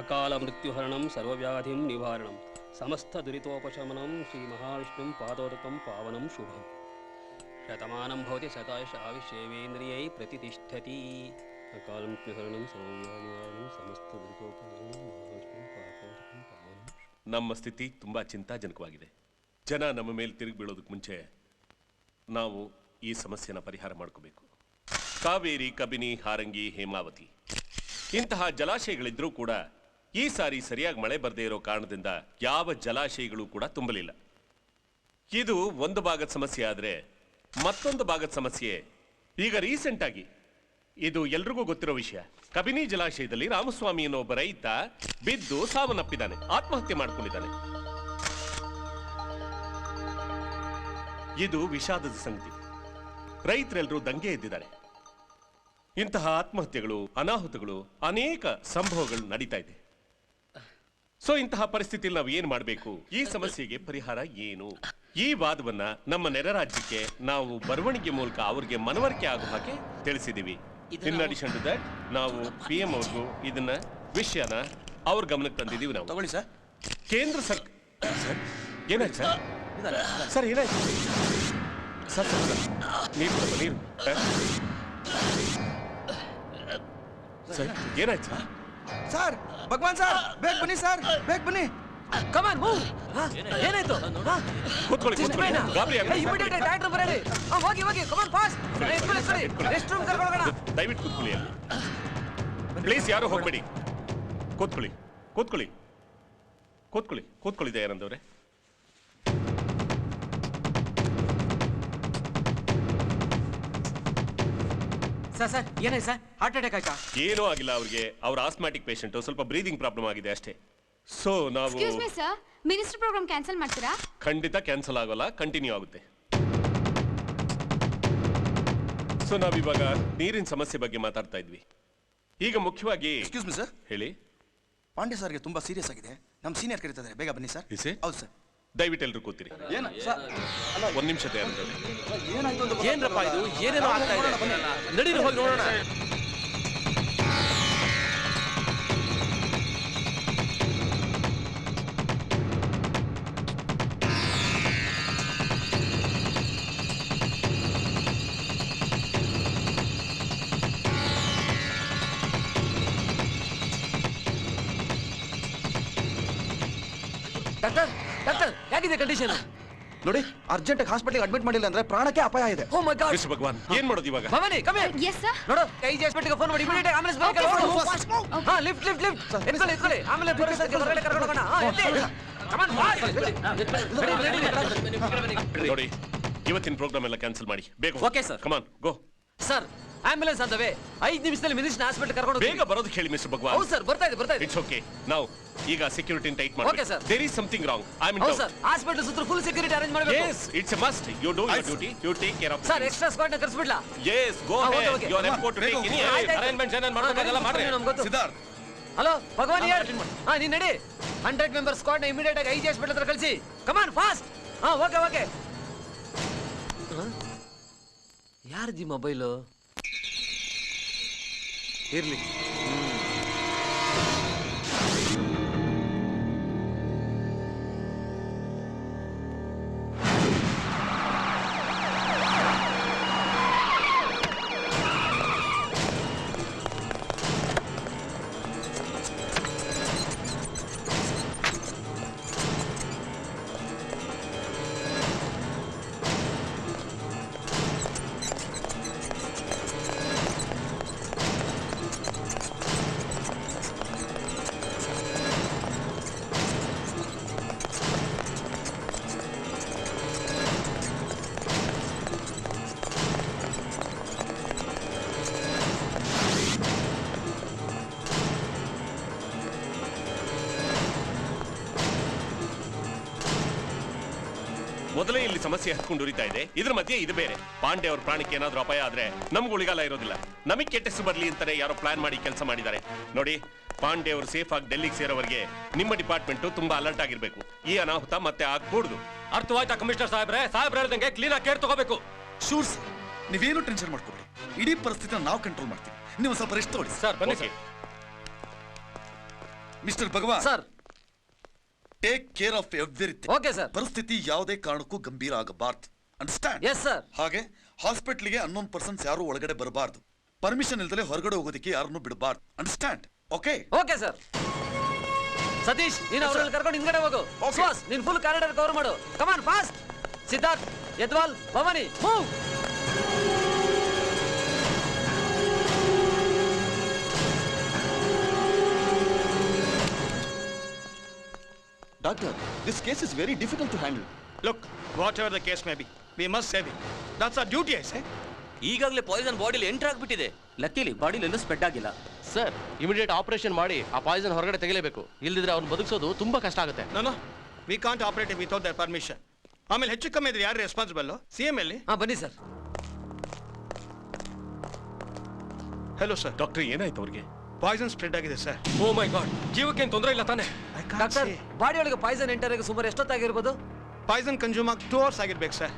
ಅಕಾಲ ಮೃತ್ಯುಹರಣಂ ಸರ್ವವ್ಯಾಧಿಂ ನಿವಾರಣಂ ಸಮಸ್ತ ದುರಿತೋಪಶಮನಂ ಶ್ರೀ ಮಹಾವಿಷ್ಣುಂ ಪಾದೋದಕಂ ಪಾವನಂ ಶುಭಂ. ಶತಮಾನಂ ಭವತಿ ಶತಾಯುಷ ಆವಿಷೇವೇಂದ್ರಿಯೈ ಪ್ರತಿಷ್ಠತಿ. ಅಕಾಲ ಮೃತ್ಯುಹರಣಂ ಸರ್ವವ್ಯಾಧಿ ನಿವಾರಣಂ ಸಮಸ್ತ ದುರಿತೋಪಶಮನಂ ಮಹಾವಿಷ್ಣುಂ ಪಾದೋದಕಂ ಪಾವನಂ. ನಮ್ಮ ಸ್ಥಿತಿ ತುಂಬಾ ಚಿಂತಾಜನಕವಾಗಿದೆ. ಜನ ನಮ್ಮ ಮೇಲೆ ತಿರುಗಿ ಬೀಳೋದಕ್ಕೆ ಮುಂಚೆ ನಾವು ಈ ಸಮಸ್ಯೆನ ಪರಿಹಾರ ಮಾಡ್ಕೋಬೇಕು. ಕಾವೇರಿ, ಕಬಿನಿ, ಹಾರಂಗಿ, ಹೇಮಾವತಿ ಇಂತಹ ಜಲಾಶಯಗಳಿದ್ರೂ ಕೂಡ ಈ ಸಾರಿ ಸರಿಯಾಗಿ ಮಳೆ ಬರದೇ ಇರೋ ಕಾರಣದಿಂದ ಯಾವ ಜಲಾಶಯಗಳು ಕೂಡ ತುಂಬಲಿಲ್ಲ. ಇದು ಒಂದು ಭಾಗದ ಸಮಸ್ಯೆ ಆದರೆ ಮತ್ತೊಂದು ಭಾಗದ ಸಮಸ್ಯೆ ಈಗ ರೀಸೆಂಟ್ ಆಗಿ, ಇದು ಎಲ್ರಿಗೂ ಗೊತ್ತಿರೋ ವಿಷಯ, ಕಬಿನಿ ಜಲಾಶಯದಲ್ಲಿ ರಾಮಸ್ವಾಮಿ ಅನ್ನೋ ಒಬ್ಬ ರೈತ ಬಿದ್ದು ಸಾವನ್ನಪ್ಪಿದ್ದಾನೆ, ಆತ್ಮಹತ್ಯೆ ಮಾಡ್ಕೊಂಡಿದ್ದಾನೆ. ಇದು ವಿಷಾದದ ಸಂಗತಿ. ರೈತರೆಲ್ಲರೂ ದಂಗೆ ಎದ್ದಿದ್ದಾರೆ. ಇಂತಹ ಆತ್ಮಹತ್ಯೆಗಳು, ಅನಾಹುತಗಳು, ಅನೇಕ ಸಂಭವಗಳು ನಡೀತಾ ಇದೆ. ಸೊ ಇಂತಹ ಪರಿಸ್ಥಿತಿಯಲ್ಲಿ ನಾವು ಏನ್ ಮಾಡಬೇಕು, ಈ ಸಮಸ್ಯೆಗೆ ಪರಿಹಾರ ಏನು, ಈ ವಾದವನ್ನ ನಮ್ಮ ನೆರೆ ರಾಜ್ಯಕ್ಕೆ ನಾವು ಬರವಣಿಗೆ ಮೂಲಕ ಅವ್ರಿಗೆ ಮನವರಿಕೆ ಆಗೋ ಹಾಗೆ ತಿಳಿಸಿದೀವಿ. ಇನ್ ಅಡಿಷನ್ ಟು ದಟ್ ನಾವು PM ಅವ್ರಿಗೂ ಇದನ್ನ ವಿಷಯನ ಅವ್ರ ಗಮನಕ್ಕೆ ತಂದಿದ್ದೀವಿ. ನಾವು ತಗೊಳ್ಳಿ ಸರ್. ಕೇಂದ್ರ ಸರ್ಕಾರ ಸರ್ ಏನಾಯ್ತು ಸರ್? ಸರ್ ಏನಾಯ್ತು ಸರ್? ನೀರು ತಗೋ, ನೀರು ಸರ್ ಏನಾಯ್ತು ಸರ್? ಸರ್ ಭಗವಾನ್ ಸರ್ ಬೇಗ ಬನ್ನಿ ಸರ್, ಬೇಗ ಬನ್ನಿ. ಕಮಾನ್ ಮೂವ್. ಏನಾಯ್ತು? ಕೂತ್ಕೊಳ್ಳಿ ಕೂತ್ಕೊಳ್ಳಿ, ಗಾಬರಿ ಇಮಿಡಿಯೇಟ್ ಡಾಕ್ಟರ್ ಬರಲಿ. ಹೋಗಿ ಹೋಗಿ ಕಮಾನ್ ಫಾಸ್ಟ್. ರೆಸ್ಟ್ ರೂಮ್ ಕರ್ಕೊಂಡು ಹೋಗೋಣ. ದಯವಿಟ್ಟು ಕೂತ್ಕೊಳ್ಳಿ ಅಲ್ಲಿ ಪ್ಲೀಸ್, ಯಾರು ಹೋಗ್ಬೇಡಿ. ಕೂತ್ಕೊಳ್ಳಿ ಕೂತ್ಕೊಳ್ಳಿ ಕೂತ್ಕೊಳ್ಳಿ ಕೂತ್ಕೊಳ್ಳಿ ದಯಾನಂದ್ ಅವರೇ. ಸರ್ ಏನಾಯ್ತು ಸರ್? ಹಾರ್ಟ್ ಅಟ್ಯಾಕ್ ಆಯ್ತಾ? ಏನೂ ಆಗಿಲ್ಲ ಅವ್ರಿಗೆ. ಅವ್ರ ಆಸ್ಮ್ಯಾಟಿಕ್ ಪೇಷಂಟ್, ಸ್ವಲ್ಪ ಬ್ರೀದಿಂಗ್ ಪ್ರಾಬ್ಲಮ್ ಆಗಿದೆ ಅಷ್ಟೇ. ಸೊ ನಾವು excuse me sir, minister programme cancel ಮಾಡ್ತೀರಾ? ಖಂಡಿತ ಕ್ಯಾನ್ಸಲ್ ಆಗೋಲ್ಲ, ಕಂಟಿನ್ಯೂ ಆಗುತ್ತೆ. ಸೊ ನಾವಿವಾಗ ನೀರಿನ ಸಮಸ್ಯೆ ಬಗ್ಗೆ ಮಾತಾಡ್ತಾ ಇದ್ವಿ. ಈಗ ಮುಖ್ಯವಾಗಿ ಎಕ್ಸ್ಕ್ಯೂಸ್ ಮಿ ಸರ್, ಹೇಳಿ. ಪಾಂಡೆ ಸರ್ಗೆ ತುಂಬಾ ಸೀರಿಯಸ್ ಆಗಿದೆ, ನಮ್ಮ ಸೀನಿಯರ್ ಕರೀತಾರೆ, ಬೇಗ ಬನ್ನಿ ಸರ್. ಹೌದು ಸರ್. ದಯವಿಟ್ಟು ಎಲ್ರು ಕೂತಿರಿ. ಒಂದ್ ನಿಮಿಷ ಏನ್ರಪ್ಪ ಇದು? ಏನೇನೋ ಆಗ್ತಾ ಇದೆ, ನಡೀರಿ ಹೋಗಿ ನೋಡೋಣ. ಡಾಕ್ಟರ್ ಡಾಕ್ಟರ್ ಹೇಗಿದೆ ಕಂಡೀಷನ್? ನೋಡಿ, ಅರ್ಜೆಂಟ್ ಹಾಸ್ಪಿಟಲ್ ಅಡ್ಮಿಟ್ ಮಾಡಿಲ್ಲ ಅಂದ್ರೆ ಪ್ರಾಣಕ್ಕೆ ಅಪಾಯ ಇದೆ. ಓ ಮೈ ಗಾಡ್. ಕೃಷ್ಣ ಭಗವಾನ್, ಏನ್ ಮಾಡೋದು ಇವಾಗ? Bhavani come here. Yes sir. ನೋಡು, KG ಹಾಸ್ಪಿಟಲ್ ಫೋನ್ ಮಾಡಿ, ಇಮಿಡಿಯೇಟ್ ಆಂಬುಲೆನ್ಸ್ ಬೇಕು. ಹಾ ಲಿಫ್ಟ್ ಲಿಫ್ಟ್ ಲಿಫ್ಟ್ ಎತ್ಕೊಳ್ಳಿ ಎತ್ಕೊಳ್ಳಿ, ಆಮೇಲೆ ಪೊಲೀಸರಿಗೆ ಹೊರಗಡೆ ಕರ್ಕೊಂಡು ಹೋಗೋಣ. ಹಾ ಎತ್ತಿ ಕಮಾನ್ ಫಾಸ್ಟ್. ನೋಡಿ, ಇವತ್ತಿನ ಪ್ರೋಗ್ರಾಮ್ ಎಲ್ಲ ಕ್ಯಾನ್ಸಲ್ ಮಾಡಿ ಬೇಗ. Okay sir. Come on go. Sir ambulance ಅಂತವೆ 5 ನಿಮಿಷದಲ್ಲಿ ಮಿನಿಸ್ಟರ್ ಹಾಸ್ಪಿಟಲ್ ಕರ್ಕೊಂಡು ಹೋಗಿ. ಬೇಗ ಬರೋದು ಹೇಳಿ ಮಿಸ್ಟರ್ ಭಗವಾನ್. ಹೌದು ಸರ್, ಬರ್ತಾ ಇದೆ. It's okay. ನಾವು ಈಗ ಸೆಕ್ಯೂರಿಟಿ ಟೈಟ್ ಮಾಡಿ. Okay sir. There is something wrong. I mean ಹೌದು ಸರ್, ಹಾಸ್ಪಿಟಲ್ ಸುತ್ತ ಫುಲ್ ಸೆಕ್ಯೂರಿಟಿ ಅರೇಂಜ್ ಮಾಡಬೇಕು. Yes, it's a must. You do your duty. You take care of. Sir extra squad ನ ಕರೆಸ್ಬಿಡ್ಲಾ? Yes, go ahead. okay. You are required to take any arrangement ಏನಾದ್ರು ಮಾಡ್ಬೇಕಾಗಲ್ಲ ಮಾಡ್ರಿ. Siddharth, hello ಭಗವಾನ್ ಯಾರ್? ಹಾ ನೀನ್ ನಡಿ. 100 member squad ನ immediate ಆಗಿ KG ಹಾಸ್ಪಿಟಲ್ ಹತ್ರ ಕಳಿಸಿ. ಕಮಾನ್ ಫಾಸ್ಟ್. ಹಾ ಓಕೆ ಓಕೆ. ಯಾರ್ದಿ ಮೊಬೈಲು? ಇರ್ಲಿ. ಮೊದಲೇ ಇಲ್ಲಿ ಸಮಸ್ಯೆ ಹತ್ಕೊಂಡು ಉರಿತಾ ಇದೆ, ಇದ್ರ ಮಧ್ಯೆ ಇದು ಬೇರೆ. ಪಾಂಡೆ ಅವ್ರ ಪ್ರಾಣಕ್ಕೆ ಏನಾದ್ರೂ ಅಪಾಯ ಆದ್ರೆ ನಮ್ಗೆ ಉಳಿಗಾಲ ಇರೋದಿಲ್ಲ. ನಮಗ್ ಕೆಟ್ಟ ಹೆಸರು ಬರ್ಲಿ ಅಂತಾನೆ ಯಾರೋ ಪ್ಲಾನ್ ಮಾಡಿ ಕೆಲಸ ಮಾಡಿದ್ದಾರೆ. ನೋಡಿ, ಪಾಂಡೆ ಅವರು ಸೇಫ್ ಆಗಿ ಡೆಲ್ಲಿಗೆ ಸೇರೋವರೆಗೆ ನಿಮ್ಮ ಡಿಪಾರ್ಟ್ಮೆಂಟ್ ತುಂಬಾ ಅಲರ್ಟ್ ಆಗಿರ್ಬೇಕು. ಈ ಅನಾಹುತ ಮತ್ತೆ ಆಗ್ಕೂಡ್ದು. ಅರ್ಥವಾಯ್ತಾ ಕಮಿಷನರ್ ಸಾಹೇಬ್ರೆ? ಸಾಹೇಬ್ರೆ ಹೇಳ್ದಂಗೆ ಕ್ಲೀನ್ ಆಗಿ ಕೇರ್ ತಗೋಬೇಕು. ಶೂರ್ ಸರ್, ನೀವೇನು ಟೆನ್ಷನ್ ಮಾಡ್ಕೋಬೇಡಿ. ಇಡೀ ಪರಿಸ್ಥಿತಿನ ನಾವು ಕಂಟ್ರೋಲ್ ಮಾಡ್ತೀವಿ. ನೀವು ಸ್ವಲ್ಪ ರೆಸ್ಟ್ ತಗೊಳ್ಳಿ ಸರ್. ಬನ್ನಿ sir. Mister Bhagwan sir, take care of everything. Okay sir. ಪರಿಸ್ಥಿತಿ ಯಾವುದೇ ಕಾರಣಕ್ಕೂ ಗಂಭೀರ ಆಗಬಾರ್ದು. ಅಂಡರ್ಸ್ಟ್ಯಾಂಡ್? Yes sir. ಹಾಗೆ ಹಾಸ್ಪಿಟ್ಲಿಗೆ ಅನ್ನೋನ್ ಪರ್ಸನ್ಸ್ ಯಾರು ಒಳಗಡೆ ಬರಬಾರ್ದು. ಪರ್ಮಿಷನ್ ಇಲ್ದಲೆ ಹೊರಗಡೆ ಹೋಗೋದಕ್ಕೆ ಯಾರನ್ನು ಬಿಡಬಾರ್ದು. Understand? Okay okay sir. Satish, ನೀನು ಅವರಲ್ಲಿ ಕರ್ಕೊಂಡು ಹಿಂದ್ಗಡೆ ಹೋಗು. ಬಾಸ್, ನೀನು ಫುಲ್ ಕಾರಿಡಾರ್ ಕವರ್ ಮಾಡು. Come on fast. Siddharth, Yadwal, Bhavani, move. Doctor, this case is very difficult to handle. Look, whatever the case may be, we must save him. That's our duty, I say. ಈಗಾಗಲೇ Poisson ಬಾಡಿಲಿ enter ಆಗ್ಬಿಟ್ಟಿದೆ. ಲಕ್ಕಿಲಿ ಬಾಡಿಲಿ ಎಲ್ಲೂ spread ಆಗಿಲ್ಲ. Sir, immediate operation ಮಾಡಿ ಆ Poisson ಹೊರಗಡೆ ತೆಗಿಲೇಬೇಕು. ಇಲ್ದಿದ್ರೆ ಅವ್ನು ಬದುಕಿಸೋದು ತುಂಬಾ ಕಷ್ಟ ಆಗುತ್ತೆ. No, we can't operate it without their permission. ಆಮೇಲೆ ಹೆಚ್ಚು ಕಮ್ಮಿ ಇದ್ರೆ ಯಾರು ರೆಸ್ಪಾನ್ಸಿಬಲ್? CM ಎಲ್ಲಿ? ಬನ್ನಿ ಸರ್. Hello sir. ಡಾಕ್ಟರ್, ಏನಾಯ್ತು ಅವ್ರಿಗೆ? ಪಾಯ್ಸನ್ ಸ್ಪ್ರೆಡ್ ಆಗಿದೆ ಸರ್. ಓ ಮೈ ಗಾಡ್, ಜೀವಕ್ಕೇನು ತೊಂದರೆ ಇಲ್ಲ ತಾನೆ? ಡಾಕ್ಟರ್, ಬಾಡಿ ಒಳಗೆ ಪಾಯ್ಸನ್ ಎಂಟರ್ ಆಗಿ ಸುಮಾರು ಎಷ್ಟೊತ್ತಾಗಿರ್ಬೋದು? ಪಾಯ್ಸನ್ ಕನ್ಸ್ಯೂಮ್ ಆಗಿ 2 hours ಆಗಿರ್ಬೇಕು ಸರ್.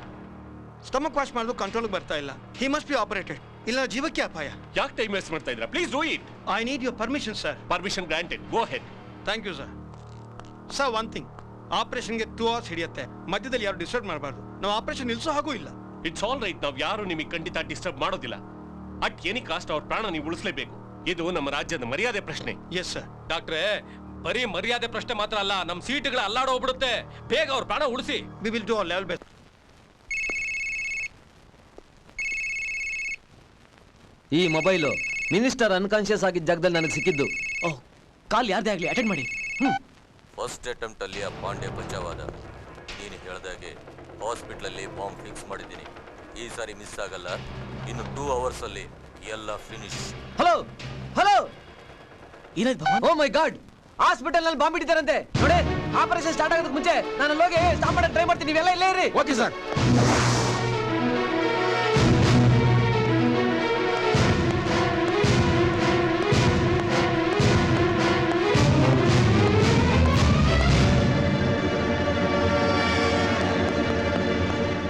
ಸ್ಟಮಕ್ ವಾಶ್ ಮಾಡೋದು ಕಂಟ್ರೋಲ್ಗೆ ಬರ್ತಾ ಇಲ್ಲ. He must be operated. ಇಲ್ಲ ಜೀವಕ್ಕೆ ಅಪಾಯ. ಯಾಕೆ ಟೈಮ್ ವೇಸ್ಟ್ ಮಾಡ್ತಾ ಇದ್ದೀರಾ? Please do it. I need your permission sir. Permission granted. Go head. Thank you sir. Sir, one thing, ಆಪರೇಷನ್ಗೆ 2 hours ಹಿಡಿಯುತ್ತೆ. ಮಧ್ಯದಲ್ಲಿ ಯಾರು ಡಿಸ್ಟರ್ಬ್ ಮಾಡಬಾರ್ದು. ನಾವು ಆಪರೇಷನ್ ನಿಲ್ಸೋ ಹಾಗೂ ಇಲ್ಲ. It's all right. ನಾವು ಯಾರು ನಿಮಗೆ ಖಂಡಿತ ಡಿಸ್ಟರ್ಬ್ ಮಾಡೋದಿಲ್ಲ. ಅಟ್ ಎನಿ ಕಾಸ್ಟ್ ಅವ್ರ ಪ್ರಾಣ ನೀವು ಉಳಿಸಲೇಬೇಕು. ಇದು ನಮ್ಮ ರಾಜ್ಯದ ಮರ್ಯಾದೆ ಪ್ರಶ್ನೆ. Yes sir. ಡಾಕ್ಟ್ರೇ, ಬರೀ ಮರ್ಯಾದೆ ಪ್ರಶ್ನೆ ಮಾತ್ರ ಅಲ್ಲ, ನಮ್ಮ ಸೀಟ್ಗಳ ಅಲ್ಲಾಡೋಗ್ಬಿಡುತ್ತೆ. ಬೇಗ ಅವ್ರ ಪ್ರಾಣ ಉಳಿಸಿ. We will do our level best. ಈ ಮೊಬೈಲು ಮಿನಿಸ್ಟರ್ ಅನ್ಕಾನ್ಶಿಯಸ್ ಆಗಿದ್ದ ಜಾಗದಲ್ಲಿ ನನಗೆ ಸಿಕ್ಕಿದ್ದು. ಓಹ್, ಕಾಲ್ ಯಾರ್ದೇ ಆಗಲಿ ಅಟೆಂಡ್ ಮಾಡಿ. ಫಸ್ಟ್ ಅಟೆಂಪ್ಟ್ ಅಲ್ಲಿ ಆ ಪಾಂಡೆ ಬಚಾವಾದ. ನೀನು ಹೇಳ್ದಾಗೆ ಹಾಸ್ಪಿಟ್ಲಲ್ಲಿ ಬಾಂಬ್ ಫಿಕ್ಸ್ ಮಾಡಿದ್ದೀನಿ. ಈ ಸಾರಿ ಮಿಸ್ ಆಗಲ್ಲ. ಇನ್ನು 2 hours ಅಲ್ಲಿ ಎಲ್ಲ ಫಿನಿಶ್. ಹಲೋ ಹಲೋ, ಏನಾಯ್ತು ಭಗವಾನ್? ಓ ಮೈ ಗಾಡ್, ಹಾಸ್ಪಿಟಲ್ ನಲ್ಲಿ ಬಾಂಬ್ ಇಟ್ಟಿದ್ದಾರಂತೆ. ನೋಡಿ, ಆಪರೇಷನ್ ಸ್ಟಾರ್ಟ್ ಆಗೋದಕ್ಕೆ ಮುಂಚೆ ನಾನು ಹೋಗಿ ಸ್ಟಾಪ್ ಮಾಡಕ್ಕೆ ಟ್ರೈ ಮಾಡ್ತೀನಿ. ನೀವೆಲ್ಲ ಇಲ್ಲೇ ಇರಿ. Okay sir.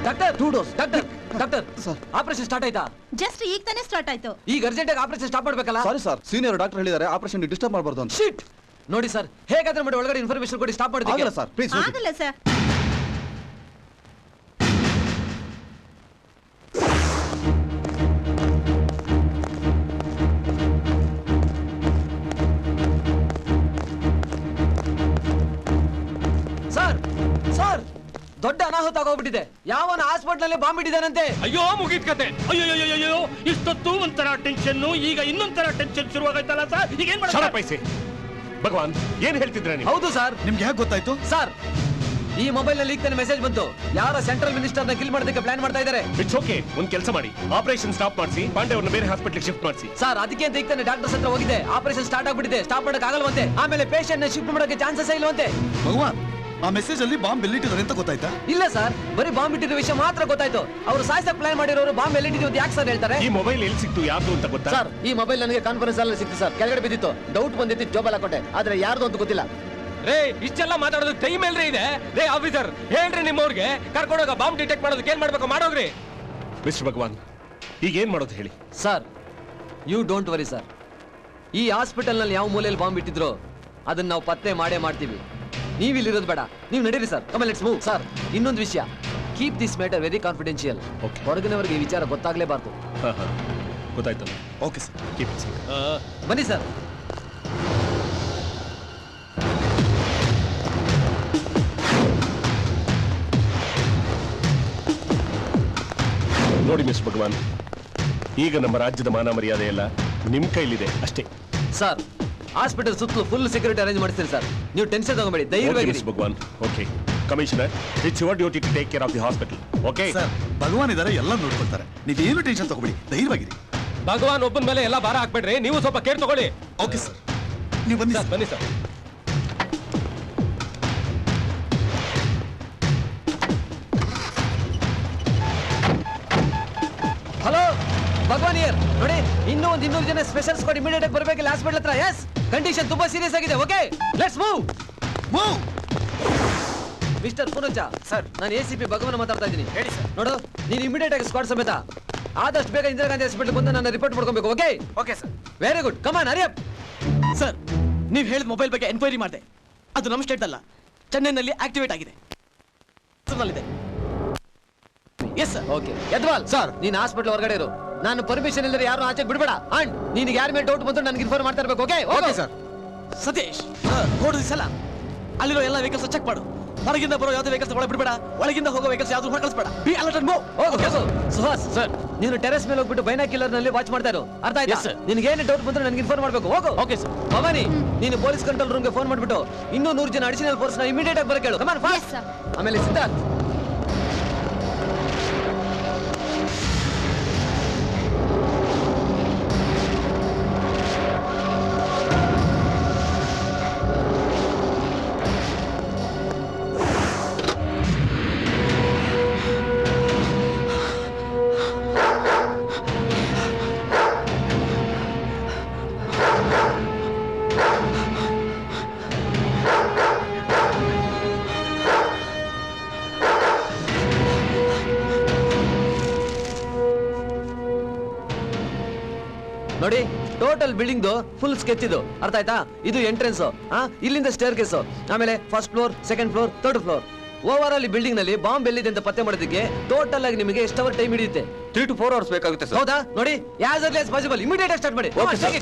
Doctor, 2 dose. Doctor sir, operation start ಆಯ್ತಾ? ಜಸ್ಟ್ ಈಗ ತಾನೇ ಸ್ಟಾರ್ಟ್ ಆಯ್ತು. ಈಗ ಅರ್ಜೆಂಟ್ ಆಗಿ ಆಪರೇಷನ್ ಸ್ಟಾಪ್ ಮಾಡ್ಬೇಕಲ್ಲ? ಸಾರಿ ಸರ್, ಸೀನಿಯರ್ ಡಾಕ್ಟರ್ ಹೇಳಿದ್ದಾರೆ ಆಪರೇಷನ್ ಡಿಸ್ಟರ್ಬ್ ಮಾಡಬಾರ್ದು ಅಂತ. ಶಿಟ್. ನೋಡಿ ಸರ್, ಹೇಗಾದ್ರೆ ಮಾಡಿ ಒಳಗಡೆ ಇನ್ಫಾರ್ಮೇಶನ್ ಕೊಡಿ ಸ್ಟಾಪ್ ಮಾಡಿದ್ರೆ. ಆಗಲ್ಲ ಸರ್, ಪ್ಲೀಸ್. ಆಗಲ್ಲ ಸರ್. ಸರ್ ಸರ್, ದೊಡ್ಡ ಅನಾಹುತ ಆಗೋಗ್ಬಿಟ್ಟಿದೆ. ಯಾವನ ಹಾಸ್ಪಿಟಲ್ ಬಾಂಬ್ ಇಟ್ಟಿದ್ದಾನಂತೆ. ಅಯ್ಯೋ, ಮುಗೀತ್ ಕತೆ. ಅಯ್ಯೋ, ಇಷ್ಟೊತ್ತು ಒಂಥರ ಟೆನ್ಷನ್, ಈಗ ಇನ್ನೊಂಥರ ಟೆನ್ಷನ್ ಶುರುವಾಗೈತಲ್ಲ ಸರ್. ಈಗ ಏನ್ ಮಾಡೋದು? ಪೈಸೆ ಭಗವಾನ್, ಏನ್ ಹೇಳ್ತಿದ್ರ ನೀವು? ಹೌದು ಸರ್. ನಿಮ್ಗೆ ಹೇಗೆ ಗೊತ್ತಾಯ್ತು ಸರ್? ಈ ಮೊಬೈಲ್ ನಲ್ಲಿ ಈಗ ತಾನೇ ಮೆಸೇಜ್ ಬಂತು. ಯಾರೋ ಸೆಂಟ್ರಲ್ ಮಿನಿಸ್ಟರ್ ನ ಕಿಲ್ ಮಾಡೋದಕ್ಕೆ ಪ್ಲಾನ್ ಮಾಡ್ತಾ ಇದ್ದಾರೆ. It's okay. ಒಂದ್ ಕೆಲಸ ಮಾಡಿ, ಆಪರೇಷನ್ ಸ್ಟಾಪ್ ಮಾಡಿಸಿ, ಪಾಂಡೆ ಅವ್ರನ್ನ ಬೇರೆ ಹಾಸ್ಪಿಟಲ್ ಶಿಫ್ಟ್ ಮಾಡಿಸಿ. ಸರ್, ಅದಕ್ಕೆ ಅಂತ ಈಗ ತಾನೇ ಡಾಕ್ಟರ್ಸ್ ಹತ್ರ ಹೋಗಿದೆ. ಆಪರೇಷನ್ ಸ್ಟಾರ್ಟ್ ಆಗ್ಬಿಟ್ಟಿದೆ, ಸ್ಟಾಪ್ ಮಾಡಕ್ ಆಗಲ್ವಂತೆ. ಆಮೇಲೆ ಪೇಷಂಟ್ ನ ಶಿಫ್ಟ್ ಮಾಡೋಕೆ ಚಾನ್ಸಸ್ ಇಲ್ವಂತೆ. ಭಗವಾನ್, ಆ ಮೆಸೇಜ್ ಅಲ್ಲಿ ಬಾಂಬ್ ಎಲ್ಲಿಟ್ಟಿದ್ದಾರೆ ಅಂತ ಗೊತ್ತಾಯ್ತಾ? ಇಲ್ಲ ಸರ್, ಬರೀ ಬಾಂಬ್ ಇಟ್ಟಿರೋ ವಿಷಯ ಮಾತ್ರ ಗೊತ್ತಾಯ್ತು. ಅವರು ಸಾಯ್ಸಕ್ ಪ್ಲಾನ್ ಮಾಡಿರೋರು ಬಾಂಬ್ ಎಲ್ಲಿಟ್ಟಿದ್ವಿ ಅಂತ ಯಾಕೆ ಸರ್ ಹೇಳ್ತಾರೆ? ಈ ಮೊಬೈಲ್ ಎಲ್ಲಿ ಸಿಕ್ತು, ಯಾರ್ದು ಅಂತ ಗೊತ್ತಾ? ಸರ್, ಈ ಮೊಬೈಲ್ ನನಗೆ ಕಾನ್ಫರೆನ್ಸ್ ಅಲ್ಲಿ ಸಿಕ್ತು ಸರ್. ಕೆಳಗಡೆ ಬಿದ್ದಿತ್ತು, ಡೌಟ್ ಬಂದಿತ್ತು, ಜೋಬಲ್ ಹಾಕೊಂಡೆ. ಆದ್ರೆ ಯಾರ್ದು ಅಂತ ಗೊತ್ತಿಲ್ಲ. ರೇ, ಇಷ್ಟೆಲ್ಲ ಮಾತಾಡೋದು ಟೈಮ್ ಎಲ್ರಿ ಇದೆ? ರೇ ಆಫೀಸರ್, ಹೇಳ್ರಿ ನಿಮ್ಮವ್ರಿಗೆ ಕರ್ಕೊಂಡೋಗ ಬಾಂಬ್ ಡಿಟೆಕ್ಟ್ ಮಾಡೋದಕ್ಕೆ ಏನ್ ಮಾಡ್ಬೇಕು ಮಾಡೋಗ್ರಿ. ಮಿಸ್ಟರ್ ಭಗವಾನ್, ಈಗ ಏನ್ ಮಾಡೋದು ಹೇಳಿ? Sir, you don't worry sir. ಈ ಹಾಸ್ಪಿಟಲ್ ನಲ್ಲಿ ಯಾವ ಮೂಲೆಯಲ್ಲಿ ಬಾಂಬ್ ಇಟ್ಟಿದ್ರು ಅದನ್ನ ನಾವು ಪತ್ತೆ ಮಾಡೇ ಮಾಡ್ತೀವಿ. ನೀವು ಇಲ್ಲಿರೋದು ಬೇಡ, ನೀವು ನಡೀರಿ sir. Come let's move. Sir, ಇನ್ನೊಂದು ವಿಷಯ, keep this matter very confidential. ಹೊರಗಿನವರಿಗೆ ಈ ವಿಚಾರ ಗೊತ್ತಾಗ್ಲೇಬಾರ್ದು. ಗೊತ್ತಾಯ್ತು. Okay sir, keep it secret. ಬನ್ನಿ ಸರ್. ನೋಡಿ ಮಿಸ್ ಭಗವಾನ್, ಈಗ ನಮ್ಮ ರಾಜ್ಯದ ಮಾನ ಮರ್ಯಾದೆ ಎಲ್ಲ ನಿಮ್ ಕೈಲಿದೆ ಅಷ್ಟೇ. ಸರ್, ಹಾಸ್ಪಿಟಲ್ ಸುತ್ತಲೂ ಫುಲ್ ಸೆಕ್ಯೂರಿಟಿ ಅರೇಂಜ್ ಮಾಡ್ತೀನಿ ಸರ್. ನೀವು ಟೆನ್ಷನ್ ತಗೊಂಬೇಡಿ, ಧೈರ್ಯವಾಗಿ. Bhagwan, okay. Commissioner, it's your duty to take care of the hospital. Okay sir, Bhagwan ಇದಾರೆ, ಎಲ್ಲ ನೋಡ್ಕೊಳ್ತಾರೆ. ನೀವೇನು ಟೆನ್ಷನ್ ತಗೋಬೇಡಿ, ಧೈರ್ಯವಾಗಿರಿ. ಭಗವಾನ್ ಒಬ್ಬನ ಮೇಲೆ ಎಲ್ಲ ಭಾರ ಹಾಕ್ಬೇಡ್ರಿ, ನೀವು ಸ್ವಲ್ಪ ಕೇರ್ ತಗೊಳ್ಳಿ. ಓಕೆ ಸರ್, ನೀವು ಬನ್ನಿ ಸರ್. ಬನ್ನಿ ಸರ್. On here. ನೋಡಿ ಇನ್ನೂ ಒಂದು 200 ಜನ ಸ್ಪೆಷಲ್ ಸ್ಕ್ವಾಡ್ ಇಮಿಡಿಯೇಟ್ ಆಗಿ ಬರಬೇಕಿಲ್ಲ ಹಾಸ್ಪಿಟಲ್ ಹತ್ರ. ಎಸ್, ಕಂಡೀಷನ್ ತುಂಬಾ ಸೀರಿಯಸ್ ಆಗಿದೆ. Okay, let's move. Mister Punaja sir, ನಾನು ACP ಭಗವಾನ್ ಮಾತಾಡ್ತಾ ಇದ್ದೀನಿ. ಹೇಳಿ ಸರ್. ನೋಡು, ನೀನು ಇಮಿಡಿಯೇಟ್ ಆಗಿ ಸ್ಕ್ವಾಡ್ ಸಮೇತ ಆದಷ್ಟು ಬೇಗ ಇಂದಿರಾ ಗಾಂಧಿ ಹಾಸ್ಪಿಟಲ್ ಬಂದು ನನ್ನ ರಿಪೋರ್ಟ್ ಮಾಡ್ಕೊಬೇಕು. Okay? Okay sir. Very good, come on, hurry up. Sir, ನೀವು ಹೇಳಿದ ಮೊಬೈಲ್ ಬಗ್ಗೆ ಎನ್ಕ್ವೈರಿ ಮಾಡಿದೆ. ಅದು ನಮ್ಮ ಸ್ಟೇಟ್ ಅಲ್ಲ, ಚೆನ್ನೈನಲ್ಲಿ ಆಕ್ಟಿವೇಟ್ ಆಗಿದೆ. Yes sir. ಓಕೆ ಯದ್ವಾಲ್ ಸರ್, ನೀನು ಹಾಸ್ಪಿಟಲ್ ಹೊರಗಡೆ ಇರು. ನಾನು ಪರ್ಮಿಷನ್ ಇಲ್ಲದೆ ಯಾರು ಆಚೆಗೆ ಬಿಡಬೇಡ. ಅಂಡ್ ನಿನಗೆ ಯಾರ ಮೇಲೆ ಡೌಟ್ ಬಂತು ನನಗೆ ಇನ್ಫಾರ್ಮ್ ಮಾಡ್ತಾ ಇರಬೇಕು. ಓಕೆ? Okay sir. ಸತೀಶ್, ಹೊರಡು ಸಲ ಅಲ್ಲಿರೋ ಎಲ್ಲ ವೆಹಿಕಲ್ಸ್ ಚೆಕ್ ಮಾಡು. ಹೊರಗಿಂದ ಬರೋ ಯಾವುದೇ ವೆಹಿಕಲ್ಸ್ ಒಳಗೆ ಬಿಡಬೇಡ. ಒಳಗಿಂದ ಹೋಗೋ ವೆಹಿಕಲ್ಸ್ ಯಾವ್ದು ಹೊರ ಕಳಿಸಬೇಡ. Be alert and move. Okay Suhas sir, ನೀನು ಟೆರೆಸ್ ಮೇಲೆ ಹೋಗ್ಬಿಟ್ಟು ಬೈನಾಕ್ಯುಲರ್ ನಲ್ಲಿ ವಾಚ್ ಮಾಡ್ತಾ ಇರು. ಅರ್ಥ ಆಯ್ತಾ? ನಿನಗೆ ಏನು ಡೌಟ್ ಬಂದ್ರೆ ನನಗೆ ಇನ್ಫಾರ್ಮ್ ಮಾಡಬೇಕು. ಹೋಗು. Okay sir. ಭವಾನಿ, ನೀನು ಪೊಲೀಸ್ ಕಂಟ್ರೋಲ್ ರೂಮ್ಗೆ ಫೋನ್ ಮಾಡಿಬಿಟ್ಟು ಇನ್ನೂ 100 ಜನ ಅಡಿಷನಲ್ ಫೋರ್ಸ್ ನ ಇಮಿಡಿಯೇಟ್ ಆಗಿ ಬರಕ್ಕೆ ಹೇಳು. Come on fast. ಆಮೇಲೆ ಸಿದ್ಧಾರ್ಥ್, ನೋಡಿ ಟೋಟಲ್ ಬಿಲ್ಡಿಂಗ್ ಫುಲ್ ಸ್ಕೆಚ್ ಇದು. ಅರ್ಥ ಆಯ್ತಾ? ಇದು ಎಂಟ್ರೆನ್ಸ್, ಇಲ್ಲಿಂದ ಸ್ಟೇರ್ ಕೇಸ್, ಆಮೇಲೆ first floor, second floor, third floor. Over all ಈ ಬಿಲ್ಡಿಂಗ್ ನಲ್ಲಿ ಬಾಂಬ್ ಎಲ್ಲಿದೆ ಅಂತ ಪತ್ತೆ ಮಾಡೋದಕ್ಕೆ ಟೋಟಲ್ ಆಗಿ ನಿಮಗೆ ಎಷ್ಟು ಅವರ್ ಟೈಮ್ ಹಿಡಿಯುತ್ತೆ? 3 to 4 hours ಬೇಕಾಗುತ್ತೆ ಸರ್. ಹೌದಾ? ನೋಡಿ, as early as possible immediate ಆಗಿ ಸ್ಟಾರ್ಟ್ ಮಾಡಿ.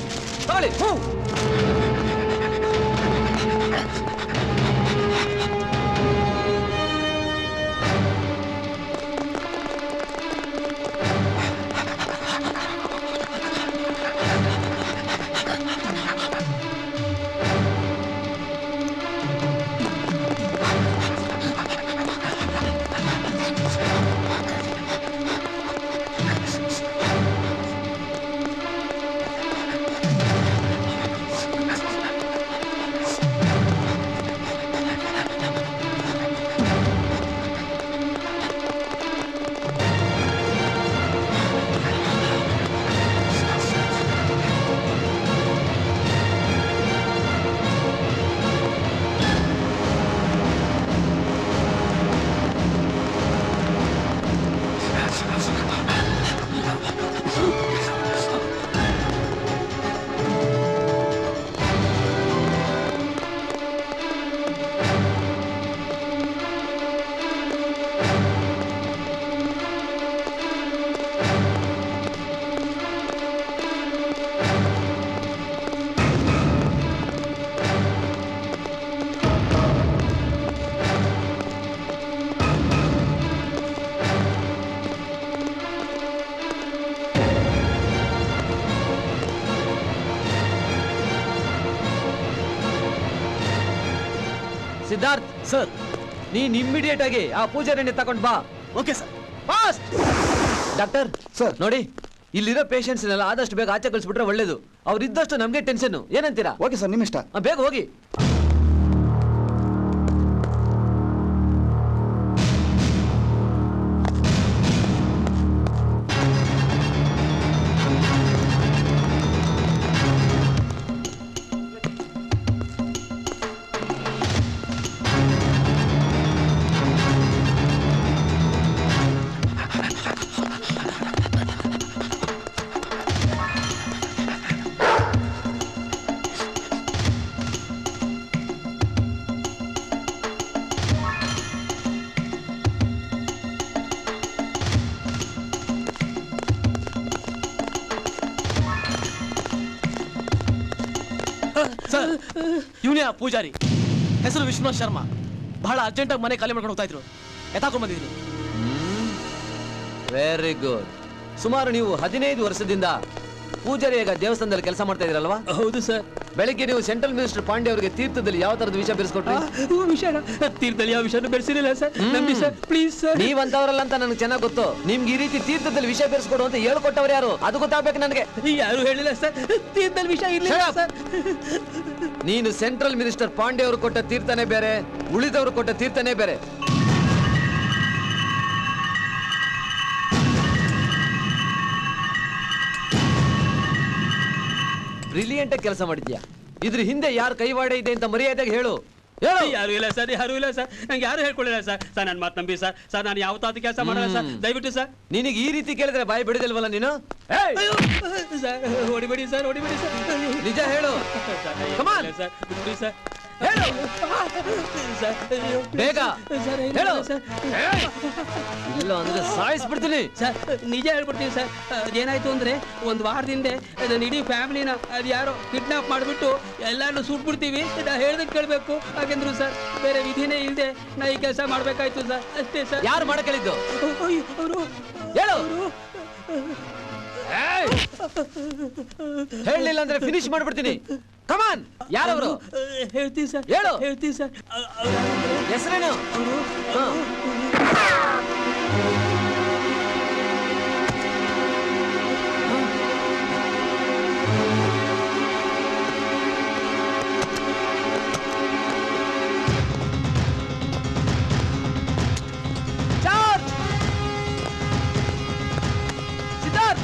ತಗೊಳ್ಳಿ. ಸಿದ್ಧಾರ್ಥ್ ಸರ್, ನೀನ್ ಇಮ್ಮಿಡಿಯೇಟ್ ಆಗಿ ಆ ಪೂಜಾರಿನ ತಗೊಂಡ್ ಬಾ. Okay sir. Fast. Doctor sir, ನೋಡಿ ಇಲ್ಲಿರೋ ಪೇಷಂಟ್ಸ್ ಆದಷ್ಟು ಬೇಗ ಆಚೆ ಕಳಿಸ್ಬಿಟ್ರೆ ಒಳ್ಳೇದು. ಅವ್ರು ಇದ್ದಷ್ಟು ನಮ್ಗೆ ಟೆನ್ಷನ್. ಏನಂತೀರಾ? ಓಕೆ ಸರ್, ನಿಮ್ಮ ಇಷ್ಟ. ಬೇಗ ಹೋಗಿ. ಸರ್, ಇವನೇ ಆ ಪೂಜಾರಿ. ಹೆಸರು ವಿಶ್ವನಾಥ್ ಶರ್ಮಾ. ಬಹಳ ಅರ್ಜೆಂಟಾಗಿ ಮನೆ ಖಾಲಿ ಮಾಡ್ಕೊಂಡು ಹೋಗ್ತಾ ಇದ್ರು. ಎತ್ತಾಕೊಂಡ್ ಬಂದಿದ್ದೀನಿ. Very good. ಸುಮಾರು ನೀವು 15 ವರ್ಷದಿಂದ ಪೂಜಾರಿಯಾಗ ದೇವಸ್ಥಾನದಲ್ಲಿ ಕೆಲಸ ಮಾಡ್ತಾ ಇದ್ರಲ್ವಾ? ಹೌದು ಸರ್. ಬೆಳಿಗ್ಗೆ ನೀವು ಸೆಂಟ್ರಲ್ ಮಿನಿಸ್ಟರ್ ಪಾಂಡೆ ಅವರಿಗೆ ತೀರ್ಥದಲ್ಲಿ ಯಾವ ತರದ ವಿಷಯ ಬೆರೆಸ್ಕೊಟ್ರಿ? ತೀರ್ಥದಲ್ಲಿ ಯಾವ ವಿಷಯನೂ ಬೆರೆಸಿರಲಿಲ್ಲ ಸರ್. ನಂಬಿ ಸರ್, ಪ್ಲೀಸ್ ಸರ್. ನೀವಂತವರಲ್ಲ ಅಂತ ನನಗೆ ಚೆನ್ನಾಗಿ ಗೊತ್ತು. ನಿಮ್ಗೆ ಈ ರೀತಿ ತೀರ್ಥದಲ್ಲಿ ವಿಷಯ ಬೆರೆಸ್ಕೊಡು ಅಂತ ಹೇಳ್ಕೊಟ್ಟವ್ರು ಯಾರು? ಅದು ಗೊತ್ತಾಗ್ಬೇಕು ನನಗೆ. ಯಾರು ಹೇಳಿಲ್ಲ ಸರ್, ತೀರ್ಥದಲ್ಲಿ ವಿಷಯ ಇರಲಿಲ್ಲ ಸರ್. ನೀನು ಸೆಂಟ್ರಲ್ ಮಿನಿಸ್ಟರ್ ಪಾಂಡೆ ಅವರು ಕೊಟ್ಟ ತೀರ್ಥನೇ ಬೇರೆ, ಉಳಿದವರು ಕೊಟ್ಟ ತೀರ್ಥನೇ ಬೇರೆ. ಬ್ರಿಲಿಯಂಟ್ ಆಗಿ ಕೆಲಸ ಮಾಡಿದ್ಯಾ. ಇದ್ರ ಹಿಂದೆ ಯಾರ ಕೈವಾಡೆ ಇದೆ ಅಂತ ಮರ್ಯಾದೆಗೆ ಹೇಳು. ಯಾರು ಇಲ್ಲ ಸರ್, ಯಾರು ಇಲ್ಲ ಸರ್, ನಂಗೆ ಯಾರು ಹೇಳ್ಕೊಳ್ಳಿಲ್ಲ ಸರ್. ಸರ್ ನನ್ನ ಮಾತು ನಂಬಿ ಸರ್. ಸರ್ ನಾನು ಯಾವತ್ತಾದ ಕೆಲಸ ಮಾಡಲ್ಲ ಸರ್, ದಯವಿಟ್ಟು ಸರ್. ನಿನಗೆ ಈ ರೀತಿ ಕೇಳಿದ್ರೆ ಬಾಯಿ ಬಿಡದಿಲ್ವಲ್ಲ ನೀನು? ಸರ್ ಹೊಡಿಬೇಡಿ ಸರ್, ಹೊಡಿಬೇಡಿ ಸರ್. ನಿಜ ಹೇಳು. ಸರ್ ಬಿಡಿ ಸರ್. ಬೇಗ ಹೇಳು. ಇಲ್ಲ ಅಂದ್ರೆ ಸಾಯಿಸ್ಬಿಡ್ತೀನಿ. ಸರ್ ನಿಜ ಹೇಳ್ಬಿಡ್ತೀನಿ ಸರ್. ಅದೇನಾಯ್ತು ಅಂದ್ರೆ ಒಂದು ವಾರದಿಂದ ನನ್ನ ಇಡೀ ಫ್ಯಾಮಿಲಿನ ಅದು ಯಾರೋ ಕಿಡ್ನಾಪ್ ಮಾಡಿಬಿಟ್ಟು ಎಲ್ಲಾರು ಸುಟ್ಬಿಡ್ತೀವಿ, ನಾ ಹೇಳ್ದಕ್ಕೆ ಕೇಳಬೇಕು ಹಾಗೆಂದ್ರು ಸರ್. ಬೇರೆ ವಿಧಿನೇ ಇಲ್ಲದೆ ನಾ ಈ ಕೆಲಸ ಮಾಡ್ಬೇಕಾಯ್ತು ಸರ್, ಅಷ್ಟೇ ಸರ್. ಯಾರು ಮಾಡಕ್ಕಿದ್ದು? ಅವರು ಹೇಳು. ಹೇಳಲಿಲ್ಲ ಅಂದ್ರೆ ಫಿನಿಶ್ ಮಾಡ್ಬಿಡ್ತೀನಿ. ಕಮಾನ್, ಯಾರವರು? ಹೇಳ್ತೀನಿ ಸರ್, ಹೇಳು. ಹೇಳ್ತೀನಿ ಸರ್. ಹೆಸರೇನು? ಸಿದ್ಧಾರ್ಥ್.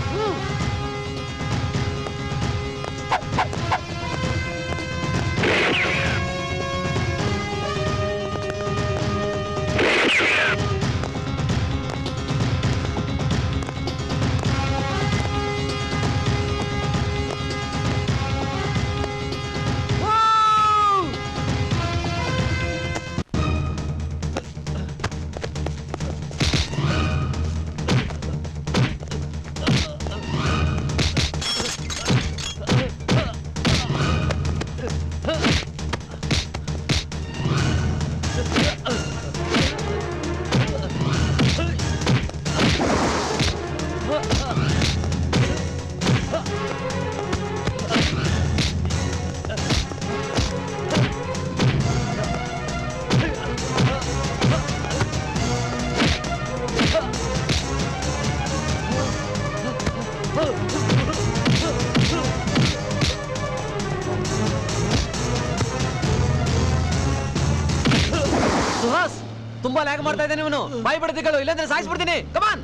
ಸುಹಾಸ್, ತುಂಬಾ ಲ್ಯಾಗ್ ಮಾಡ್ತಾ ಇದ್ದಾನೆ ಇವನು. ಬಾಯಿ ಬಿಡ್ತಿಗಳು, ಇಲ್ಲಾಂದ್ರೆ ಸಾಯಿಸ್ಬಿಡ್ತೀನಿ. ಕಮಾನ್.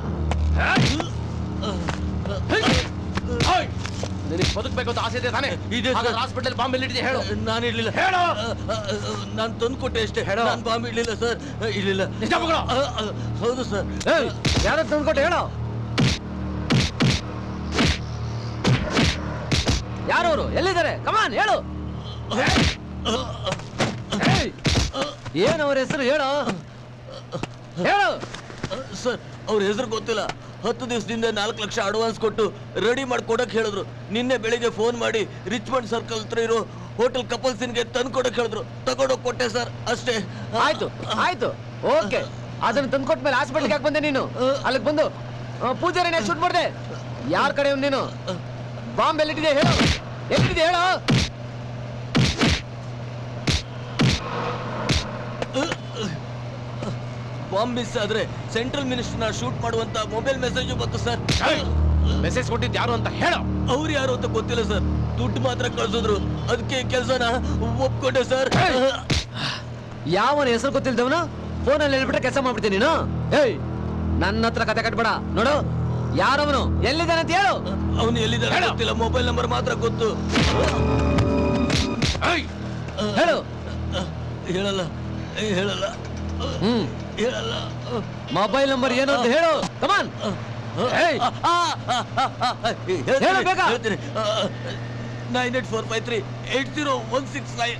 ನಿನಗೆ ಬದುಕಬೇಕು ಅಂತ ಆಸೆ ಇದೆ ತಾನೆ? ಹಾಸ್ಪಿಟಲ್ ಬಾಂಬ್ ಎಲ್ಲಿಟ್ಟಿದೆ ಹೇಳು. ನಾನು ಇರ್ಲಿಲ್ಲ. ಹೇಳು. ನಾನು ತಂದ್ಕೊಟ್ಟೆ ಅಷ್ಟೇ. ಹೇಳು. ನಾನು ಬಾಂಬ್ ಇರ್ಲಿಲ್ಲ ಸರ್, ಇರ್ಲಿಲ್ಲ. ನಿಜ ಮಗಳು? ಹೌದು ಸರ್. ಯಾರು ತಂದ್ಕೊಟ್ಟೆ ಹೇಳು. ಯಾರವರು? ಎಲ್ಲಿದ್ದಾರೆ? ಕಮಾನ್ ಹೇಳು. ಏನು ಅವ್ರ ಹೆಸರು ಹೇಳು. ಹೇಳು. ಸರ್ ಅವ್ರ ಹೆಸರು ಗೊತ್ತಿಲ್ಲ. 10 ದಿವಸದಿಂದ 4 ಲಕ್ಷ ಅಡ್ವಾನ್ಸ್ ಕೊಟ್ಟು ರೆಡಿ ಮಾಡಿ ಕೊಡಕ್ ಹೇಳಿದ್ರು. ನಿನ್ನೆ ಬೆಳಿಗ್ಗೆ ಫೋನ್ ಮಾಡಿ ರಿಚ್ಮಂಡ್ ಸರ್ಕಲ್ ಹತ್ರ ಇರೋ ಹೋಟೆಲ್ ಕಪಲ್ಸ್ ಇನ್ಗೆ ತಂದು ಕೊಡಕ್ ಹೇಳಿದ್ರು. ತಗೊಂಡೋಗಿ ಕೊಟ್ಟೆ ಸರ್, ಅಷ್ಟೇ. ಆಯ್ತು ಆಯ್ತು, ಓಕೆ. ಅದನ್ನ ತಂದ್ಕೊಟ್ಟ ಮೇಲೆ ಹಾಸ್ಪಿಟಲ್ಗೆ ಯಾಕೆ ಬಂದೆ ನೀನು? ಅಲ್ಲಿಗೆ ಬಂದು ಪೂಜಾರಿನ ಶೂಟ್ ಮಾಡಿದೆ. ಯಾರ ಕಡೆ ನೀನು? ಬಾಂಬ್ ಎಲ್ಲಿಟ್ಟಿದೆ ಹೇಳು. ಎಲ್ಲಿಟ್ಟಿದೆ ಹೇಳು. ಬಾಂಬ್ ಮಿಸ್ ಆದ್ರೆ ಸೆಂಟ್ರಲ್ ಮಿನಿಸ್ಟರ್ನ ಶೂಟ್ ಮಾಡುವಂತ ಮೊಬೈಲ್ ಮೆಸೇಜ್ ಬಂತು ಸರ್. ಮೆಸೇಜ್ ಕೊಟ್ಟಿದ್ದು ಯಾರು ಅಂತ ಹೇಳು. ಅವ್ರು ಯಾರು ಅಂತ ಗೊತ್ತಿಲ್ಲ ಸರ್, ದುಡ್ಡು ಮಾತ್ರ ಕಳ್ಸಿದ್ರು. ಅದಕ್ಕೆ ಕೆಲಸನ ಒಪ್ಕೊಂಡೆ ಸರ್. ಯಾವನ ಹೆಸರು ಗೊತ್ತಿಲ್ದವನು ಫೋನಲ್ಲಿ ಹೇಳ್ಬಿಟ್ರೆ ಕೆಲಸ ಮಾಡ್ಬಿಡ್ತೀನಿ ನೀನು. ಏಯ್, ನನ್ನ ಹತ್ರ ಕತೆ ಕಟ್ಬೇಡ. ನೋಡು, ಯಾರವನು, ಎಲ್ಲಿದ್ದಾನೆ ಅಂತ ಹೇಳು. ಅವನು ಎಲ್ಲಿದ್ದಾನೆ ಗೊತ್ತಿಲ್ಲ, ಮೊಬೈಲ್ ನಂಬರ್ ಮಾತ್ರ ಗೊತ್ತು. ಹೇಳು. ಹೇಳಲ್ಲ ಹೇಳಲ್ಲ ಹೇಳಲ್ಲ. ಮೊಬೈಲ್ ನಂಬರ್ ಏನು ಅಂತ ಹೇಳು. ಕಮಾನ್ ಹೇಳು ಬೇಗ. ಹೇಳ್ತೀನಿ. 9845380169.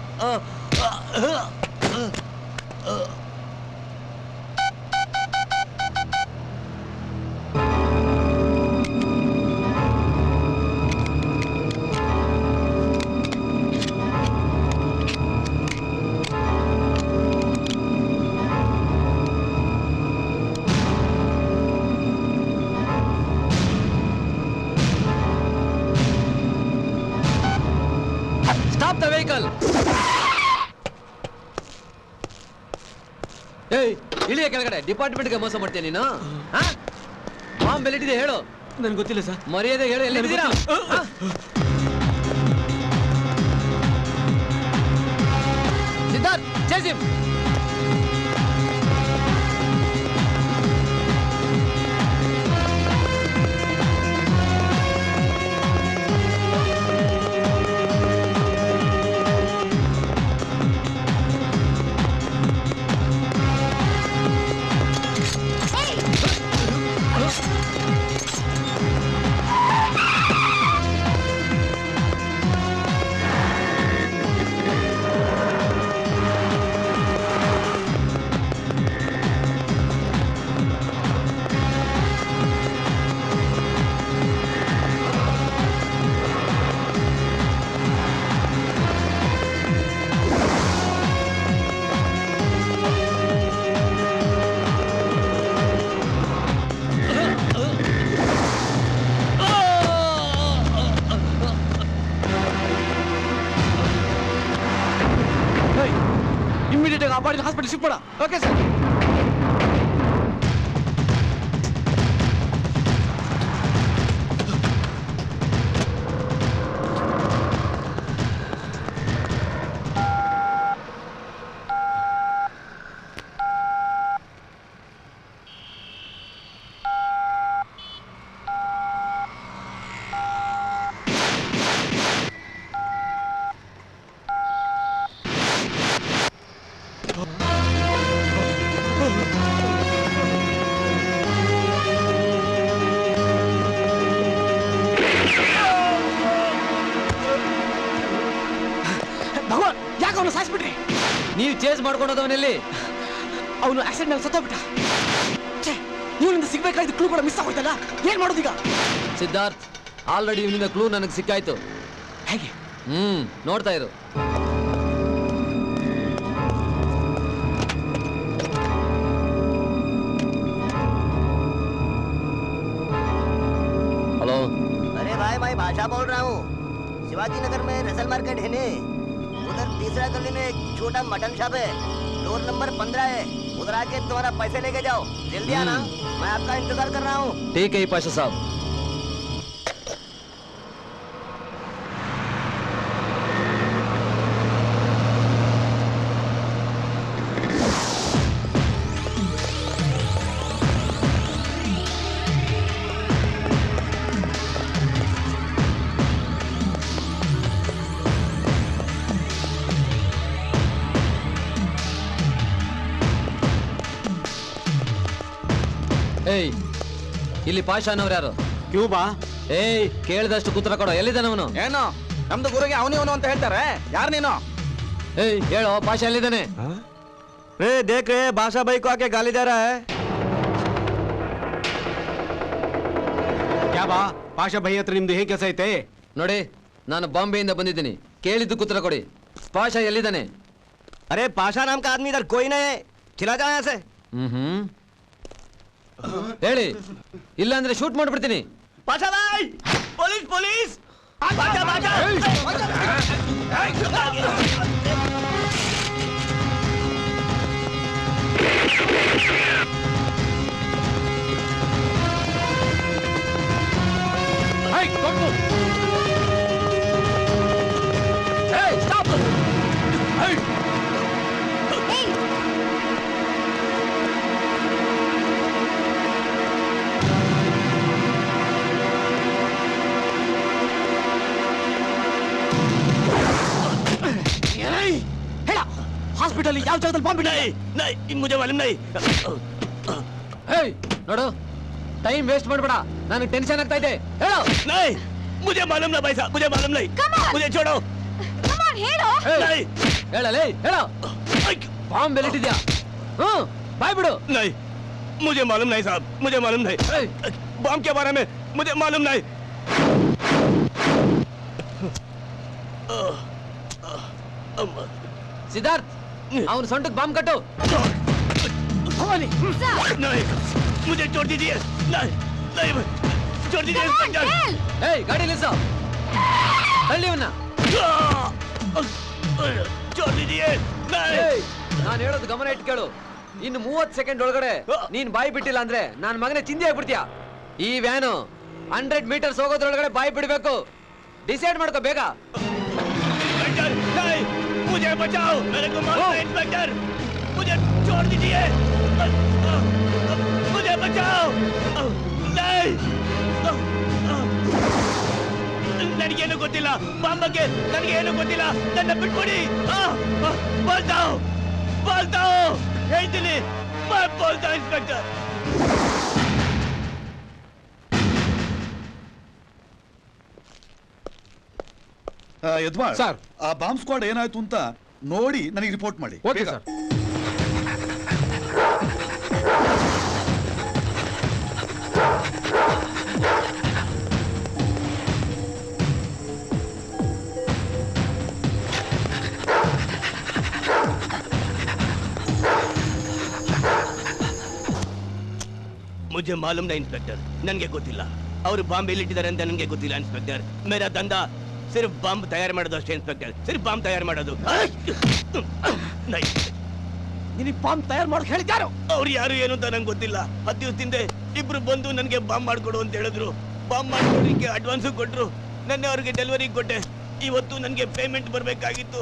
Stop the vehicle. ಏಯ್, ಇಳಿಯ ಕೆಳಗಡೆ. ಡಿಪಾರ್ಟ್ಮೆಂಟ್ಗೆ ಮೋಸ ಮಾಡ್ತೀಯ ನೀನು. ಬಾಂಬ್ ಎಲ್ಲಿಟ್ಟಿದೆ ಹೇಳು. ನನ್ಗೆ ಗೊತ್ತಿಲ್ಲ ಸರ್. ಮರ್ಯಾದೆ ಹೇಳು, ಎಲ್ಲಿದ್ದೀರಾ? Siddharth, chase him. Hospital shift ಮಾಡ. Okay sir. ಭಗವಾನ್, ಯಾಕೆ ಅವನು ಸಾಯಿಸ್ಬಿಟ್ರಿ? ನೀವು ಚೇಸ್ ಮಾಡ್ಕೊಂಡೋದವನಲ್ಲಿ ಅವನು ಆಕ್ಸಿಡೆಂಟ್ ನಲ್ಲಿ ಸತ್ತೋಗ್ಬಿಟ್ಟ. ಇವನಿಂದ ಸಿಗ್ಬೇಕಾದ ಕ್ಲೂ ಕೂಡ ಮಿಸ್ ಆಗೋಯ್ತಲ್ಲ, ಏನ್ ಮಾಡೋದೀಗ? ಸಿದ್ಧಾರ್ಥ್, ಆಲ್ರೆಡಿ ಇವನಿಂದ ಕ್ಲೂ ನನಗೆ ಸಿಕ್ಕಾಯ್ತು. ಹೇಗೆ? ನೋಡ್ತಾ ಇರು. हेलो। अरे भाई मैं भाषा बोल रहा हूँ। शिवाजी नगर में रसल मार्केट है ने, उधर तीसरा गली में एक छोटा मटन शॉप है, फ्लोर नंबर 15 है। उधर आके तुम्हारा पैसे लेके जाओ, जल्दी आना, मैं आपका इंतजार कर रहा हूँ। ठीक है पाशा साहब। ಏಯ್, ಇಲ್ಲಿ ಪಾಷಾ ಅನ್ನೋರು ಯಾರು? ಕ್ಯೂಬಾ. ಏಯ್, ಕೇಳಿದಷ್ಟು ಉತ್ತರ ಕೊಡೋ. ಎಲ್ಲಿದ್ದಾನೆ ಅವನು? ಏನೋ ನಮ್ದು ಗುರುಗೆ ಅವನು ಅಂತ ಹೇಳ್ತಾರೆ. ಯಾರು ನೀನು? ಏಯ್, ಹೇಳೋ, ಪಾಷಾ ಎಲ್ಲಿದ್ದಾನೆ? ए देख रहे बादशाह भाई को आके गाली दे रहा है। ಕ್ಯಾ ಬಾ ಪಾಷಾ ಭೈ ಹತ್ರ ನಿಮ್ದು ಹೇಗೆ ಕೆಲಸ ಐತೆ? ನೋಡಿ, ನಾನು ಬಾಂಬೆಯಿಂದ ಬಂದಿದ್ದೀನಿ. ಕೇಳಿದ್ದಕ್ಕೆ ಉತ್ತರ ಕೊಡಿ. ಪಾಷಾ ಎಲ್ಲಿದ್ದಾನೆ? अरे पाशा नाम का आदमी इधर कोई नहीं है, चला जाओ यहाँ से। ಹೇಳಿ, ಇಲ್ಲ ಅಂದ್ರೆ ಶೂಟ್ ಮಾಡ್ಬಿಡ್ತೀನಿ. पाशा भाई, पुलिस पुलिस, बाजा बाजा। ಹಾಸ್ಪಿಟಲ್ ಯಾವ ಜಾಗದಲ್ಲಿ ಬಾಂಬ್ ಬಿಟ್ಟ? नहीं मुझे मालूम नहीं। ಏಯ್, ನೋಡು, ಟೈಮ್ ವೇಸ್ಟ್ ಮಾಡಬೇಡ. ನನಗೆ ಟೆನ್ಷನ್ ಆಗ್ತಾ ಇದೆ. ಹೇಳು. नहीं मुझे मालूम नहीं भाई साहब, मुझे मालूम नहीं, मुझे छोड़ो। ಹೇಳು. ಹೇಳಲೇ, ಹೇಳು. ಬಾಂಬ್ ಎಲ್ಲಿಟ್ಟಿದ್ಯಾ? ಬಾಯ್ ಬಿಡು. नहीं मुझे मालूम नहीं साहब, मुझे मालूम नहीं। बम के बारे में मुझे मालूम नहीं। ಸಿದ್ಧಾರ್ಥ್, ಅವನು ಸೊಂಟಕ್ಕೆ ಬಾಂಬ್ ಕಟ್ಟು. नहीं मुझे छोड़ दीजिए, नहीं नहीं छोड़ दीजिए इंस्पेक्टर। ಏಯ್, ಗಾಡಿ ನಿಲ್ಲಿಸು. ತಳ್ಳಿವನ್ನ. छोड़ दीजिए। ಏಯ್, ನಾನು ಹೇಳೋದು ಗಮನ ಇಟ್ಟು ಕೇಳು. ಇನ್ನು 30 ಸೆಕೆಂಡ್ ಒಳಗಡೆ ನೀನ್ ಬಾಯಿ ಬಿಟ್ಟಿಲ್ಲ ಅಂದ್ರೆ ನನ್ನ ಮಗನೇ ಚಿಂದಿ ಆಗ್ಬಿಡ್ತೀಯ. ಈ ವ್ಯಾನು 100 ಮೀಟರ್ಸ್ ಹೋಗೋದ್ರೊಳಗಡೆ ಬಾಯಿ ಬಿಡ್ಬೇಕು. ಡಿಸೈಡ್ ಮಾಡ್ಕೋ ಬೇಗ. नहीं मुझे बचाओ, मेरे को मारो इंस्पेक्टर, मुझे छोड़ दीजिए, मुझे बचाओ। नहीं ನನಗೇನು ಗೊತ್ತಿಲ್ಲ, ಬಾಂಬಕ್ಕೆ ನನಗೇನು ಗೊತ್ತಿಲ್ಲ, ನನ್ನ ಬಿಟ್ಬಿಡಿ. ಬೋಲ್ತಾವ್ ಬೋಲ್ತಾವ್ ಹೇಳ್ತೀನಿ, ಬೋಲ್ತಾವ್ ಇನ್ಸ್ಪೆಕ್ಟರ್. ಯಜಮಾನ್ ಸರ್, ಆ ಬಾಂಬ್ ಸ್ಕ್ವಾಡ್ ಏನಾಯ್ತು ಅಂತ ನೋಡಿ ನನಗೆ ರಿಪೋರ್ಟ್ ಮಾಡಿ. Okay sir. मुझे मालूम नहीं इंस्पेक्टर, ನನಗೆ ಗೊತ್ತಿಲ್ಲ. ಅವರು ಬಾಂಬ್ ಎಲ್ಲಿಟ್ಟಿದ್ದಾರೆ ಅಂತ ನನಗೆ ಗೊತ್ತಿಲ್ಲ ಇನ್ಸ್ಪೆಕ್ಟರ್. ಮೇರಾ ದಂಧಾ सिर्फ बम तैयार ಮಾಡೋದು ಅಷ್ಟೇ ಇನ್ಸ್ಪೆಕ್ಟರ್, सिर्फ बम तैयार ಮಾಡೋದು. नहीं ನಿನಗೆ ಬಾಂಬ್ ತಯಾರು ಮಾಡೋಕೆ ಹೇಳಿದ್ಯಾರು? ಅವ್ರು ಯಾರು ಏನು ಅಂತ ನಂಗೆ ಗೊತ್ತಿಲ್ಲ. 10 ದಿವಸದಿಂದ ಇಬ್ರು ಬಂದು ನನಗೆ ಬಾಂಬ್ ಮಾಡ್ಕೊಡು ಅಂತ ಹೇಳಿದ್ರು. ಬಾಂಬ್ ಮಾಡ್ಕೊಡಲಿಕ್ಕೆ ಅಡ್ವಾನ್ಸ್ ಕೊಟ್ರು. ನೆನ್ನೆ ಅವ್ರಿಗೆ ಡೆಲಿವರಿ ಕೊಟ್ಟೆ. ಇವತ್ತು ನನಗೆ ಪೇಮೆಂಟ್ ಬರ್ಬೇಕಾಗಿತ್ತು.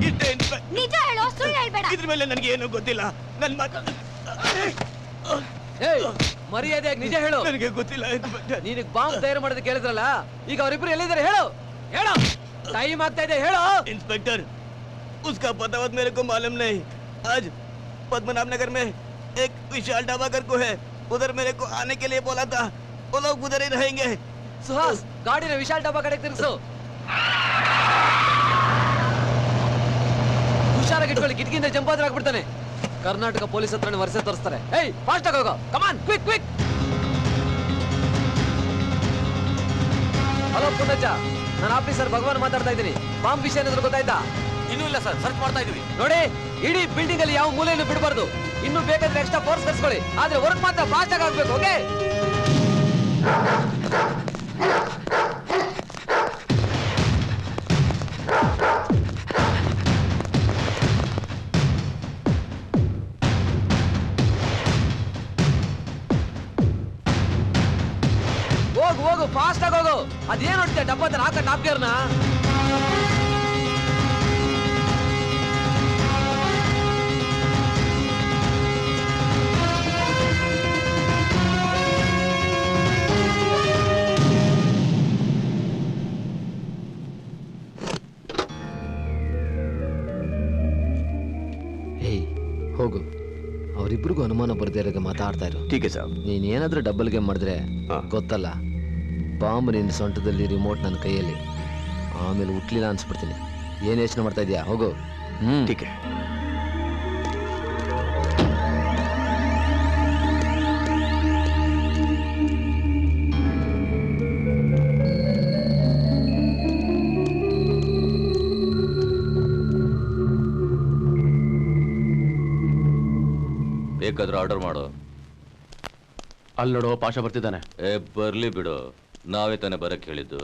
ಇಷ್ಟೇ. ನಿಜ ಹೇಳು, ಸುಳ್ಳು ಹೇಳ್ಬೇಡ. ಇದ್ರ ಮೇಲೆ ನನಗೆ ಏನು ಗೊತ್ತಿಲ್ಲ. ನನ್ನ ಮರ್ಯಾದೆಯಾಗಿ ನಿಜ ಹೇಳು. ನನಗೆ ಗೊತ್ತಿಲ್ಲ. ನೀನಿಗೆ ಬಾಂಬ್ ತಯಾರು ಮಾಡೋದಕ್ಕೆ ಹೇಳಿದ್ರಲ್ಲ, ಈಗ ಅವರಿಬ್ರು ಎಲ್ಲಿದ್ದಾರೆ ಹೇಳು. ಹೇಳು, ಟೈಮ್ ಆಗ್ತಾ ಇದೆ, ಹೇಳು. इंस्पेक्टर, उसका पता वत मेरे को मालूम नहीं. आज पद्मनाभ नगर में एक विशाल ढाबा कर को है. उधर मेरे को आने के लिए बोला था. वो लोग उधर ही रहेंगे. ಸುಹಾಸ್, ಗಾಡಿನ ವಿಶಾಲ್ ಡಬ್ಬಾ ಕಡೆಗೆ ತಿರುಗಿಸು. ಹುಷಾರಾಗಿ ಇಟ್ಕೊಳ್ಳಿ, ಕಿಟಕಿಯಿಂದ ಜಂಪ್ ಆದ್ರೆ ಆಗ್ಬಿಡ್ತಾನೆ. ಕರ್ನಾಟಕ ಪೊಲೀಸ್ ಹತ್ರ ವರ್ಷ ತೋರಿಸ್ತಾರೆ. ಏಯ್, ಫಾಸ್ಟ್ ಆಗಿ ಹೋಗೋ. ಕಮಾನ್, ಕ್ವಿಕ್ ಕ್ವಿಕ್. ಹಲೋ ಪುಣಜ, ನಾನು ಆಫೀಸರ್ ಭಗವಾನ್ ಮಾತಾಡ್ತಾ ಇದ್ದೀನಿ. ಬಾಂಬ್ ವಿಷಯ ಏನಾದ್ರು ಗೊತ್ತಾಯ್ತಾ? ಇನ್ನೂ ಇಲ್ಲ ಸರ್, ಸರ್ಚ್ ಮಾಡ್ತಾ ಇದೀವಿ. ನೋಡಿ, ಇಡೀ ಬಿಲ್ಡಿಂಗ್ ಅಲ್ಲಿ ಯಾವ ಮೂಲೆಯನ್ನು ಬಿಡಬಾರ್ದು. ಇನ್ನು ಬೇಕಾದ್ರೆ ಎಕ್ಸ್ಟ್ರಾ ಫೋರ್ಸ್ ಕರ್ಸ್ಕೊಳ್ಳಿ, ಆದ್ರೆ ವರ್ಕ್ ಮಾತ್ರ ಫಾಸ್ಟ್ ಆಗಿ ಆಗ್ಬೇಕು. ಓಕೆ? ಹೋಗು ಹೋಗು, ಫಾಸ್ಟ್ ಆಗಿ ಹೋಗು. ಅದೇನ್ ನೋಡ್ತೀಯ ಡಬ್ಬ ತರ ಹಾಕ ಟಾಪ್ಗೇರ್ನ. ಹೋಗು, ಅವರಿಬ್ರಿಗೂ ಅನುಮಾನ ಬರ್ದೇ ಇರೋಗೆ ಮಾತಾಡ್ತಾ ಇರು. ಟೀಕೆ ಸರ್. ನೀನ್ ಏನಾದ್ರೂ ಡಬಲ್ ಗೇಮ್ ಮಾಡಿದ್ರೆ ಗೊತ್ತಲ್ಲ, ಬಾಂಬ್ ನಿನ್ನ ಸೊಂಟದಲ್ಲಿ, ರಿಮೋಟ್ ನನ್ನ ಕೈಯಲ್ಲಿ. ಆಮೇಲೆ ಹುಟ್ಲಿಲ್ಲ ಅನ್ಸ್ಬಿಡ್ತೀನಿ. ಏನ್ ಯೋಚನೆ ಮಾಡ್ತಾ ಇದೀಯಾ? ಹೋಗು. ಟೀಕೆ. ಬೇಕಾದ್ರೆ ಆರ್ಡರ್ ಮಾಡು. ಅಲ್ಲಿ ನೋಡು, ಪಾಷ ಬರ್ತಿದ್ದಾನೆ. ಬರ್ಲಿ ಬಿಡು, ನಾವೇ ತಾನೇ ಬರಕ್ ಹೇಳಿದ್ದು.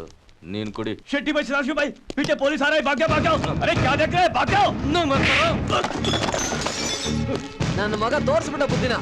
ನೀನ್ ಕುಡಿ. शेट्टी भाई, सदाशिव भाई, पीछे पुलिस आ रहा है, भाग जाओ, भाग जाओ. अरे क्या देख रहे हैं, भाग जाओ. ನನ್ನ ಮಗ ತೋರಿಸ್ಬಿಟ್ಟ ಬುದ್ಧಿನ.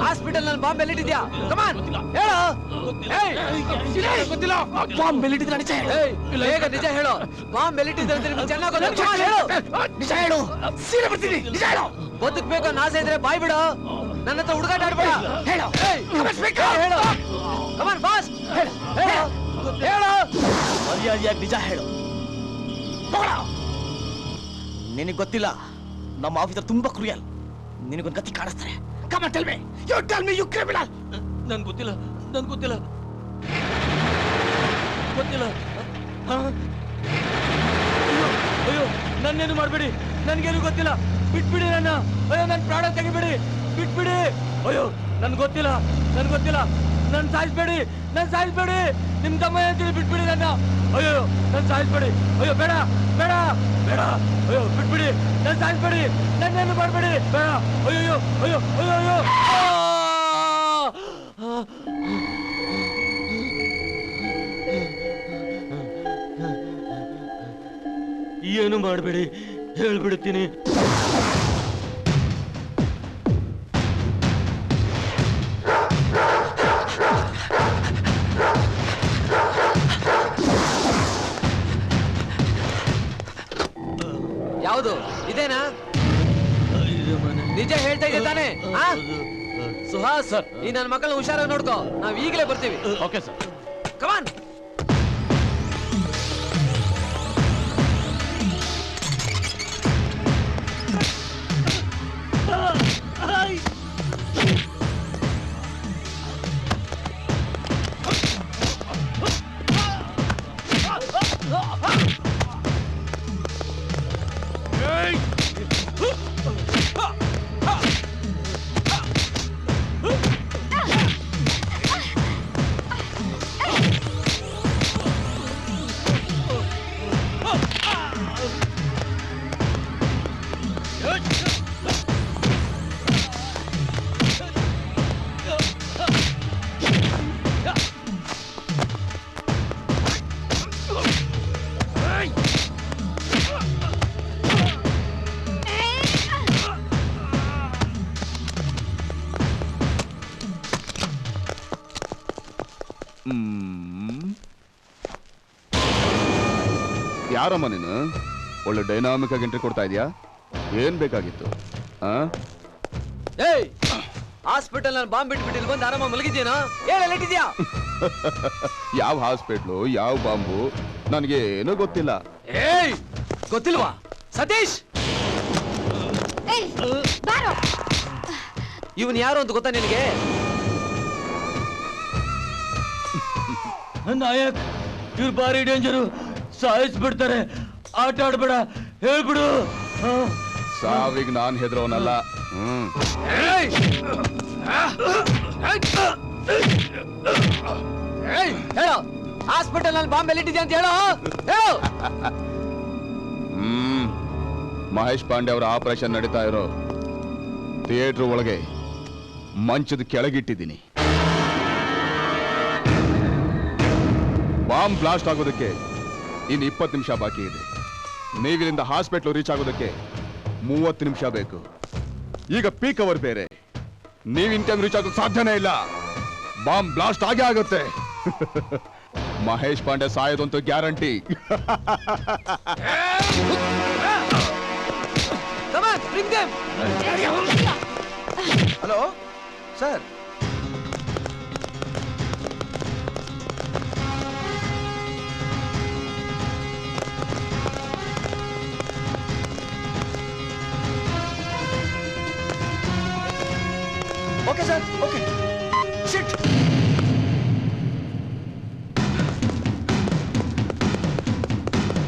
ಹಾಸ್ಪಿಟಲ್ ನಲ್ಲಿ ಬಾಂಬ್ ಎಲ್ಲಿಟ್ಟಿದ್ಯಾ? ಕಮಾನ್ ಹೇಳು. ಗೊತ್ತಿಲ್ಲ. ಬಾಂಬ್ ಎಲ್ಲಿಟ್ಟಿದ್ರೆ ನಿಜ ಹೇಳು. ಬೇಗ ನಿಜ ಹೇಳು. ಬಾಂಬ್ ಎಲ್ಲಿಟ್ಟಿದ್ರೆ ಅಂತ ನಿಮ್ಗೆ ಚೆನ್ನಾಗಿ ಗೊತ್ತು. ನಿಜ ಹೇಳು. ಸೀರೆ ಬರ್ತೀನಿ. ನಿಜ ಹೇಳು. ಬದುಕ್ಬೇಕು ಆಸೆ ಇದ್ರೆ ಬಾಯ್ ಬಿಡು. ನನ್ನ ಹತ್ರ ಹುಡುಗಾಟ ಆಡ್ಬೇಡ. ಹೇಳು. ಹೇಳು. Come on, fast. ಹೇಳು. ಮರ್ಯಾದೆಯಾಗಿ ನಿಜ ಹೇಳು. ನಿನಗೆ ಗೊತ್ತಿಲ್ಲ, ನಮ್ಮ ಆಫೀಸರ್ ತುಂಬಾ ಕ್ರೂಯಲ್. ನಿನಗೊಂದು ಗತಿ ಕಾಣಿಸ್ತಾರೆ. Come on, tell me. You tell me, you criminal. ನನ್ಗೆ ಗೊತ್ತಿಲ್ಲ. ಅಯ್ಯೋ, ನನ್ನೇನು ಮಾಡ್ಬೇಡಿ, ನನ್ಗೇನು ಗೊತ್ತಿಲ್ಲ, ಬಿಟ್ಬಿಡಿ ನನ್ನ. ಅಯ್ಯೋ, ನನ್ನ ಪ್ರಾಣ ತೆಗಿಬೇಡಿ, ಬಿಟ್ಬಿಡಿ. ಅಯ್ಯೋ, ನನ್ಗೆ ಗೊತ್ತಿಲ್ಲ, ನನ್ ಸಾಯಿಸ್ಬೇಡಿ, ನಿಮ್ ತಮ್ಮ ಹೇಳ್ತೀನಿ, ಬಿಟ್ಬಿಡಿ ನನ್ನ. ಅಯ್ಯೋ, ನನ್ ಸಾಯಿಸ್ಬೇಡಿ. ಅಯ್ಯೋ, ಬೇಡ, ಅಯ್ಯೋ, ಬಿಟ್ಬಿಡಿ, ನನ್ ಸಾಯಿಸ್ಬೇಡಿ, ನನ್ನೇನು ಮಾಡ್ಬೇಡಿ, ಬೇಡ. ಅಯ್ಯೋ. ಏನು ಮಾಡಬೇಡಿ, ಹೇಳ್ಬಿಡ್ತೀನಿ. ಯಾವುದು ಇದೇನಾ? ನಿಜ ಹೇಳ್ತಾ ಇದ್ದೆ ತಾನೇ? ಸುಹಾಸ್, ಈ ನನ್ನ ಮಕ್ಕಳನ್ನ ಹುಷಾರಾಗಿ ನೋಡ್ಕೋ. ನಾವ್ ಈಗಲೇ ಬರ್ತೀವಿ. Okay sir. ಕಮಾನ್. ಯಾರಮ್ಮ ನೀನು? ಒಳ್ಳೆ ಡೈನಾಮಿಕ್ ಆಗಿ ಎಂಟ್ರಿ ಕೊಡ್ತಾ ಇದೀಯಾ? ಏನ್ ಬೇಕಾಗಿತ್ತು? ಏಯ್, ಹಾಸ್ಪಿಟಲ್ ನಾನು ಬಾಂಬ್ ಬಿಟ್ಬಿಟ್ಟು ಬಂದು ಆರಾಮ ಮಲಗಿದ್ಯೇನೋ? ಹೇಳಿದ್ಯಾ? ಯಾವ ಹಾಸ್ಪಿಟ್ಲು, ಯಾವ ಬಾಂಬು, ನನಗೆ ಏನೂ ಗೊತ್ತಿಲ್ಲ. ಏಯ್, ಗೊತ್ತಿಲ್ವಾ? ಸತೀಶ್, ಇವನ್ ಯಾರು ಅಂತ ಗೊತ್ತಾ ನಿನಗೆ? ನಾಯಕ್, ಇವ್ರು ಭಾರಿ ಡೇಂಜರು, ಸಾಯಿಸ್ಬಿಡ್ತಾರೆ. ಆಟ ಆಡ್ಬೇಡ, ಹೇಳ್ಬಿಡು. ಸಾವಿಗೆ ನಾನ್ ಹೆದರೋನಲ್ಲ. ಹೇಳೋ, ಹಾಸ್ಪಿಟಲ್ ನಲ್ಲಿ ಬಾಂಬ್ ಎಲ್ಲಿಟ್ಟಿದ್ಯಾ ಅಂತ ಹೇಳೋ. ಮಹೇಶ್ ಪಾಂಡೆ ಅವರ ಆಪರೇಷನ್ ನಡೀತಾ ಇರೋ ಥಿಯೇಟರ್ ಒಳಗೆ ಮಂಚದ ಕೆಳಗಿಟ್ಟಿದ್ದೀನಿ. ಬಾಂಬ್ ಬ್ಲಾಸ್ಟ್ ಆಗೋದಕ್ಕೆ ಇನ್ನು 20 ನಿಮಿಷ ಬಾಕಿ ಇದೆ. ನೀವಿಲ್ಲಿಂದ ಹಾಸ್ಪಿಟ್ಲ್ ರೀಚ್ ಆಗೋದಕ್ಕೆ 30 ನಿಮಿಷ ಬೇಕು. ಈಗ ಪೀಕ್ ಅವರ್ ಬೇರೆ, ನೀವು ಇನ್ ಟೈಮ್ ರೀಚ್ ಆಗೋಕೆ ಸಾಧ್ಯನೇ ಇಲ್ಲ. ಬಾಂಬ್ ಬ್ಲಾಸ್ಟ್ ಆಗೇ ಆಗುತ್ತೆ. ಮಹೇಶ್ ಪಾಂಡೆ ಸಾಯೋದಂತೂ guarantee. Hello sir, okay sir, okay. Shit,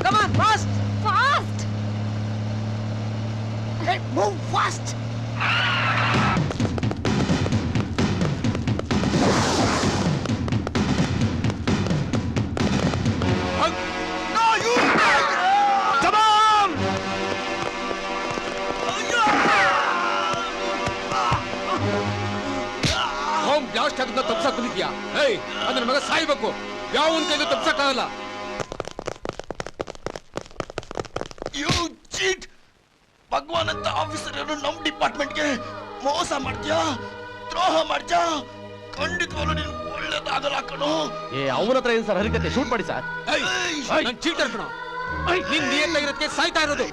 come on, fast. Hey, move fast. No, you! Come on! Bomb blast ಆಗೋದನ್ನ ತಪ್ಸಕ್ ಬಂದಿದ್ಯಾ? ಏಯ್, ಅದನ್ನ ಮಗ ಸಾಯ್ಬೇಕು. ಯಾವನ್ ಕೈಲೂ ತಪ್ಸಕ್ಕಾಗಲ್ಲ. You cheat! ಭಗವಾನ್ ಅಂತ ಆಫೀಸರ್ ನಮ್ ಡಿಪಾರ್ಟ್ಮೆಂಟ್ಗೆ ಮೋಸ ಮಾಡ್ತೀಯಾ, ದ್ರೋಹ ಮಾಡ್ತೀಯಾ? ಖಂಡಿತವಾಗ್ಲೂ ನೀನು ಒಳ್ಳೇದಾಗಲ್ಲ ಕಣೋ. ಅವನ ಹತ್ರ ಏನ್ ಸರ್ ಹರಿಕತೆ? ಶೂಟ್ ಮಾಡಿ ಸರ್. ನನ್ ಚೀಟರ್ ಕಣೋ. ನಿನ್ ನಿಯತ್ತಾಗಿರೋದಕ್ಕೆ ಸಾಯ್ತಾ ಇರೋದು.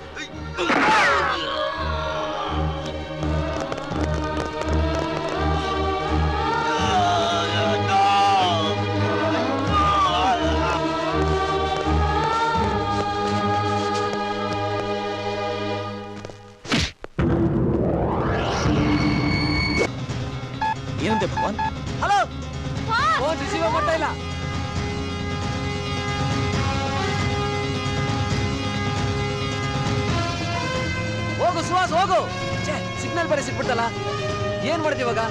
ಮಾಡ್ತಾ ಇಲ್ಲ. ಹೋಗು ಸುಹಾಸ್ ಹೋಗು. ಸಿಗ್ನಲ್ ಬೇರೆ ಸಿಕ್ಬಿಡ್ತಲ್ಲ, ಏನ್ ಮಾಡ್ತೀವಿ ಇವಾಗ?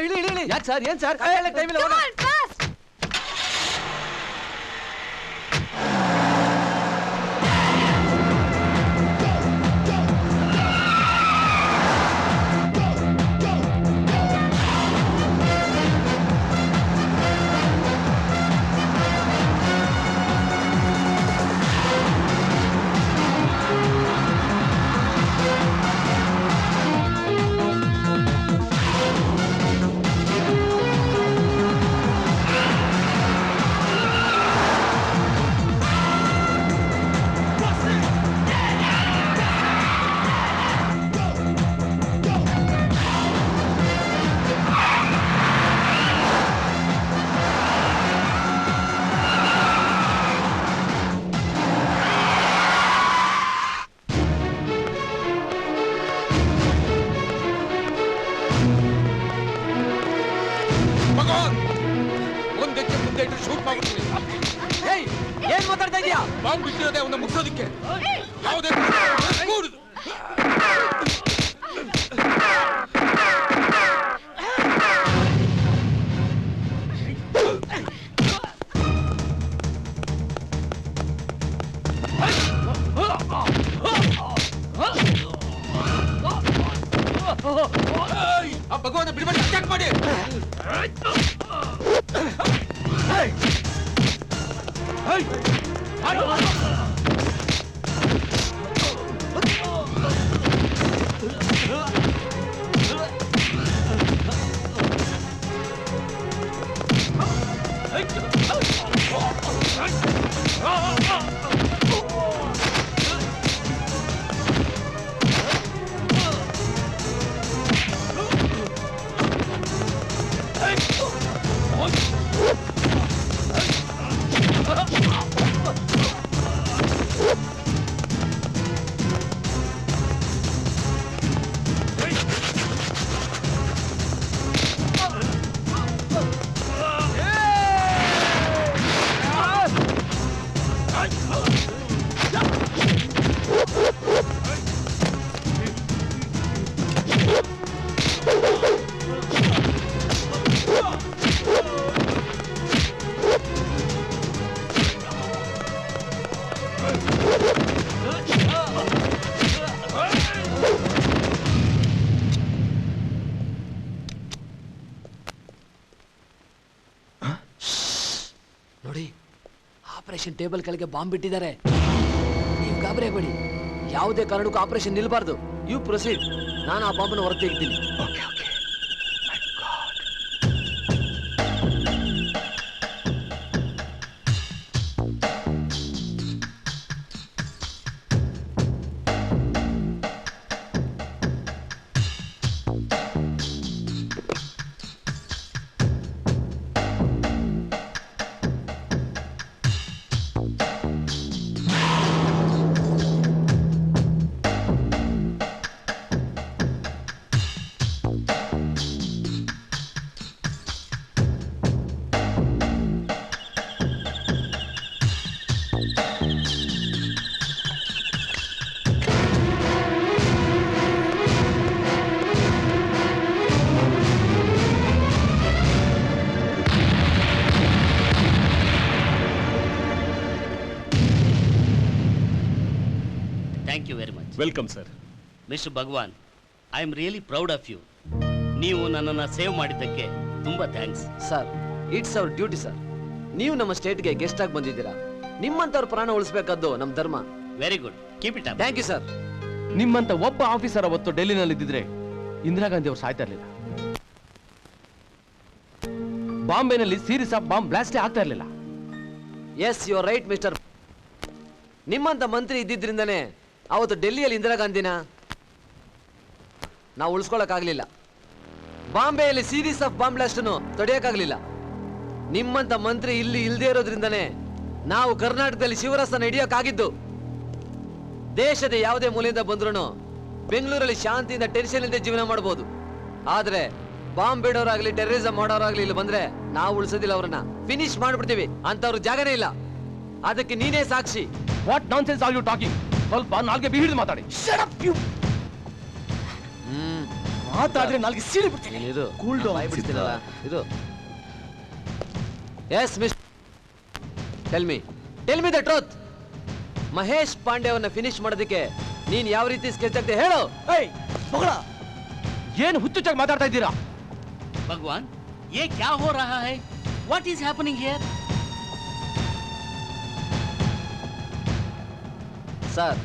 ಇಳಿ ಇಳಿ ಇಳಿ. ಯಾಕೆ ಸರ್? ಏನ್ ಸರ್? ಟೈಮ್ ಇಲ್ಲ. ಏನ್ ಮಾತಾಡ್ತಾ ಇದೀಯಾ? ಬಾಂಬ್ ಬಿಟ್ಟಿರೋದೆ ಅವನ್ನ ಮುಗಿಸೋದಿಕ್ಕೆ. ಯಾವುದೇ ಆ ಭಗವಾನ ಬಿಡ್ಬೇಡಿ, ಅಟ್ಯಾಕ್ ಮಾಡಿ. ನೋಡಿ, ಆಪರೇಷನ್ ಟೇಬಲ್ ಕೆಳಗೆ ಬಾಂಬ್ ಬಿಟ್ಟಿದ್ದಾರೆ. ನೀವು ಗಾಬರಿ ಆಗಬೇಡಿ, ಯಾವುದೇ ಕಾರಣಕ್ಕೂ ಆಪರೇಷನ್ ನಿಲ್ಬಾರ್ದು. You proceed. ನಾನು ಆ ಬಾಂಬನ್ನು ಹೊರಗೆ ತೆಗಿತೀನಿ. Thank you very much. Welcome sir. Mister Bhagwan, I am really proud of you. ನೀವು ನನ್ನನ್ನು ಸೇವ್ ಮಾಡಿದ್ದಕ್ಕೆ ತುಂಬಾ thanks. Sir, it's our duty sir. ನೀವು ನಮ್ಮ ಸ್ಟೇಟ್ಗೆ ಗೆಸ್ಟ್ ಆಗಿ ಬಂದಿದ್ದೀರಾ. ನಿಮ್ಮಂತವ್ರ ಪ್ರಾಣ ಉಳಿಸಬೇಕಾದ್ದು ನಮ್ಮ ಧರ್ಮ. Very good, keep it up. Thank you sir. ನಿಮ್ಮಂತ ಒಬ್ಬ ಆಫೀಸರ್ ಅವತ್ತು ಡೆಲ್ಲಿನಲ್ಲಿ ಇದ್ದಿದ್ರೆ ಇಂದಿರಾ ಗಾಂಧಿ ಅವರು ಸಾಯ್ತಾ ಇರಲಿಲ್ಲ. ಬಾಂಬೆನಲ್ಲಿ ಸೀರೀಸ್ ಆಫ್ ಬಾಂಬ್ ಬ್ಲಾಸ್ಟೇ ಆಗ್ತಾ ಇರಲಿಲ್ಲ. Yes, you are right mister. ನಿಮ್ಮಂತ ಮಂತ್ರಿ ಇದ್ದಿದ್ರಿಂದನೇ ಅವತ್ತು ಡೆಲ್ಲಿಯಲ್ಲಿ ಇಂದಿರಾ ಗಾಂಧಿನ ನಾವು ಉಳಿಸ್ಕೊಳ್ಳೋಕ್ಕಾಗಲಿಲ್ಲ. ಬಾಂಬೆಯಲ್ಲಿ ಸೀರೀಸ್ ಆಫ್ ಬಾಂಬ್ ಬ್ಲಾಸ್ಟನ್ನು ತಡೆಯೋಕ್ಕಾಗಲಿಲ್ಲ. ನಿಮ್ಮಂತ ಮಂತ್ರಿ ಇಲ್ಲಿ ಇಲ್ಲದೆ ಇರೋದ್ರಿಂದನೇ ನಾವು ಕರ್ನಾಟಕದಲ್ಲಿ ಶಿವರಸನ ಹಿಡಿಯೋಕ್ಕಾಗಿದ್ದು. ದೇಶದ ಯಾವುದೇ ಮೂಲೆಯಿಂದ ಬಂದ್ರು ಬೆಂಗಳೂರಲ್ಲಿ ಶಾಂತಿಯಿಂದ ಟೆನ್ಷನ್ ಇಲ್ಲದೆ ಜೀವನ ಮಾಡಬಹುದು. ಆದ್ರೆ ಬಾಂಬ್ ಬಿಡೋರಾಗ್ಲಿ ಟೆರರಿಸಂ ಮಾಡೋರಾಗ್ಲಿ ಇಲ್ಲಿ ಬಂದ್ರೆ ನಾವು ಉಳಿಸೋದಿಲ್ಲ, ಅವ್ರನ್ನ ಫಿನಿಶ್ ಮಾಡ್ಬಿಡ್ತೀವಿ. ಅಂತವ್ರ ಜಾಗನೇ ಇಲ್ಲ. ಅದಕ್ಕೆ ನೀನೇ ಸಾಕ್ಷಿ. What nonsense are you talking? ಸ್ವಲ್ಪ ನಾಲ್ಗೆ ಬಿಹಿಡಿದು ಮಾತಾಡಿ. ಮಾತಾಡಿದ್ರೆ ನಾಲ್ಗೆ ಸೀಳಿ ಬಿಡ್ತೀನಿ. ಇದು ಬಿಡ್ತೀನಲ್ಲ ಇದು. Yes miss, tell me the truth. Mahesh Pandey ಅವನ್ನ ಫಿನಿಶ್ ಮಾಡೋದಕ್ಕೆ ನೀನ್ ಯಾವ ರೀತಿ ಸ್ಕೆಚ್ ಆಗ್ತದೆ ಹೇಳು. ಏನು ಹುಚ್ಚುಚ್ಚಾಗಿ ಮಾತಾಡ್ತಾ ಇದ್ದೀರಾ? भगवान ये क्या हो रहा है? What is happening here? Sir,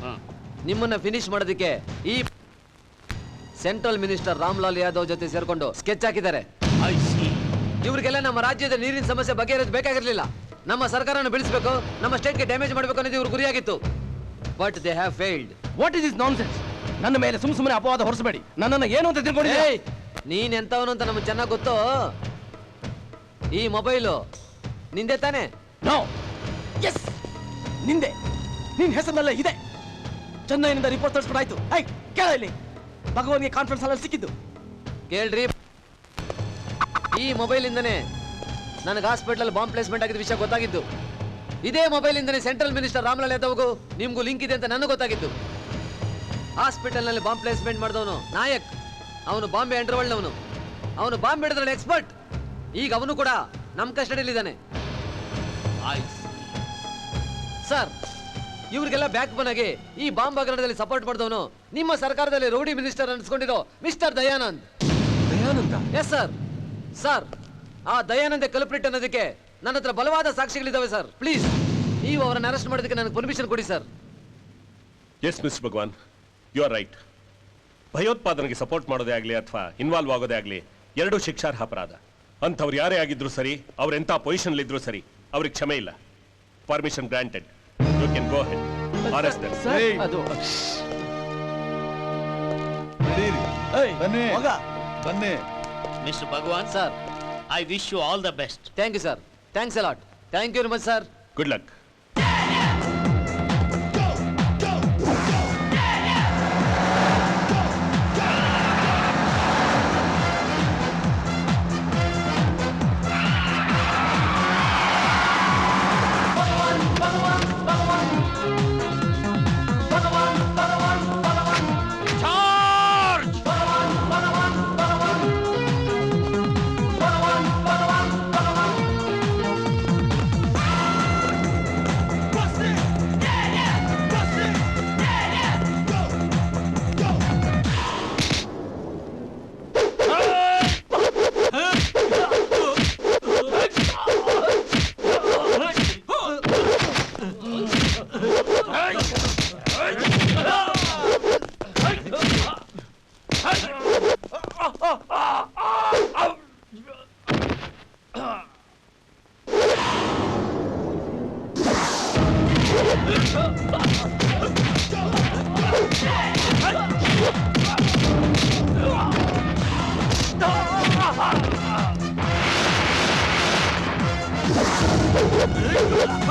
ನಿಮ್ಮನ್ನ ಫಿನಿಶ್ ಮಾಡೋದಕ್ಕೆ ಈ ಸೆಂಟ್ರಲ್ ಮಿನಿಸ್ಟರ್ ರಾಮ್ಲಾಲ್ ಯಾದವ್ ಜೊತೆ ಸೇರ್ಕೊಂಡು ಸ್ಕೆಚ್ ಹಾಕಿದ್ದಾರೆ. ಇವ್ರಿಗೆಲ್ಲ ನಮ್ಮ ರಾಜ್ಯದ ನೀರಿನ ಸಮಸ್ಯೆ ಬಗೆಹರಿಯೋದು ಬೇಕಾಗಿರ್ಲಿಲ್ಲ. ನಮ್ಮ ಸರ್ಕಾರನ ಬೆಳೆಸಬೇಕು, ನಮ್ಮ ಸ್ಟೇಟ್ಗೆ ಡ್ಯಾಮೇಜ್ ಮಾಡಬೇಕು ಅನ್ನೋದು ಇವ್ರ ಗುರಿಯಾಗಿತ್ತು. But they have failed. What is this nonsense? ನನ್ನ ಮೇಲೆ ಸುಮ್ಮನೆ ಅಪವಾದ ಹೊರಿಸಬೇಡಿ. ನನ್ನನ್ನು ಏನು ಅಂತ ತಿಳ್ಕೊಂಡಿದ್ದೀರಾ? ನೀನ್ ಎಂತವನು ಅಂತ ನಮ್ಗೆ ಚೆನ್ನಾಗಿ ಗೊತ್ತು. ಈ ಮೊಬೈಲು ನಿಂದೆ ತಾನೆ? ನೋ. ಎಸ್, ನಿಂದೆ. ನಿನ್ ಹೆಸರಿನಲ್ಲೇ ಇದೆ. ಚೆನ್ನೈನಿಂದ ರಿಪೋರ್ಟ್ ತರಿಸ್ಬಿಡಾಯ್ತು. ಕೇಳ ಇಲ್ಲಿ, ಭಗವಾನ್ಗೆ ಕಾನ್ಫರೆನ್ಸ್ ಹಾಲಲ್ಲಿ ಸಿಕ್ಕಿದ್ದು. ಕೇಳ್ರಿ, ಈ ಮೊಬೈಲ್ ಇಂದನೇ ನನಗೆ ಹಾಸ್ಪಿಟಲ್ ಬಾಂಬ್ ಪ್ಲೇಸ್ಮೆಂಟ್ ಆಗಿದ್ದ ವಿಷಯ ಗೊತ್ತಾಗಿದ್ದು. ಇದೇ ಮೊಬೈಲ್ ಇಂದನೇ ಸೆಂಟ್ರಲ್ ಮಿನಿಸ್ಟರ್ ರಾಮ್ಲಾಲ್ ಯಾದವ್ಗೂ ನಿಮ್ಗೂ ಲಿಂಕ್ ಇದೆ ಅಂತ ನನಗೆ ಗೊತ್ತಾಗಿದ್ದು. ಹಾಸ್ಪಿಟಲ್ ನಲ್ಲಿ ಬಾಂಬ್ ಪ್ಲೇಸ್ಮೆಂಟ್ ಮಾಡಿದವನು ನಾಯಕ್. ಅವನು ಬಾಂಬೆ ಅಂಡರ್ವರ್ಲ್ಡ್ ಅವನು. ಅವನು ಬಾಂಬ್ ಹಿಡಿದ್ರಲ್ಲಿ ಎಕ್ಸ್ಪರ್ಟ್. ಈಗ ಅವನು ಕೂಡ ನಮ್ಮ ಕಸ್ಟಡಿಯಲ್ಲಿ ಇದ್ದಾನೆ. ಸರ್, ಇವ್ರಿಗೆಲ್ಲ ಬ್ಯಾಕ್ ಬೋನ್ ಆಗಿ ಈ ಬಾಂಬ್ ಹಗರಣದಲ್ಲಿ ಸಪೋರ್ಟ್ ಮಾಡಿದವನು ನಿಮ್ಮ ಸರ್ಕಾರದಲ್ಲಿ ರೌಡಿ ಮಿನಿಸ್ಟರ್ ಅನ್ಸ್ಕೊಂಡಿರೋ mister Dayanand. Yes sir. Sir, ಆ ದಯಾನಂದ ಕಲ್ಪ್ರಿಟ್ ಅನ್ನೋದಕ್ಕೆ ನನ್ನ ಹತ್ರ ಬಲವಾದ ಸಾಕ್ಷಿಗಳಿದ್ದಾವೆ ಸರ್. ಪ್ಲೀಸ್ ನೀವು ಅವರನ್ನು ಅರೆಸ್ಟ್ ಮಾಡೋದಕ್ಕೆ ನನಗೆ ಪರ್ಮಿಷನ್ ಕೊಡಿ sir. Yes miss Bhagwan, you are right. ಭಯೋತ್ಪಾದನೆಗೆ ಸಪೋರ್ಟ್ ಮಾಡೋದೇ ಆಗಲಿ ಅಥವಾ ಇನ್ವಾಲ್ವ್ ಆಗೋದೇ ಆಗಲಿ ಎರಡೂ ಶಿಕ್ಷಾರ್ಹ ಅಪರಾಧ. ಅಂಥವ್ರು ಯಾರೇ ಆಗಿದ್ರು ಸರಿ, ಅವ್ರು ಎಂಥ ಪೊಸಿಷನ್ ಇದ್ರು ಸರಿ, ಅವ್ರಿಗೆ ಕ್ಷಮೆ ಇಲ್ಲ. Permission granted. You can go head. Arrest them. ಬನ್ನಿ. Mr. Bhagwan, sir, I wish you all the best. Thank you, sir. Thanks a lot. Thank you very much, sir. Good luck. Ah!